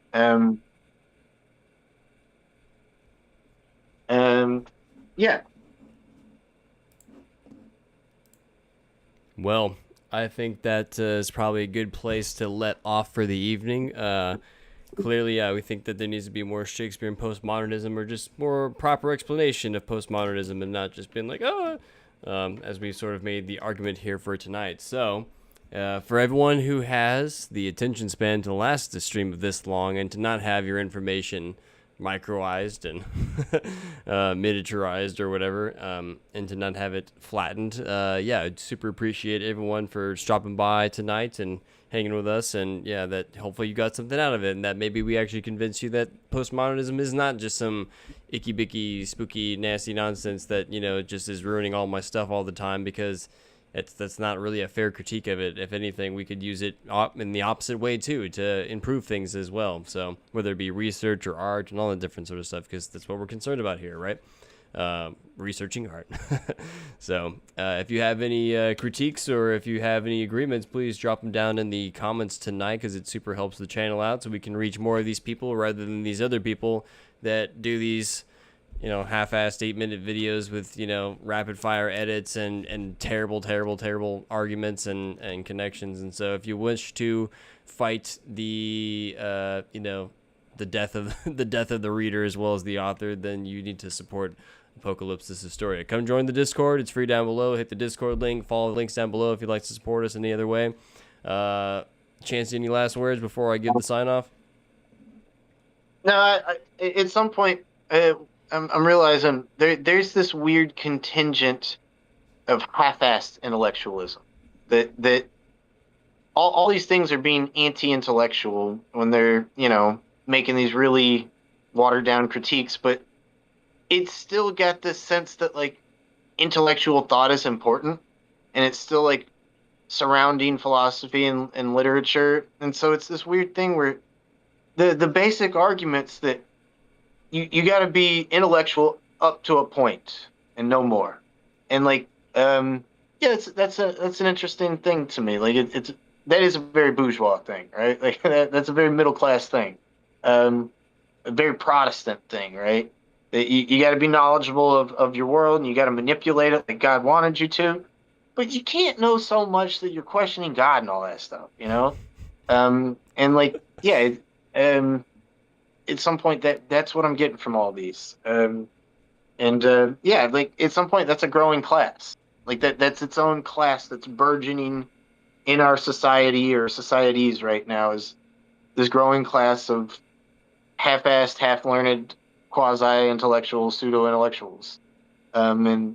Yeah. Well, I think that is probably a good place to let off for the evening. Clearly, yeah, we think that there needs to be more Shakespearean postmodernism, or just more proper explanation of postmodernism, and not just being like, as we sort of made the argument here for tonight. So, for everyone who has the attention span to last the stream of this long and to not have your information microized and miniaturized or whatever, and to not have it flattened, I'd super appreciate everyone for stopping by tonight and hanging with us, and that hopefully you got something out of it, and that maybe we actually convinced you that postmodernism is not just some icky bicky spooky nasty nonsense that just is ruining all my stuff all the time, because that's not really a fair critique of it. If anything, we could use it in the opposite way too, to improve things as well. So whether it be research or art and all the different sort of stuff, because that's what we're concerned about here, right? Researching art. So if you have any critiques, or if you have any agreements, please drop them down in the comments tonight, because it super helps the channel out, so we can reach more of these people rather than these other people that do these half-assed 8-minute videos with rapid fire edits and terrible arguments and connections. And so if you wish to fight the the death of the reader as well as the author, then you need to support Apokalupsis Historia. Come join the Discord. It's free down below. Hit the Discord link. Follow the links down below if you'd like to support us any other way. Chance, any last words before I give the sign off? No, at some point, I'm realizing there's this weird contingent of half-assed intellectualism that all these things are being anti-intellectual when they're making these really watered-down critiques, but it's still got this sense that intellectual thought is important, and it's still surrounding philosophy and literature, and so it's this weird thing where the basic arguments that you got to be intellectual up to a point and no more, and that's an interesting thing to me. That is a very bourgeois thing, right? That's a very middle class thing, a very Protestant thing, right? You got to be knowledgeable of your world, and you got to manipulate it like God wanted you to, but you can't know so much that you're questioning God and all that stuff, at some point that's what I'm getting from all these. At some point that's a growing class. That's its own class that's burgeoning in our society or societies right now, is this growing class of half-assed, half-learned, quasi-intellectual, pseudo-intellectuals. That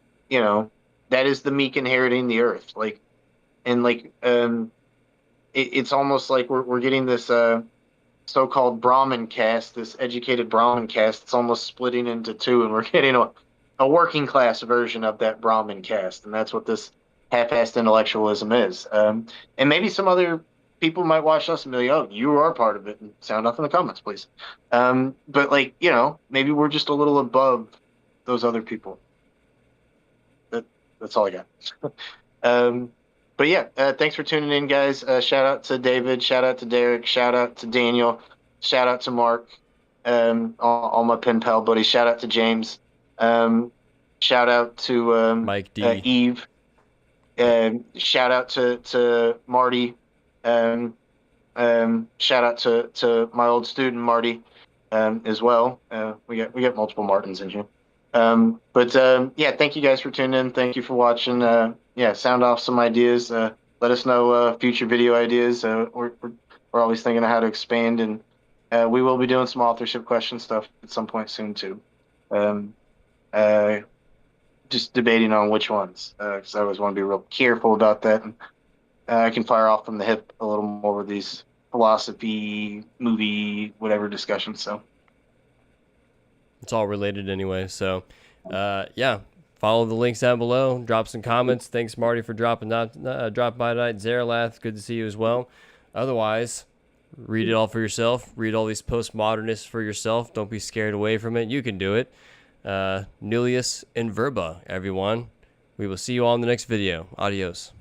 is the meek inheriting the earth. It's almost like we're getting this so-called Brahmin caste, this educated Brahmin caste. It's almost splitting into two, and we're getting a working class version of that Brahmin caste, and that's what this half-assed intellectualism is. And maybe some other people might watch us and be like, "Oh, you are part of it," and sound off in the comments, please. But maybe we're just a little above those other people. That's all I got. But yeah, thanks for tuning in, guys. Shout out to David. Shout out to Derek. Shout out to Daniel. Shout out to Mark. All my pen pal buddies. Shout out to James. Shout out to Mike D. Eve. Shout out to Marty. Shout out to my old student Marty as well. We got multiple Martins in here. Yeah, thank you guys for tuning in. Thank you for watching. Yeah, sound off some ideas. Let us know future video ideas. We're always thinking of how to expand, and we will be doing some authorship question stuff at some point soon too. Just debating on which ones, because I always want to be real careful about that. And I can fire off from the hip a little more with these philosophy, movie, whatever discussions. So it's all related anyway. So, yeah, follow the links down below. Drop some comments. Thanks, Marty, for dropping by tonight. Zaralath, good to see you as well. Otherwise, read it all for yourself. Read all these postmodernists for yourself. Don't be scared away from it. You can do it. Nullius in verba, everyone. We will see you all in the next video. Adios.